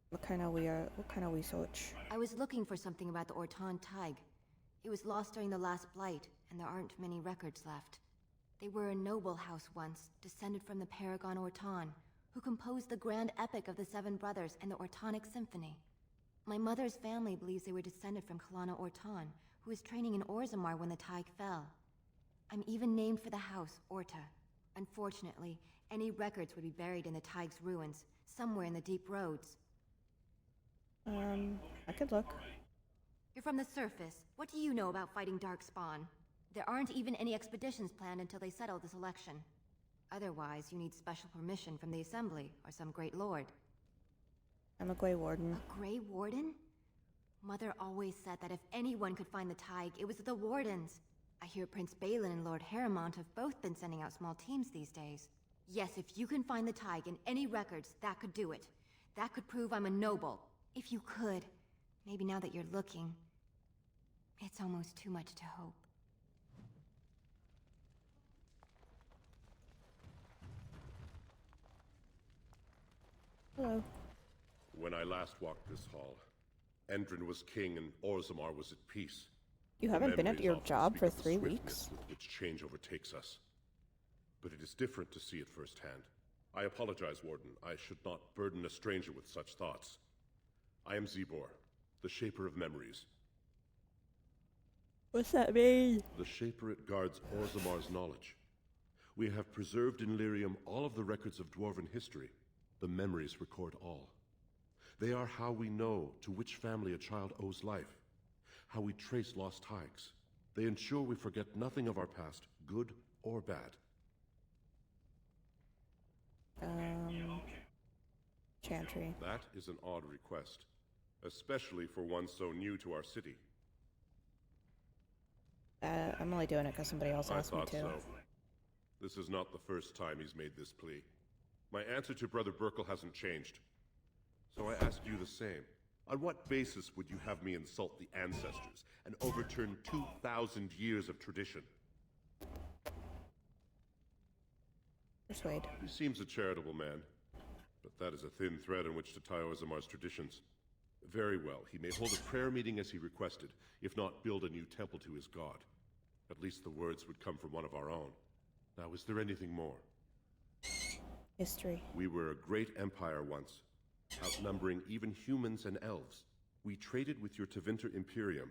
What kind of research? I was looking for something about the Orton Tig. It was lost during the last blight, and there aren't many records left. They were a noble house once, descended from the Paragon Orton, who composed the grand epic of the Seven Brothers and the Ortonic Symphony. My mother's family believes they were descended from Kalana Orton, who was training in Orzammar when the Tig fell. I'm even named for the house, Orta. Unfortunately, any records would be buried in the Tig's ruins, somewhere in the deep roads. I could look. You're from the surface. What do you know about fighting Darkspawn? There aren't even any expeditions planned until they settle this election. Otherwise, you need special permission from the Assembly or some great lord. I'm a Grey Warden. A Grey Warden? Mother always said that if anyone could find the Tig, it was the Wardens. I hear Prince Balin and Lord Harrowmont have both been sending out small teams these days. Yes, if you can find the Tig in any records, that could do it. That could prove I'm a noble. If you could. Maybe now that you're looking. It's almost too much to hope. Hello. When I last walked this hall, Endrin was king and Orzammar was at peace. You haven't been at your job for 3 weeks? With which change overtakes us. But it is different to see it firsthand. I apologize, Warden. I should not burden a stranger with such thoughts. I am Zebor, the Shaper of Memories. What's that mean? The Shaperate guards Orzamar's knowledge. We have preserved in Lyrium all of the records of Dwarven history. The memories record all. They are how we know to which family a child owes life, how we trace lost ties. They ensure we forget nothing of our past, good or bad. Chantry. That is an odd request, especially for one so new to our city. I'm only doing it because somebody else asked me to. I thought so. This is not the first time he's made this plea. My answer to Brother Burkle hasn't changed. So I ask you the same. On what basis would you have me insult the ancestors and overturn 2,000 years of tradition? Persuade. He seems a charitable man, but that is a thin thread on which to tie Orzamar's traditions. Very well, he may hold a prayer meeting as he requested, if not build a new temple to his god. At least the words would come from one of our own. Now, is there anything more? History. We were a great empire once, outnumbering even humans and elves. We traded with your Tevinter Imperium,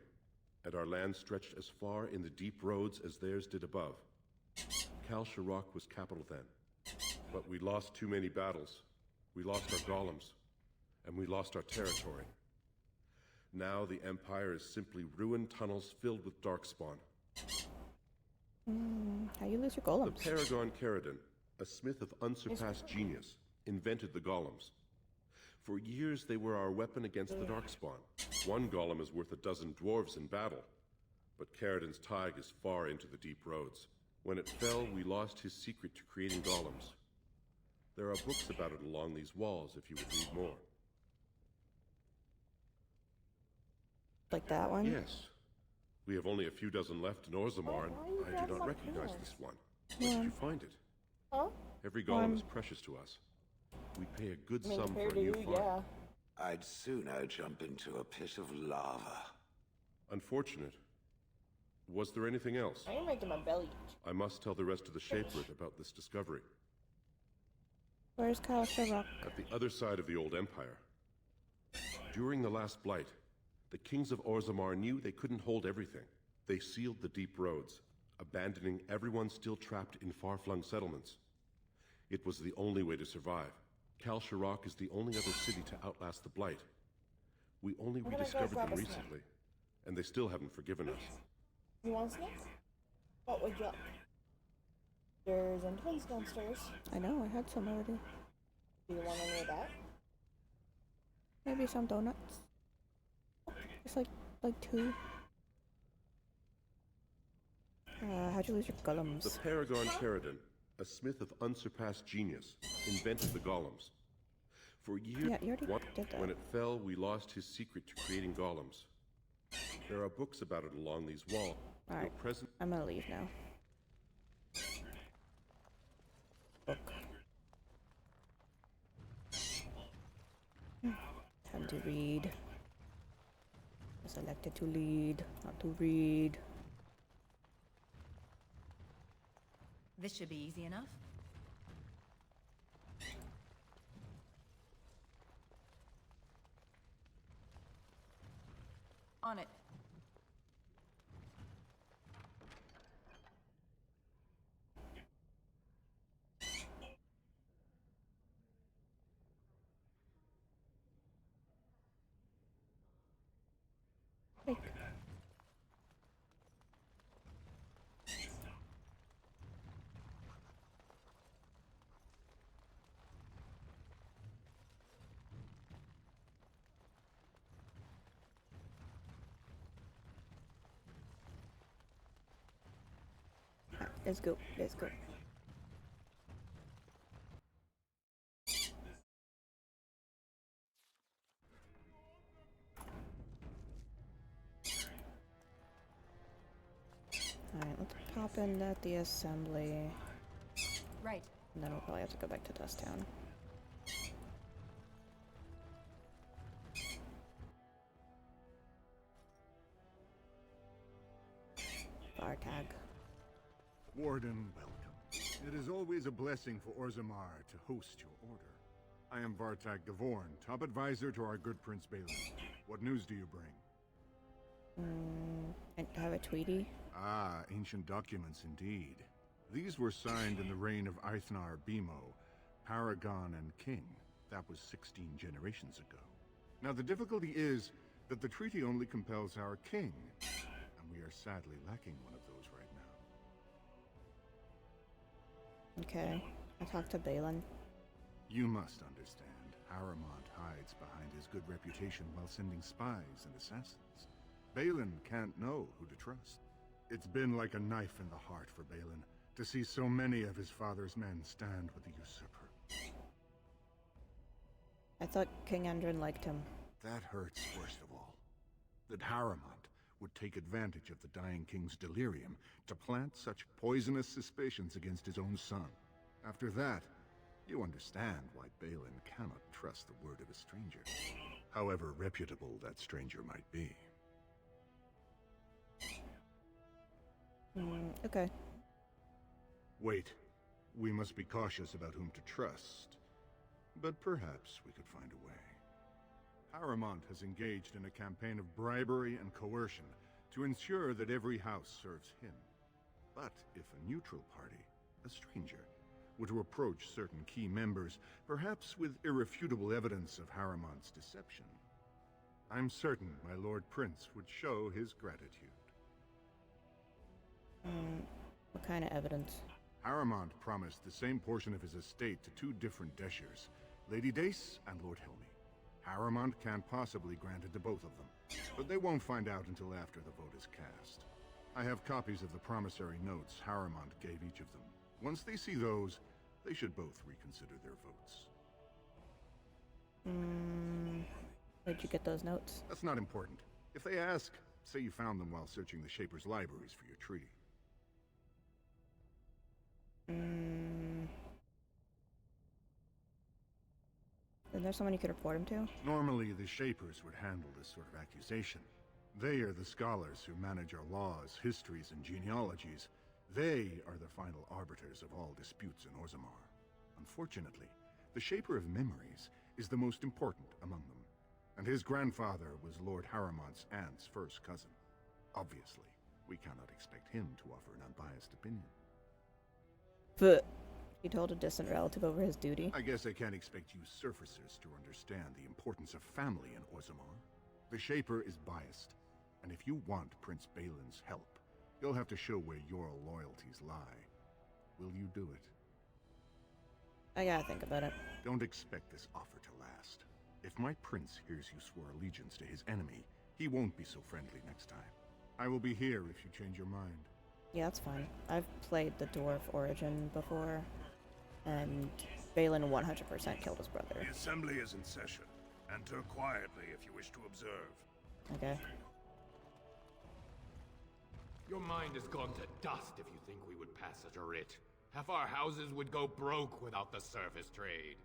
and our land stretched as far in the deep roads as theirs did above. Kal Sharok was capital then, but we lost too many battles. We lost our golems, and we lost our territory. Now the Empire is simply ruined tunnels filled with darkspawn. How you lose your golems? The Paragon Caridin, a smith of unsurpassed genius, invented the golems. For years they were our weapon against the darkspawn. One golem is worth a dozen dwarves in battle, but Caridin's Tig is far into the deep roads. When it fell, we lost his secret to creating golems. There are books about it along these walls if you would read more. Like that one? Yes. We have only a few dozen left in Orzammar, and I do not recognize this one. Where did you find it? Huh? Every golem is precious to us. We pay a good sum for a new find. Yeah. I'd sooner jump into a pit of lava. Unfortunate. Was there anything else? I am making my belly itch. I must tell the rest of the Shaperate about this discovery. Where's Kal Sharok? At the other side of the old empire. During the last blight, the kings of Orzammar knew they couldn't hold everything. They sealed the deep roads, abandoning everyone still trapped in far-flung settlements. It was the only way to survive. Kal Sharok is the only other city to outlast the blight. We only rediscovered them recently, and they still haven't forgiven us. You want snacks? What would you like? There's twins downstairs. I know, I had some already. Do you want any of that? Maybe some donuts. It's like two. How'd you lose your golems? The Paragon Caridin, a smith of unsurpassed genius, invented the golems. For years, when it fell, we lost his secret to creating golems. There are books about it along these walls. Alright, I'm gonna leave now. Book. Time to read. I selected to lead, not to read. This should be easy enough. On it. Like. Let's go. Let's go. Alright, let's pop in at the assembly. Right. And then we'll probably have to go back to Dust Town. Bar tag. Warden, welcome. It is always a blessing for Orzammar to host your order. I am Vartak Gavorn, top advisor to our good Prince Balin. What news do you bring? I have a Tweety. Ah, ancient documents indeed. These were signed in the reign of Eithnar Bimo, Paragon and King. That was 16 generations ago. Now the difficulty is that the treaty only compels our king, and we are sadly lacking one of those right now. Okay, I talked to Balin. You must understand, Haramont hides behind his good reputation while sending spies and assassins. Balin can't know who to trust. It's been like a knife in the heart for Balin to see so many of his father's men stand with the usurper. I thought King Endrin liked him. That hurts worst of all. That Haramont would take advantage of the dying king's delirium to plant such poisonous suspicions against his own son. After that, you understand why Balin cannot trust the word of a stranger, however reputable that stranger might be. Okay. Wait. We must be cautious about whom to trust. But perhaps we could find a way. Haramont has engaged in a campaign of bribery and coercion to ensure that every house serves him. But if a neutral party, a stranger, were to approach certain key members, perhaps with irrefutable evidence of Haramont's deception, I'm certain my Lord Prince would show his gratitude. What kind of evidence? Haramont promised the same portion of his estate to two different Deshers, Lady Dace and Lord Helmi. Haramont can't possibly grant it to both of them, but they won't find out until after the vote is cast. I have copies of the promissory notes Haramont gave each of them. Once they see those, they should both reconsider their votes. Where'd you get those notes? That's not important. If they ask, say you found them while searching the Shaper's libraries for your treaty. Is there someone you could report him to? Normally, the Shapers would handle this sort of accusation. They are the scholars who manage our laws, histories, and genealogies. They are the final arbiters of all disputes in Orzammar. Unfortunately, the Shaper of Memories is the most important among them, and his grandfather was Lord Haramont's aunt's first cousin. Obviously, we cannot expect him to offer an unbiased opinion. But he told a distant relative over his duty. I guess I can't expect you surfacers to understand the importance of family in Orzammar. The Shaper is biased, and if you want Prince Balin's help, you'll have to show where your loyalties lie. Will you do it? I gotta think about it. Don't expect this offer to last. If my prince hears you swore allegiance to his enemy, he won't be so friendly next time. I will be here if you change your mind. Yeah, that's fine. I've played the Dwarf Origin before, and Balin 100% killed his brother. The assembly is in session. Enter quietly if you wish to observe. Okay. Your mind has gone to dust if you think we would pass such a writ. Half our houses would go broke without the service trade.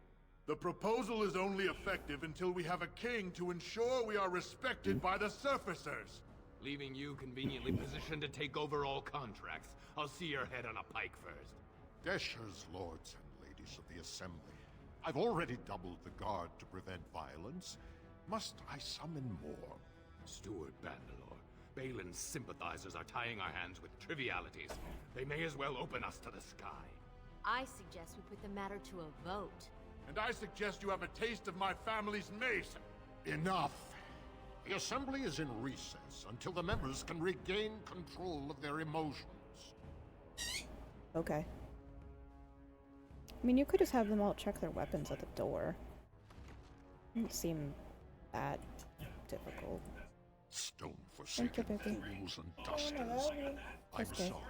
The proposal is only effective until we have a king to ensure we are respected by the surfacers. Leaving you conveniently positioned to take over all contracts. I'll see your head on a pike first. Deshers, lords and ladies of the Assembly, I've already doubled the guard to prevent violence. Must I summon more? Steward Bandalore, Balin's sympathizers are tying our hands with trivialities. They may as well open us to the sky. I suggest we put the matter to a vote. And I suggest you have a taste of my family's mace. Enough! The Assembly is in recess until the members can regain control of their emotions. Okay. I mean, you could just have them all check their weapons at the door. Doesn't seem that difficult. Stone-forsaken fools and dusters. I'm sorry.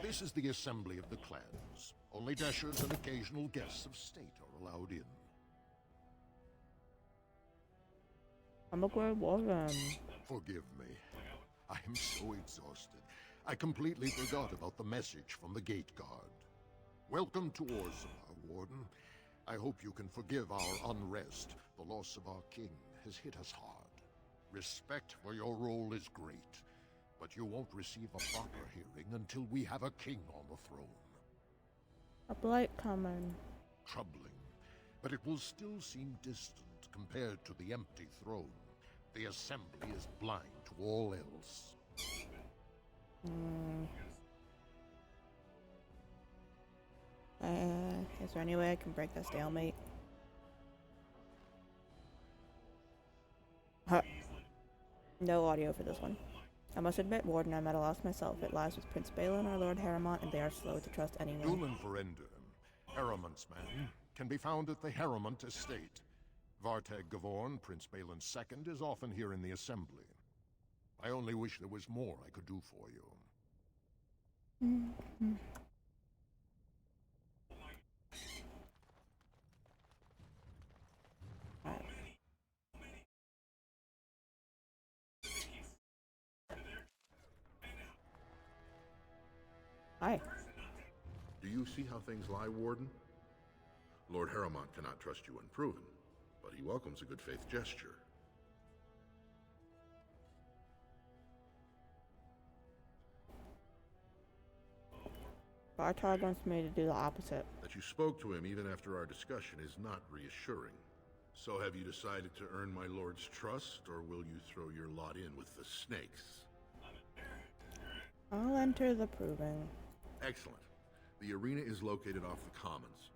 This is the assembly of the clans. Only dashers and occasional guests of state are allowed in. I'm a great woman. Forgive me. I am so exhausted. I completely forgot about the message from the gate guard. Welcome to Orzammar, Warden. I hope you can forgive our unrest. The loss of our king has hit us hard. Respect for your role is great, but you won't receive a proper hearing until we have a king on the throne. A blight coming. Troubling. but it will still seem distant compared to the empty throne. The Assembly is blind to all else. Is there any way I can break that stalemate? Huh. No audio for this one. I must admit, Warden, I'm at a loss myself. It lies with Prince Balin or Lord Harrowmont, and they are slow to trust anyone. Dulan Verender, Harrowmont's man, can be found at the Harrowmont estate. Vartag Gavorn, Prince Balin's second, is often here in the Assembly. I only wish there was more I could do for you. Hi. Do you see how things lie, Warden? Lord Harrowmont cannot trust you unproven, but he welcomes a good faith gesture. Vartag wants me to do the opposite. That you spoke to him even after our discussion is not reassuring. So have you decided to earn my lord's trust, or will you throw your lot in with the snakes? I'll enter the proving. Excellent. The arena is located off the Commons.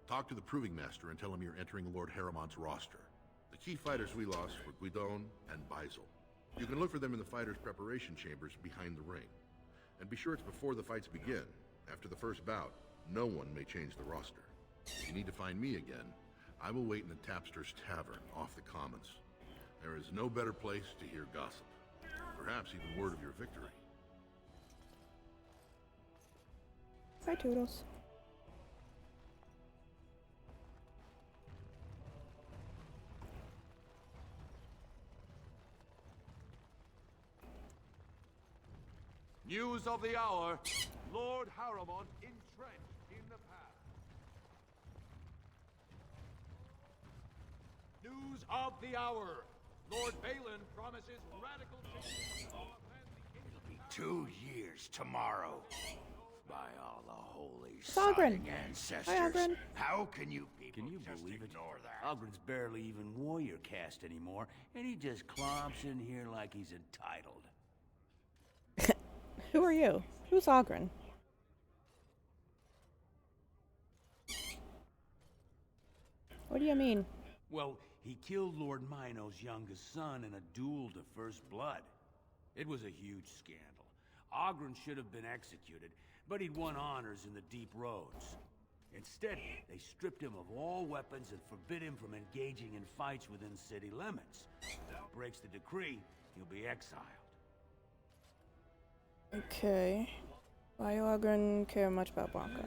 Talk to the Proving Master and tell him you're entering Lord Harrowmont's roster. The key fighters we lost were Guidon and Baisel. You can look for them in the fighters' preparation chambers behind the ring. And be sure it's before the fights begin. After the first bout, no one may change the roster. If you need to find me again, I will wait in the Tapster's Tavern off the Commons. There is no better place to hear gossip. Perhaps even word of your victory. Hi, Toodles. News of the hour. Lord Harrowmont entrenched in the path. News of the hour. Lord Balin promises radical change. It'll be 2 years tomorrow. By all the holy Ogren. sodding ancestors. Hi, Ogren. How can you people Can you just believe it? ignore that? Ogren's barely even warrior cast anymore, and he just clomps in here like he's entitled. Who are you? Who's Ogren? What do you mean? Well, he killed Lord Mino's youngest son in a duel to first blood. It was a huge scandal. Ogren should have been executed, but he'd won honors in the Deep Roads. Instead, they stripped him of all weapons and forbid him from engaging in fights within city limits. If he breaks the decree, he'll be exiled. Okay. Why do Ogren care much about Blanca?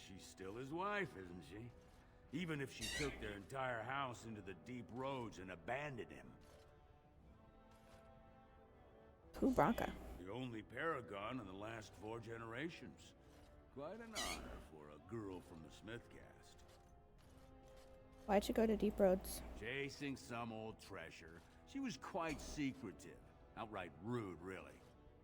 She's still his wife, isn't she? Even if she took their entire house into the Deep Roads and abandoned him. Who Blanca? The only paragon in the last 4 generations. Quite an honor for a girl from the Smith cast. Why'd she go to Deep Roads? Chasing some old treasure. She was quite secretive. Outright rude, really.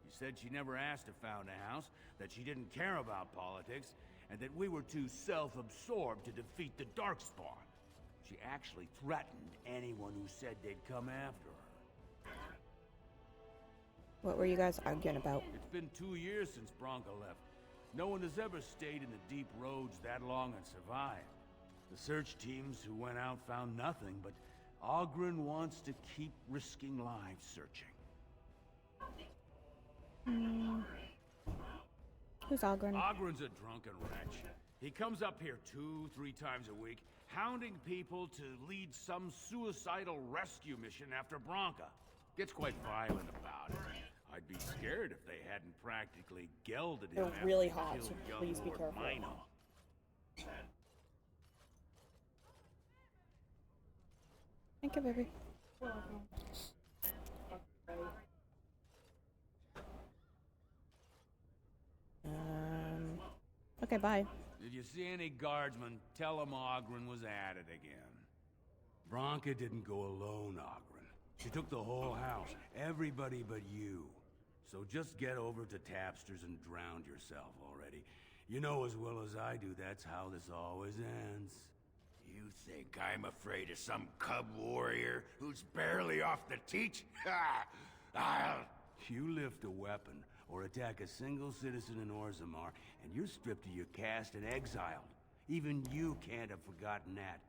She said she never asked to found a house, that she didn't care about politics, and that we were too self-absorbed to defeat the Darkspawn. She actually threatened anyone who said they'd come after her. What were you guys arguing about? It's been 2 years since Bronca left. No one has ever stayed in the Deep Roads that long and survived. The search teams who went out found nothing, but Ogren wants to keep risking lives searching. Who's Ogren? Ogren's a drunken wretch. He comes up here 2-3 times a week, hounding people to lead some suicidal rescue mission after Bronca. Gets quite violent about it. I'd be scared if they hadn't practically gelded him. They're really after hot, he so killed young please be Lord careful. Mino. Thank you, baby. Okay, bye. If you see any guardsmen, tell them Ogren was at it again. Bronca didn't go alone, Ogren. She took the whole house, everybody but you. So just get over to Tapster's and drown yourself already. You know as well as I do that's how this always ends. You think I'm afraid of some cub warrior who's barely off the teat? Ha! I'll... You lift a weapon or attack a single citizen in Orzammar, and you're stripped of your caste and exiled. Even you can't have forgotten that.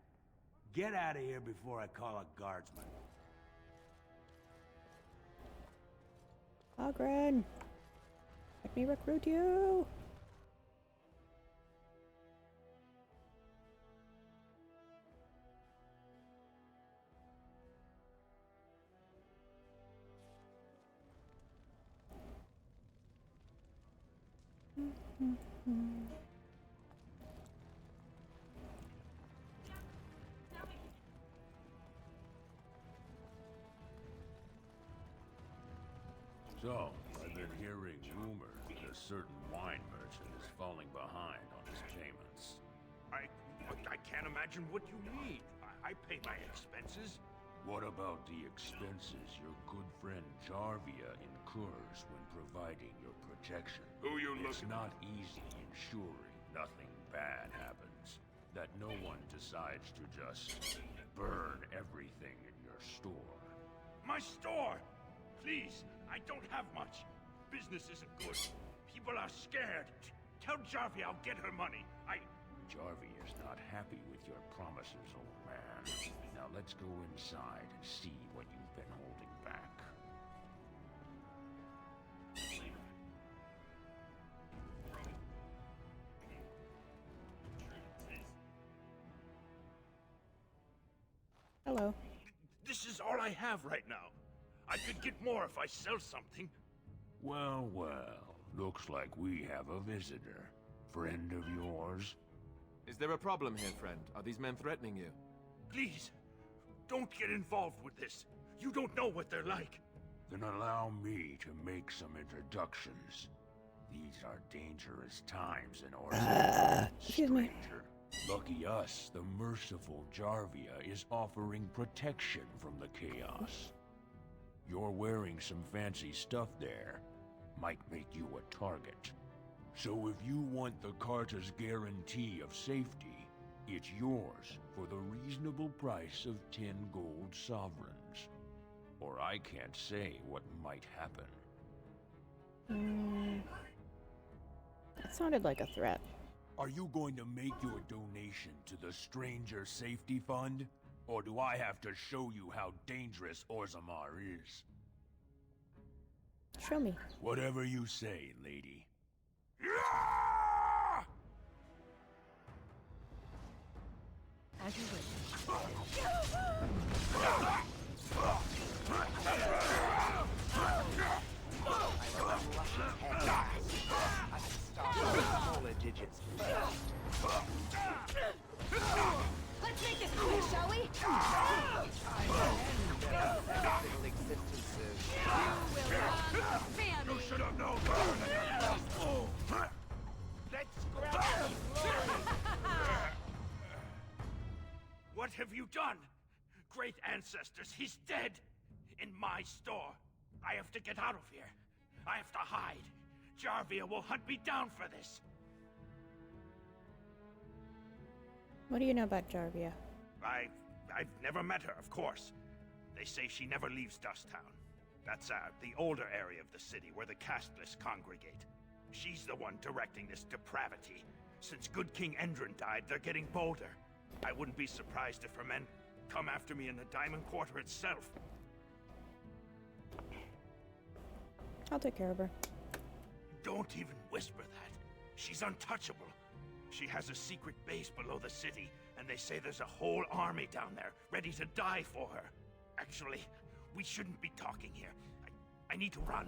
Get out of here before I call a guardsman. Ogren! Let me recruit you! So, I've been hearing rumors that a certain wine merchant is falling behind on his payments. I can't imagine what you mean. I pay my expenses. What about the expenses your good friend Jarvia incurs when providing your protection? Who you It's looking not easy ensuring nothing bad happens. That no one decides to just burn everything in your store. My store! Please, I don't have much. Business isn't good. People are scared. Tell Jarvia I'll get her money. Jarvia's not happy with your promises, old man. Now let's go inside and see what you've been holding back. Hello. This is all I have right now. I could get more if I sell something. Well, well. Looks like we have a visitor. Friend of yours? Is there a problem here, friend? Are these men threatening you? Please, don't get involved with this. You don't know what they're like. Then allow me to make some introductions. These are dangerous times in Orzammar, stranger. Lucky us, the merciful Jarvia is offering protection from the chaos. You're wearing some fancy stuff there. Might make you a target. So if you want the Carter's guarantee of safety, it's yours for the reasonable price of 10 gold sovereigns. Or I can't say what might happen. That sounded like a threat. Are you going to make your donation to the Stranger Safety Fund? Or do I have to show you how dangerous Orzammar is? Show me. Whatever you say, lady. As you wish. Digits. Let's make this quick, shall we? Existences. You should have known. Let's grab him. What have you done? Great ancestors, he's dead. In my store. I have to get out of here. I have to hide. Jarvia will hunt me down for this. What do you know about Jarvia? I've never met her, of course. They say she never leaves Dusttown. That's the older area of the city where the casteless congregate. She's the one directing this depravity. Since good King Endrin died, they're getting bolder. I wouldn't be surprised if her men come after me in the Diamond Quarter itself. I'll take care of her. Don't even whisper that. She's untouchable. She has a secret base below the city, and they say there's a whole army down there, ready to die for her. Actually, we shouldn't be talking here. I need to run.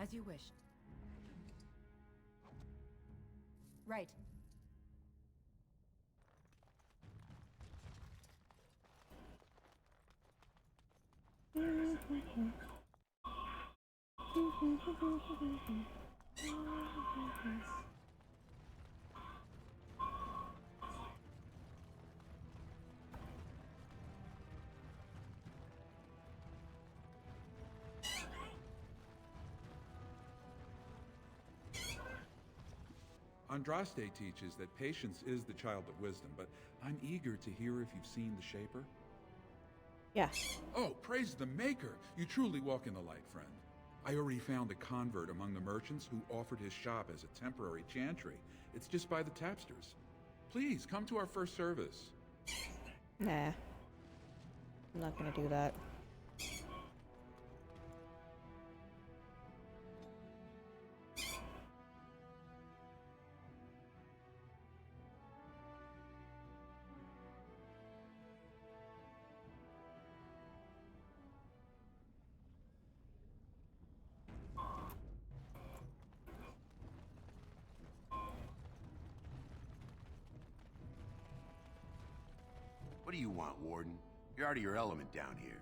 As you wish. Right. Andraste teaches that patience is the child of wisdom, but I'm eager to hear if you've seen the Shaper. Yeah. Oh, praise the Maker! You truly walk in the light, friend. I already found a convert among the merchants who offered his shop as a temporary chantry. It's just by the tapsters. Please, come to our first service. Nah. I'm not gonna do that. What do you want, Warden? You're out of your element down here.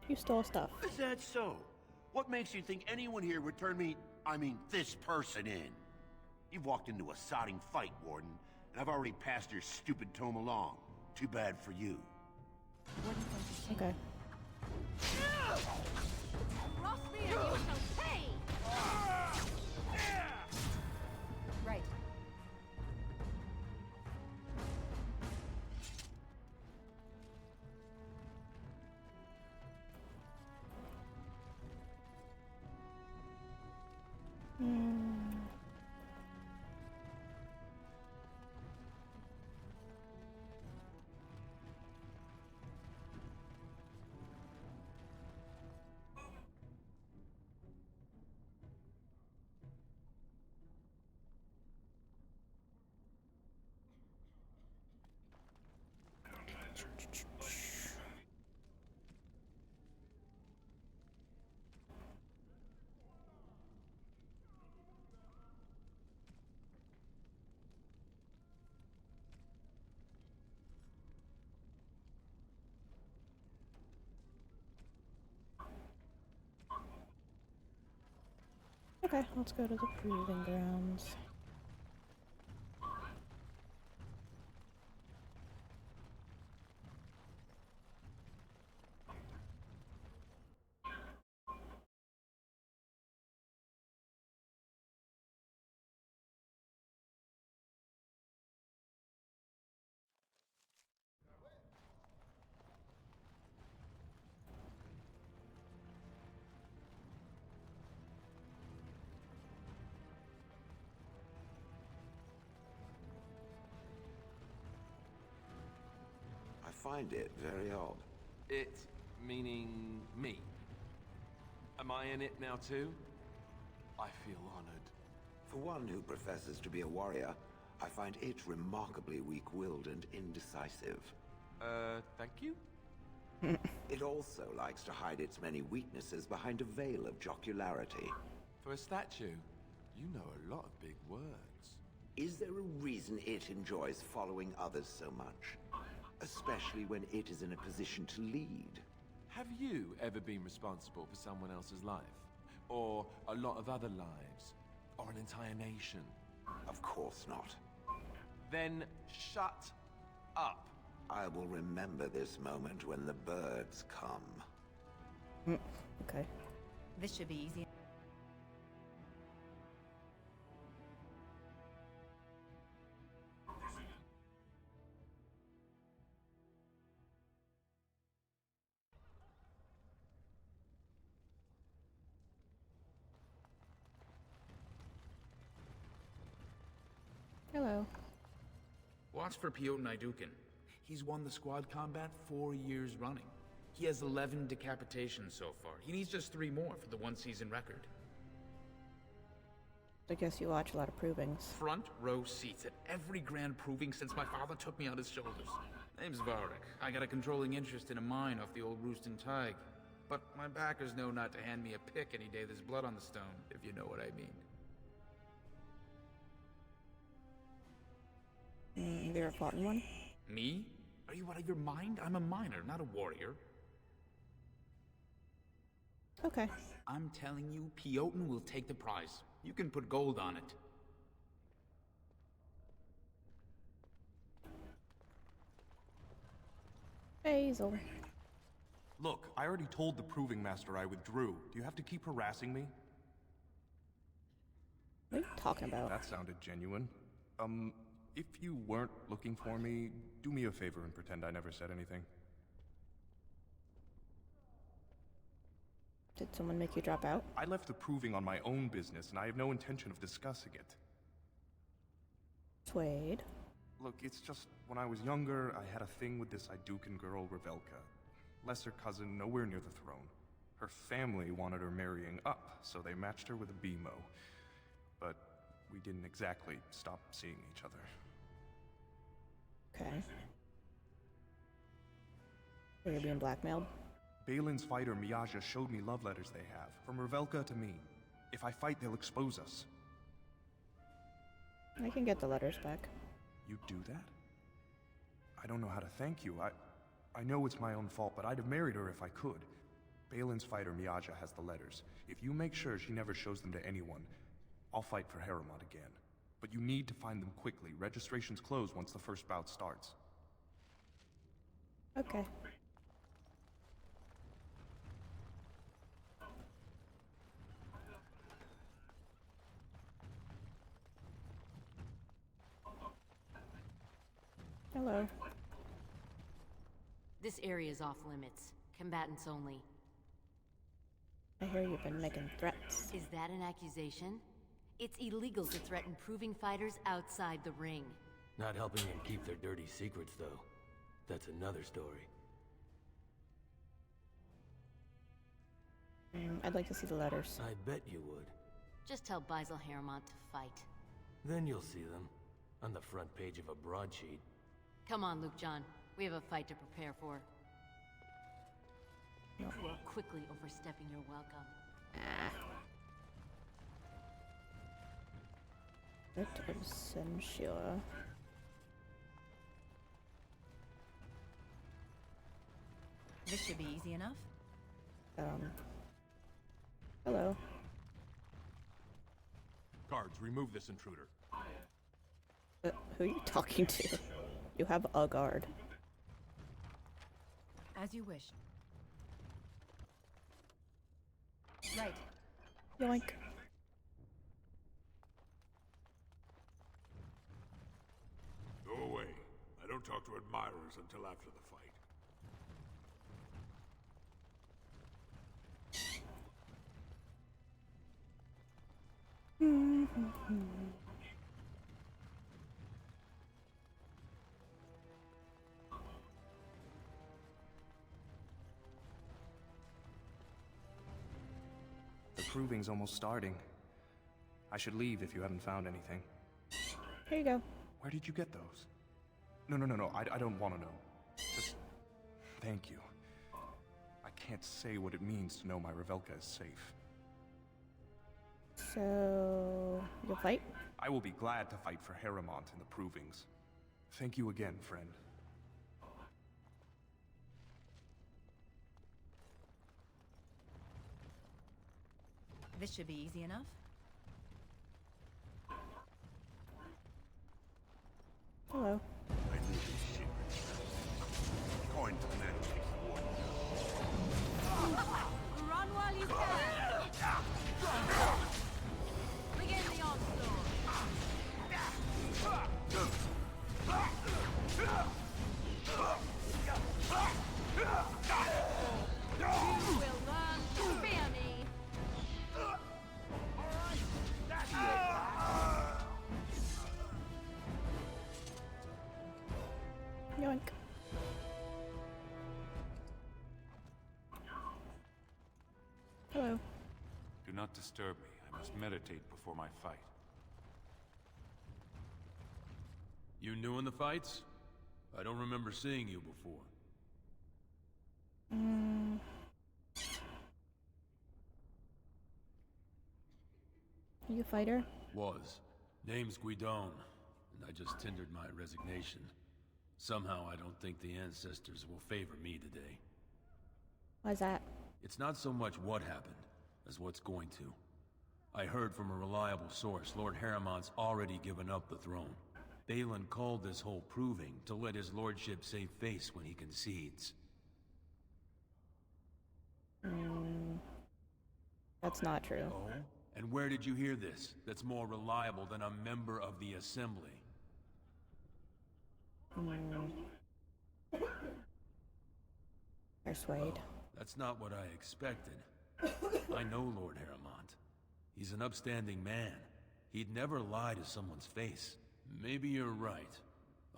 You stole stuff. Is that so? What makes you think anyone here would turn me, this person in? You've walked into a sodding fight, Warden, and I've already passed your stupid tome along. Too bad for you. Okay. Roughly and you shall pay! Right. Okay, let's go to the proving grounds. I find it very odd. It, meaning me. Am I in it now too? I feel honored. For one who professes to be a warrior, I find it remarkably weak-willed and indecisive. Thank you? It also likes to hide its many weaknesses behind a veil of jocularity. For a statue, you know a lot of big words. Is there a reason it enjoys following others so much? Especially when it is in a position to lead. Have you ever been responsible for someone else's life? Or a lot of other lives? Or an entire nation? Of course not. Then shut up. I will remember this moment when the birds come. Okay. This should be easy. Hello. Watch for Piotr Naidukin. He's won the squad combat 4 years running. He has 11 decapitations so far. He needs just 3 more for the one-season record. I guess you watch a lot of provings. Front row seats at every grand proving since my father took me on his shoulders. Name's Varric. I got a controlling interest in a mine off the old Roostin Tig. But my backers know not to hand me a pick any day there's blood on the stone, if you know what I mean. Have you ever fought in one? Me? Are you out of your mind? I'm a miner, not a warrior. Okay. I'm telling you, Piotr will take the prize. You can put gold on it. Basil. Look, I already told the Proving Master I withdrew. Do you have to keep harassing me? What are you talking about? That sounded genuine. If you weren't looking for me, do me a favor and pretend I never said anything. Did someone make you drop out? I left the proving on my own business, and I have no intention of discussing it. Suede. Look, it's just, when I was younger, I had a thing with this Idukan girl, Revelka. Lesser cousin, nowhere near the throne. Her family wanted her marrying up, so they matched her with a BMO. But we didn't exactly stop seeing each other. Okay. So you're being blackmailed? Balin's fighter, Miyaja, showed me love letters they have, from Revelka to me. If I fight, they'll expose us. I can get the letters back. You do that? I don't know how to thank you. I know it's my own fault, but I'd have married her if I could. Balin's fighter, Miyaja, has the letters. If you make sure she never shows them to anyone, I'll fight for Harriman again. But you need to find them quickly. Registrations close once the first bout starts. Okay. Hello. This area is off limits. Combatants only. I hear you've been making threats. Is that an accusation? It's illegal to threaten proving fighters outside the ring. Not helping them keep their dirty secrets, though. That's another story. I'd like to see the letters. I bet you would. Just tell Basil Harriman to fight. Then you'll see them. On the front page of a broadsheet. Come on, Luke John. We have a fight to prepare for. No. You are quickly overstepping your welcome. That is censure. This should be easy enough. Hello. Guards, remove this intruder. Who are you talking to? You have a guard. As you wish. Right. Yoink. Go away. I don't talk to admirers until after the fight. The proving's almost starting. I should leave if you haven't found anything. Here you go. Where did you get those? No, I don't want to know. Just thank you. I can't say what it means to know my Revelka is safe. So, you'll fight? I will be glad to fight for Harrimont in the provings. Thank you again, friend. This should be easy enough. Hello. I knew these secrets. Going to the man who takes the warden down. Run while you can! Begin the onslaught! You will learn to fear me! Yoink. Hello. Do not disturb me. I must meditate before my fight. You new in the fights? I don't remember seeing you before. You a fighter? Was. Name's Guidon, and I just tendered my resignation. Somehow I don't think the ancestors will favor me today. Why's that? It's not so much what happened, as what's going to. I heard from a reliable source Lord Harriman's already given up the throne. Balin called this whole proving to let his lordship save face when he concedes. That's not true. Oh? And where did you hear this that's more reliable than a member of the Assembly? Persuade. That's not what I expected. I know Lord Harrowmont. He's an upstanding man. He'd never lie to someone's face. Maybe you're right.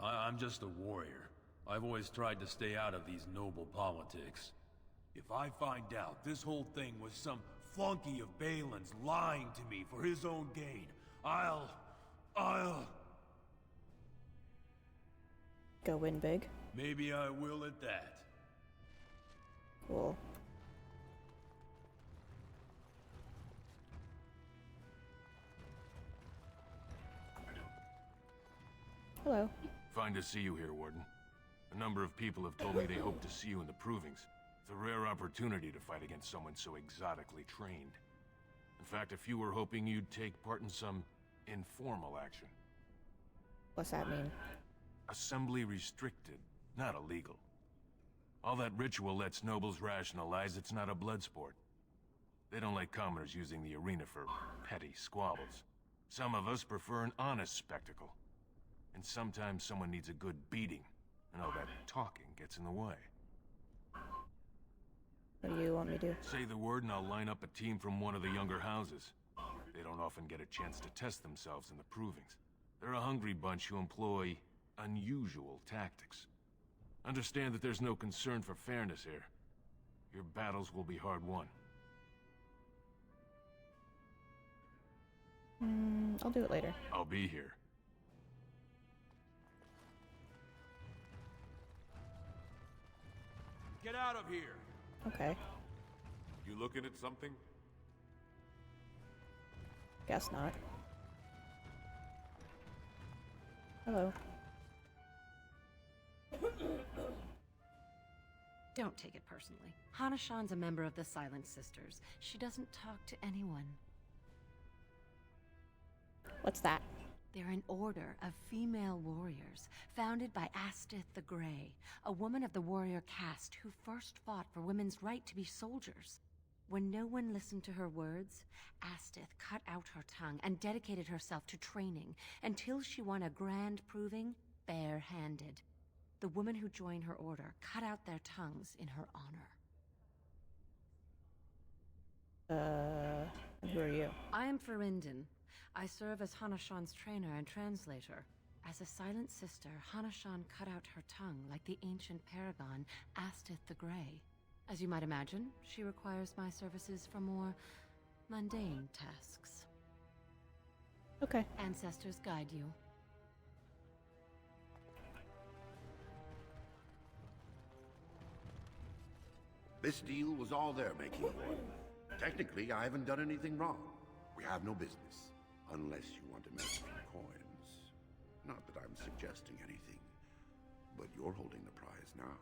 I'm just a warrior. I've always tried to stay out of these noble politics. If I find out this whole thing was some flunky of Balin's lying to me for his own gain, I'll... Go win big. Maybe I will at that. Cool. Hello. Fine to see you here, Warden. A number of people have told me they hope to see you in the provings. It's a rare opportunity to fight against someone so exotically trained. In fact, a few were hoping you'd take part in some informal action. What's that mean? Assembly restricted, not illegal. All that ritual lets nobles rationalize it's not a blood sport. They don't like commoners using the arena for petty squabbles. Some of us prefer an honest spectacle. And sometimes someone needs a good beating, and all that talking gets in the way. What do you want me to do? Say the word and I'll line up a team from one of the younger houses. They don't often get a chance to test themselves in the provings. They're a hungry bunch who employ unusual tactics. Understand that there's no concern for fairness here. Your battles will be hard won. I'll do it later. I'll be here. Get out of here! Okay. You looking at something? Guess not. Hello. Don't take it personally. Hana-shan's a member of the Silent Sisters. She doesn't talk to anyone. What's that? They're an order of female warriors, founded by Astith the Grey, a woman of the warrior caste who first fought for women's right to be soldiers. When no one listened to her words, Astith cut out her tongue and dedicated herself to training until she won a grand proving bare-handed. The women who joined her order cut out their tongues in her honor. And who are you? I am Ferinden. I serve as Hana-shan's trainer and translator. As a silent sister, Hana-shan cut out her tongue like the ancient paragon Astith the Grey. As you might imagine, she requires my services for more mundane tasks. Okay. Ancestors guide you. This deal was all their making, Warden. Technically, I haven't done anything wrong. We have no business. Unless you want to make a few coins. Not that I'm suggesting anything, but you're holding the prize now.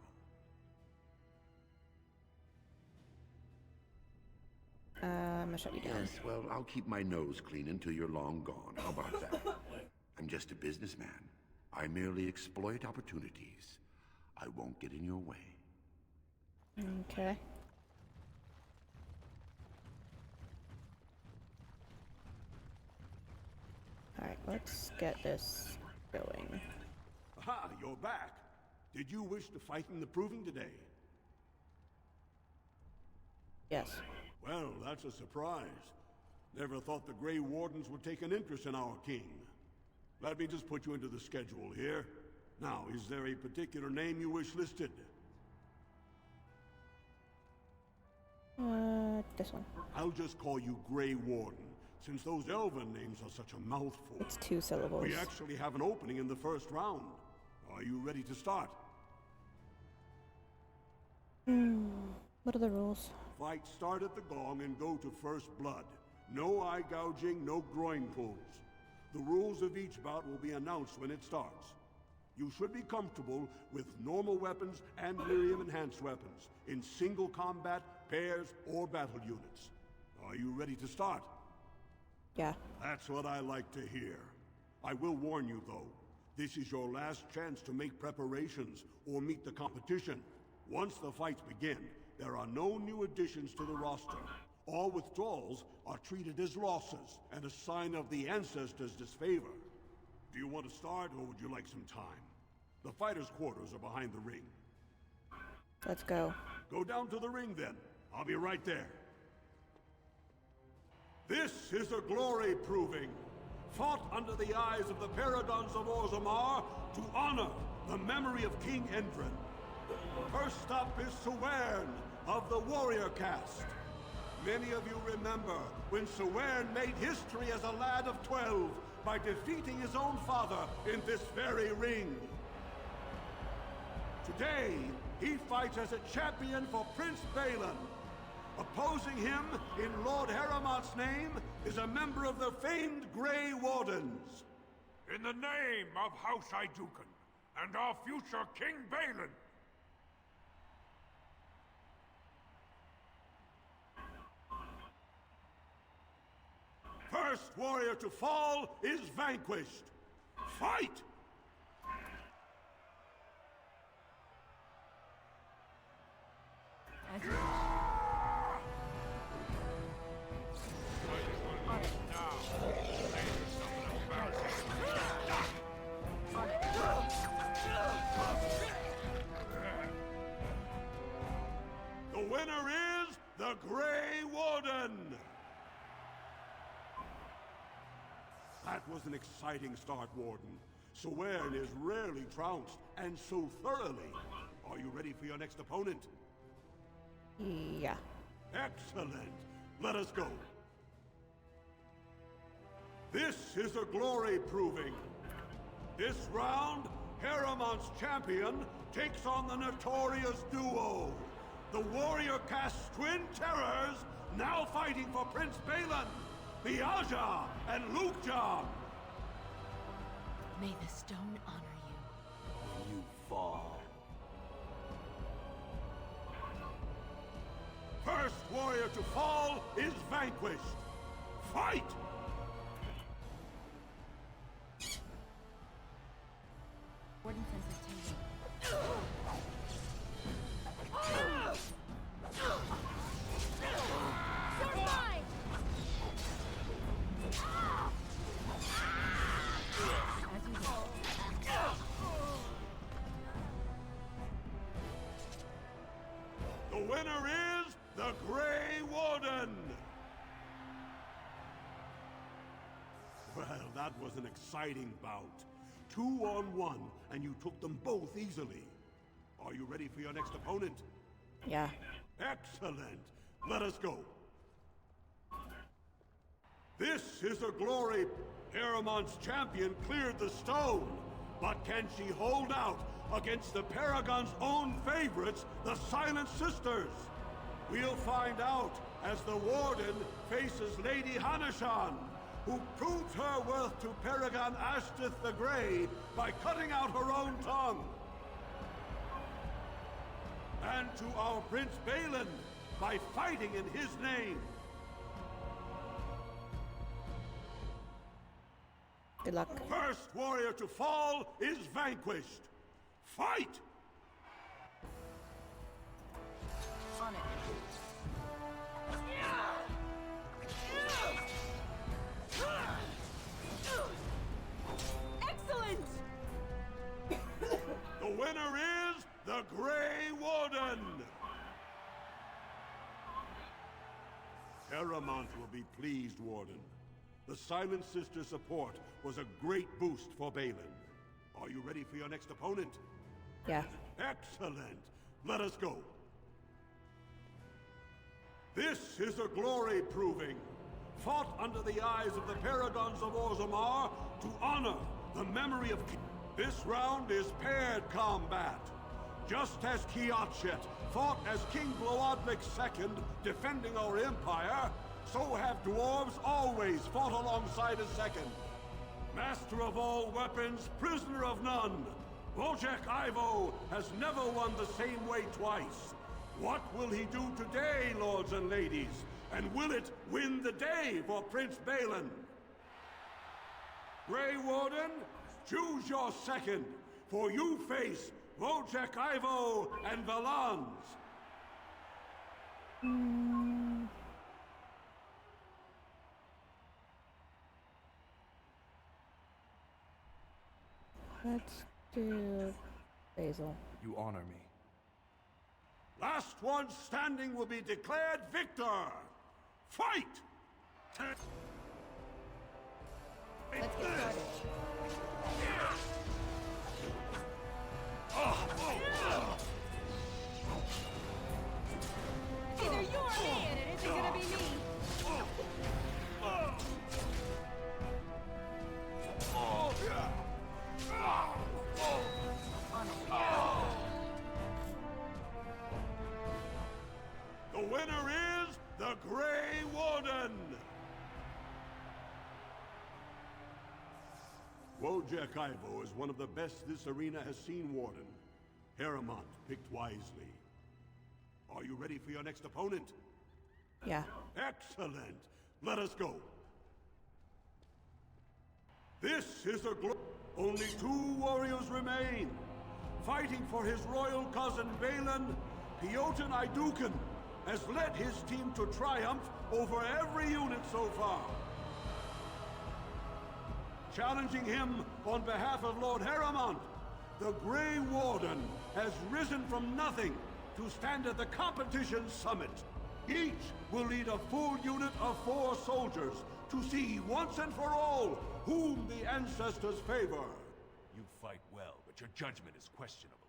I'm gonna shut you down. Yes, well, I'll keep my nose clean until you're long gone. How about that? I'm just a businessman. I merely exploit opportunities. I won't get in your way. Okay. Alright, let's get this going. Aha, you're back. Did you wish to fight in the proving today? Yes. Well, that's a surprise. Never thought the Grey Wardens would take an interest in our king. Let me just put you into the schedule here. Now, is there a particular name you wish listed? This one. I'll just call you Grey Warden, since those elven names are such a mouthful. It's 2 syllables. We actually have an opening in the first round. Are you ready to start? What are the rules? Fight start at the gong and go to first blood. No eye gouging, no groin pulls. The rules of each bout will be announced when it starts. You should be comfortable with normal weapons and Miriam enhanced weapons, in single combat, pairs, or battle units. Are you ready to start? Yeah. That's what I like to hear. I will warn you, though. This is your last chance to make preparations or meet the competition. Once the fights begin, there are no new additions to the roster. All withdrawals are treated as losses and a sign of the ancestors' disfavor. Do you want to start, or would you like some time? The fighters' quarters are behind the ring. Let's go. Go down to the ring, then. I'll be right there. This is a glory proving, fought under the eyes of the Paragons of Orzammar to honor the memory of King Endrin. First up is Sewern of the warrior caste. Many of you remember when Sewern made history as a lad of 12 by defeating his own father in this very ring. Today, he fights as a champion for Prince Balin. Opposing him, in Lord Heramont's name, is a member of the famed Grey Wardens. In the name of House Iduken and our future King Balin. First warrior to fall is vanquished. Fight! The winner is the Grey Warden! That was an exciting start, Warden. Sewern is rarely trounced, and so thoroughly. Are you ready for your next opponent? Yeah. Excellent. Let us go. This is a glory proving. This round, Heramont's champion takes on the notorious duo. The warrior caste twin terrors now fighting for Prince Balin, the Aja and Lukjam. May the stone honor you. You fall. First warrior to fall is vanquished. Fight! Warden says it's The winner is the Grey Warden! Well, that was an exciting bout. 2-on-1, and you took them both easily. Are you ready for your next opponent? Yeah. Excellent. Let us go. This is a glory. Heramont's champion cleared the stone. But can she hold out against the Paragon's own favorites, the Silent Sisters? We'll find out as the Warden faces Lady Hanashan, who proved her worth to Paragon Ashtith the Grey by cutting out her own tongue. And to our Prince Balin by fighting in his name. Good luck. First warrior to fall is vanquished. Fight! on it. Excellent! The winner is the Grey Warden! Paramount will be pleased, Warden. The Silent Sister support was a great boost for Balin. Are you ready for your next opponent? Yeah. Excellent! Let us go. This is a glory proving, fought under the eyes of the Paragons of Orzammar to honor the memory of King. This round is paired combat. Just as Kiatchet fought as King Bloodlik II defending our empire, so have dwarves always fought alongside a second. Master of all weapons, prisoner of none, Wojciech Ivo has never won the same way twice. What will he do today, lords and ladies? And will it win the day for Prince Balin? Grey Warden, choose your second, for you face Wojciech Ivo and Valans. Let's do Basil. You honor me. Last one standing will be declared victor! Fight! Let's get started. Either you or me, and it isn't gonna be me. The winner is the Grey Warden! Wojak Ivo is one of the best this arena has seen, Warden. Harrimont picked wisely. Are you ready for your next opponent? Yeah. Excellent! Let us go. This is a only 2 warriors remain. Fighting for his royal cousin Balin, Piotr Idukan has led his team to triumph over every unit so far. Challenging him on behalf of Lord Harrimont, the Grey Warden has risen from nothing to stand at the competition summit. Each will lead a full unit of 4 soldiers to see once and for all whom the ancestors favor. You fight well, but your judgment is questionable.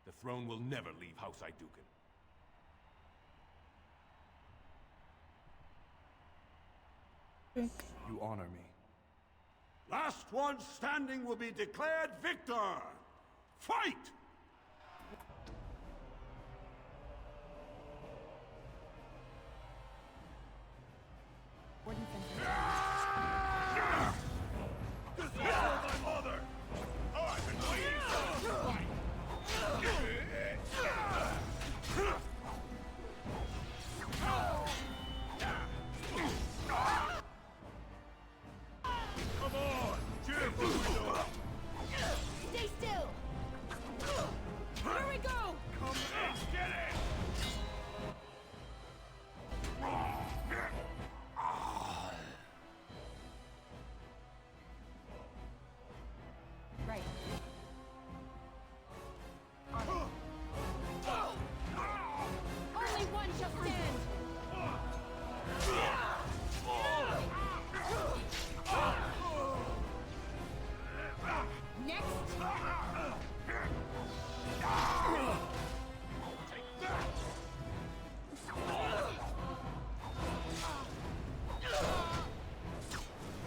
The throne will never leave House Idukan. You honor me. Last one standing will be declared victor! Fight! This is my mother! I've been waiting for this fight! Come on! Cheer for me! Stay still! Here we go! Come and get it! Right. Only one shall stand! Next!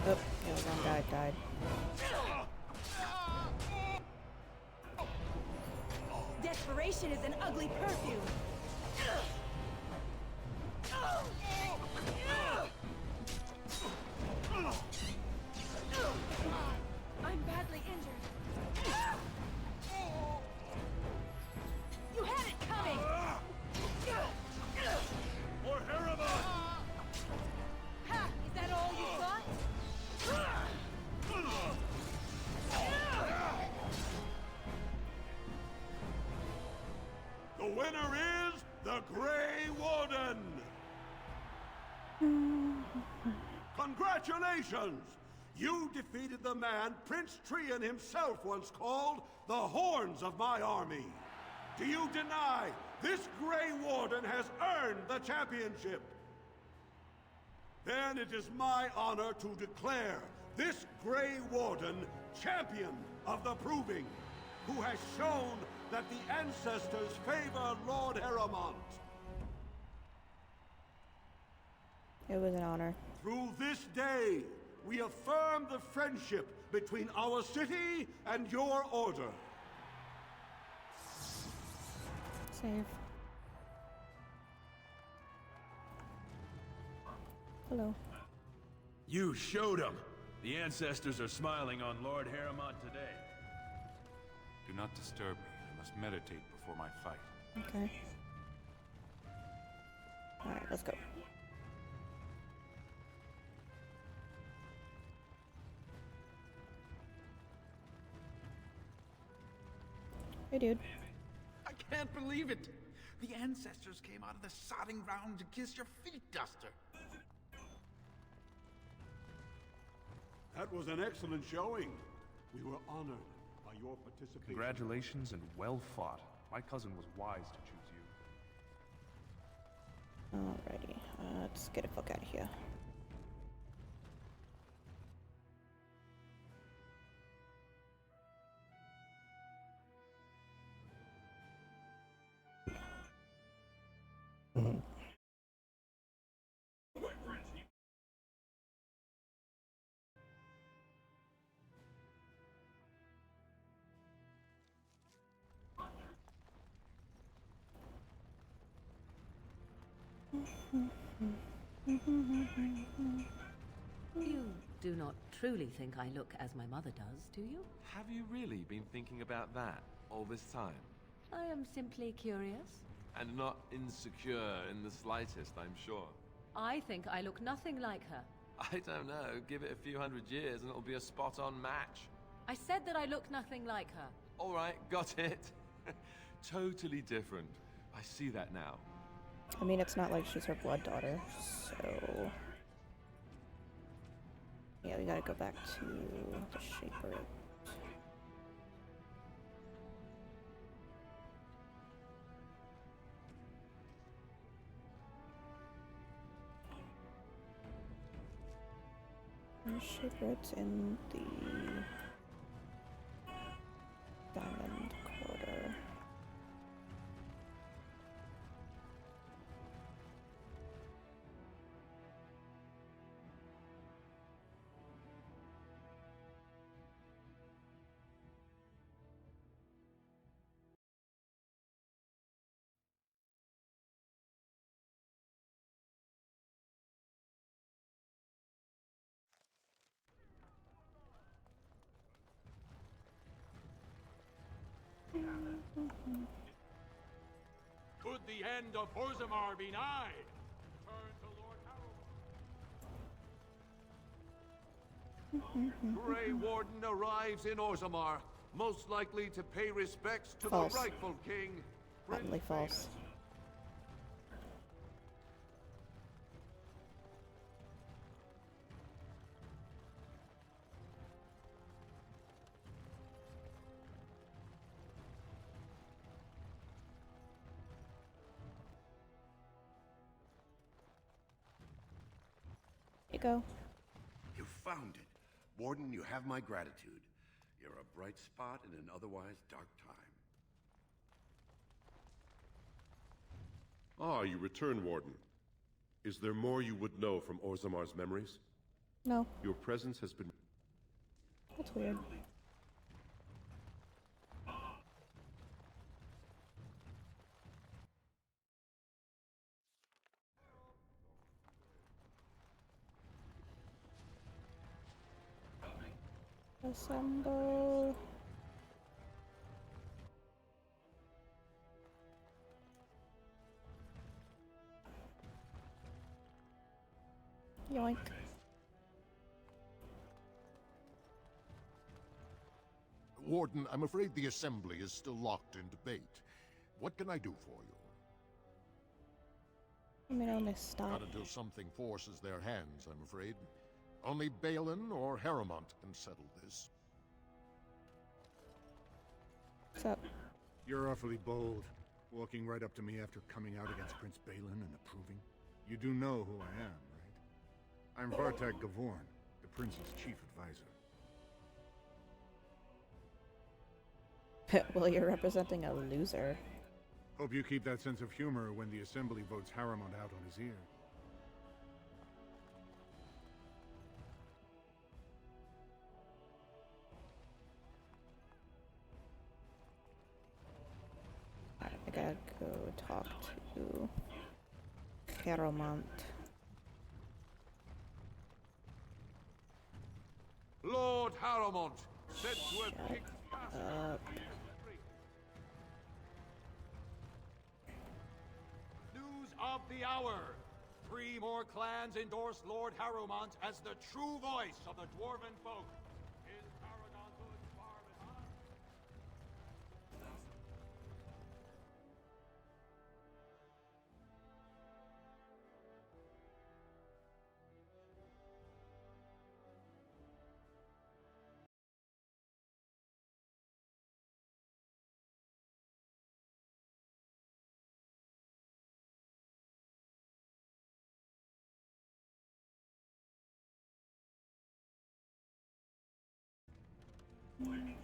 Oh, yeah, one guy died. Desperation is an ugly perfume! I'm badly injured. You had it coming! For Harrimont! Ha! Is that all you thought? The winner is the Grey Warden! Congratulations! You defeated the man Prince Trian himself once called the Horns of my army. Do you deny this Grey Warden has earned the championship? Then it is my honor to declare this Grey Warden champion of the Proving, who has shown that the ancestors favor Lord Harrimont. It was an honor. Through this day, we affirm the friendship between our city and your order. Save. Hello. You showed them. The ancestors are smiling on Lord Harrimont today. Do not disturb me. I must meditate before my fight. Okay. Alright, let's go. Hey, dude. I can't believe it! The ancestors came out of the sodding ground to kiss your feet, Duster. That was an excellent showing. We were honored by your participation. Congratulations and well fought. My cousin was wise to choose you. Alrighty, let's get the fuck out of here. You do not truly think I look as my mother does, do you? Have you really been thinking about that all this time? I am simply curious. And not insecure in the slightest, I'm sure. I think I look nothing like her. I don't know. Give it a few hundred years and it'll be a spot-on match. I said that I look nothing like her. All right, got it. Totally different. I see that now. I mean, it's not like she's her blood daughter, so... Yeah, we gotta go back to the Shaper. Shaper's in the Diamond Quarter. Could the end of Orzammar be nigh? Turn to Lord Grey Warden arrives in Orzammar, most likely to pay respects to False. the rightful king. Probably false. You go. You found it. Warden, you have my gratitude. You're a bright spot in an otherwise dark time. Ah, you return, Warden. Is there more you would know from Orzammar's memories? No. Your presence has been... That's weird. Assemble. Yoink. Warden, I'm afraid the Assembly is still locked in debate. What can I do for you? I mean, only stop. Not until something forces their hands, I'm afraid. Only Balin or Harrowmont can settle this. What's up? You're awfully bold, walking right up to me after coming out against Prince Balin and approving. You do know who I am, right? I'm Vartag Gavorn, the prince's chief advisor. Well, you're representing a loser. Hope you keep that sense of humor when the Assembly votes Harrowmont out on his ear. Alright, I gotta go talk to Harrowmont. Lord Harrowmont, said to have kicked News of the hour. 3 more clans endorse Lord Harrowmont as the true voice of the Dwarven folk. Right.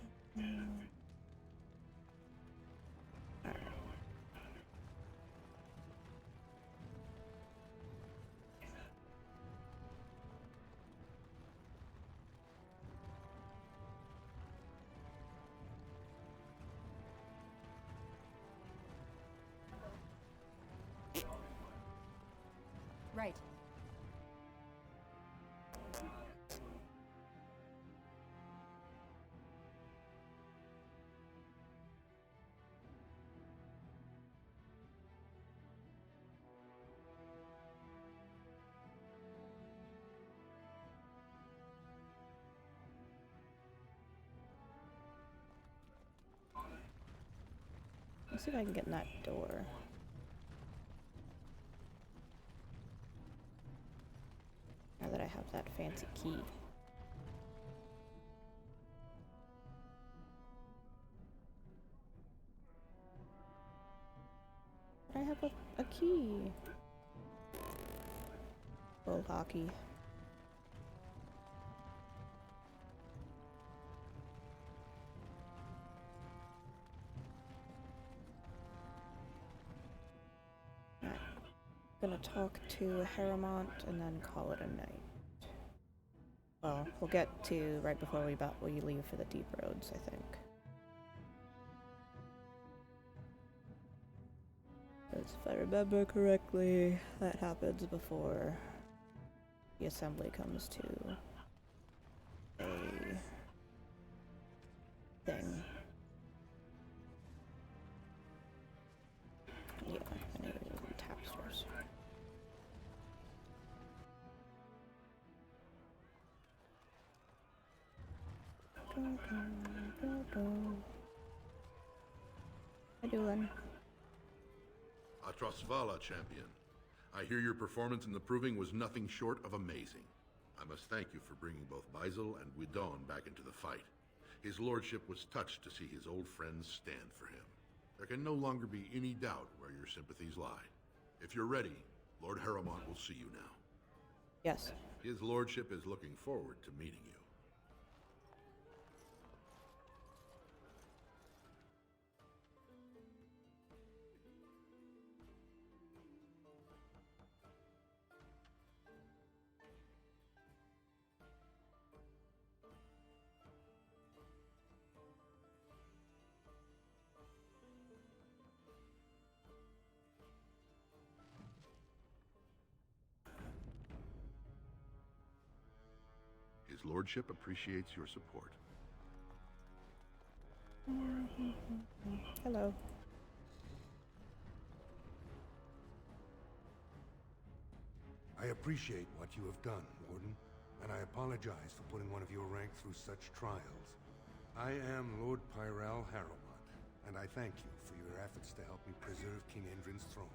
Let's see if I can get in that door. Now that I have that fancy key. I have a key. Bull hockey. Alright. Gonna talk to Harrowmont and then call it a night. Well, we'll get to right before we leave for the deep roads, I think. Because if I remember correctly, that happens before the assembly comes to a thing. Yeah, I need to do the tapsters. Hi, Doolin. Atrasvala, champion. I hear your performance in the proving was nothing short of amazing. I must thank you for bringing both Baisel and Guidon back into the fight. His lordship was touched to see his old friends stand for him. There can no longer be any doubt where your sympathies lie. If you're ready, Lord Harrowmont will see you now. Yes. His lordship is looking forward to meeting you. His lordship appreciates your support. Hello. I appreciate what you have done, Warden, and I apologize for putting one of your rank through such trials. I am Lord Pyral Harrowmont, and I thank you for your efforts to help me preserve King Endrin's throne.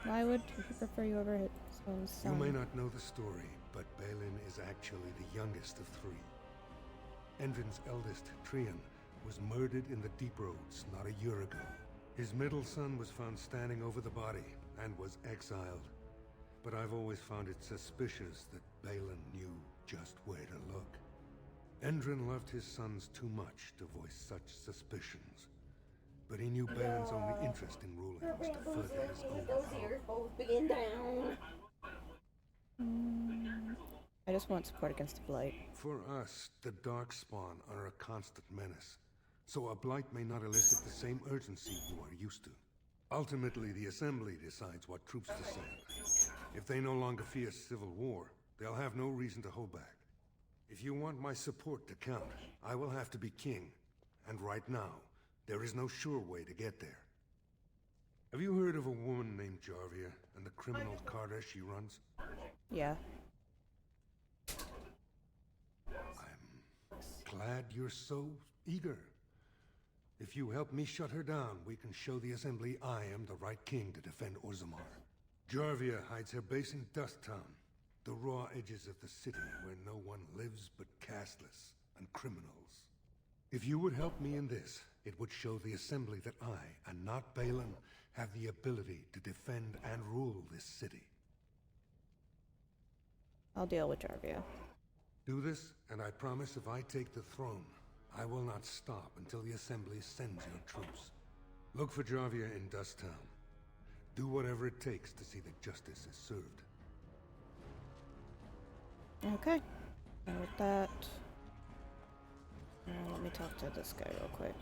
Why would he prefer you over his own son? You may not know the story, but Balin is actually the youngest of three. Endrin's eldest, Trian, was murdered in the Deep Roads not a year ago. His middle son was found standing over the body and was exiled. But I've always found it suspicious that Balin knew just where to look. Endrin loved his sons too much to voice such suspicions. But he knew Balin's only interest in ruling was to further his own power. I just want support against the Blight. For us, the Darkspawn are a constant menace, so a Blight may not elicit the same urgency you are used to. Ultimately, the Assembly decides what troops to send. If they no longer fear civil war, they'll have no reason to hold back. If you want my support to count, I will have to be king, and right now, there is no sure way to get there. Have you heard of a woman named Jarvia and the criminal carter she runs? Yeah. I'm glad you're so eager. If you help me shut her down, we can show the Assembly I am the right king to defend Orzammar. Jarvia hides her base in Dust Town, the raw edges of the city where no one lives but castless and criminals. If you would help me in this, it would show the Assembly that I, and not Balin, have the ability to defend and rule this city. I'll deal with Jarvia. Do this, and I promise if I take the throne, I will not stop until the Assembly sends your troops. Look for Jarvia in Dust Town. Do whatever it takes to see that justice is served. Okay. And with that, let me talk to this guy real quick.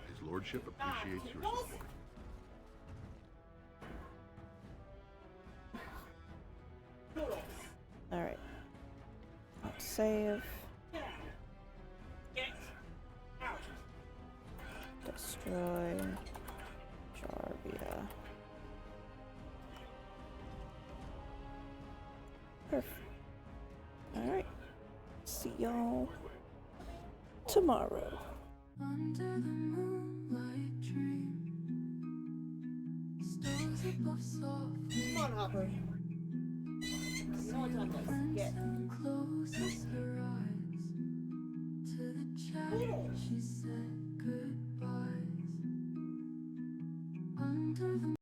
His lordship appreciates your support. Alright. Let's save. Destroy Jarvia. Perfect. Alright. See y'all tomorrow. Under the moonlight dream, stars above softly. Come on, Hopper. You know what time it is. Get. Closes her eyes to the shadow.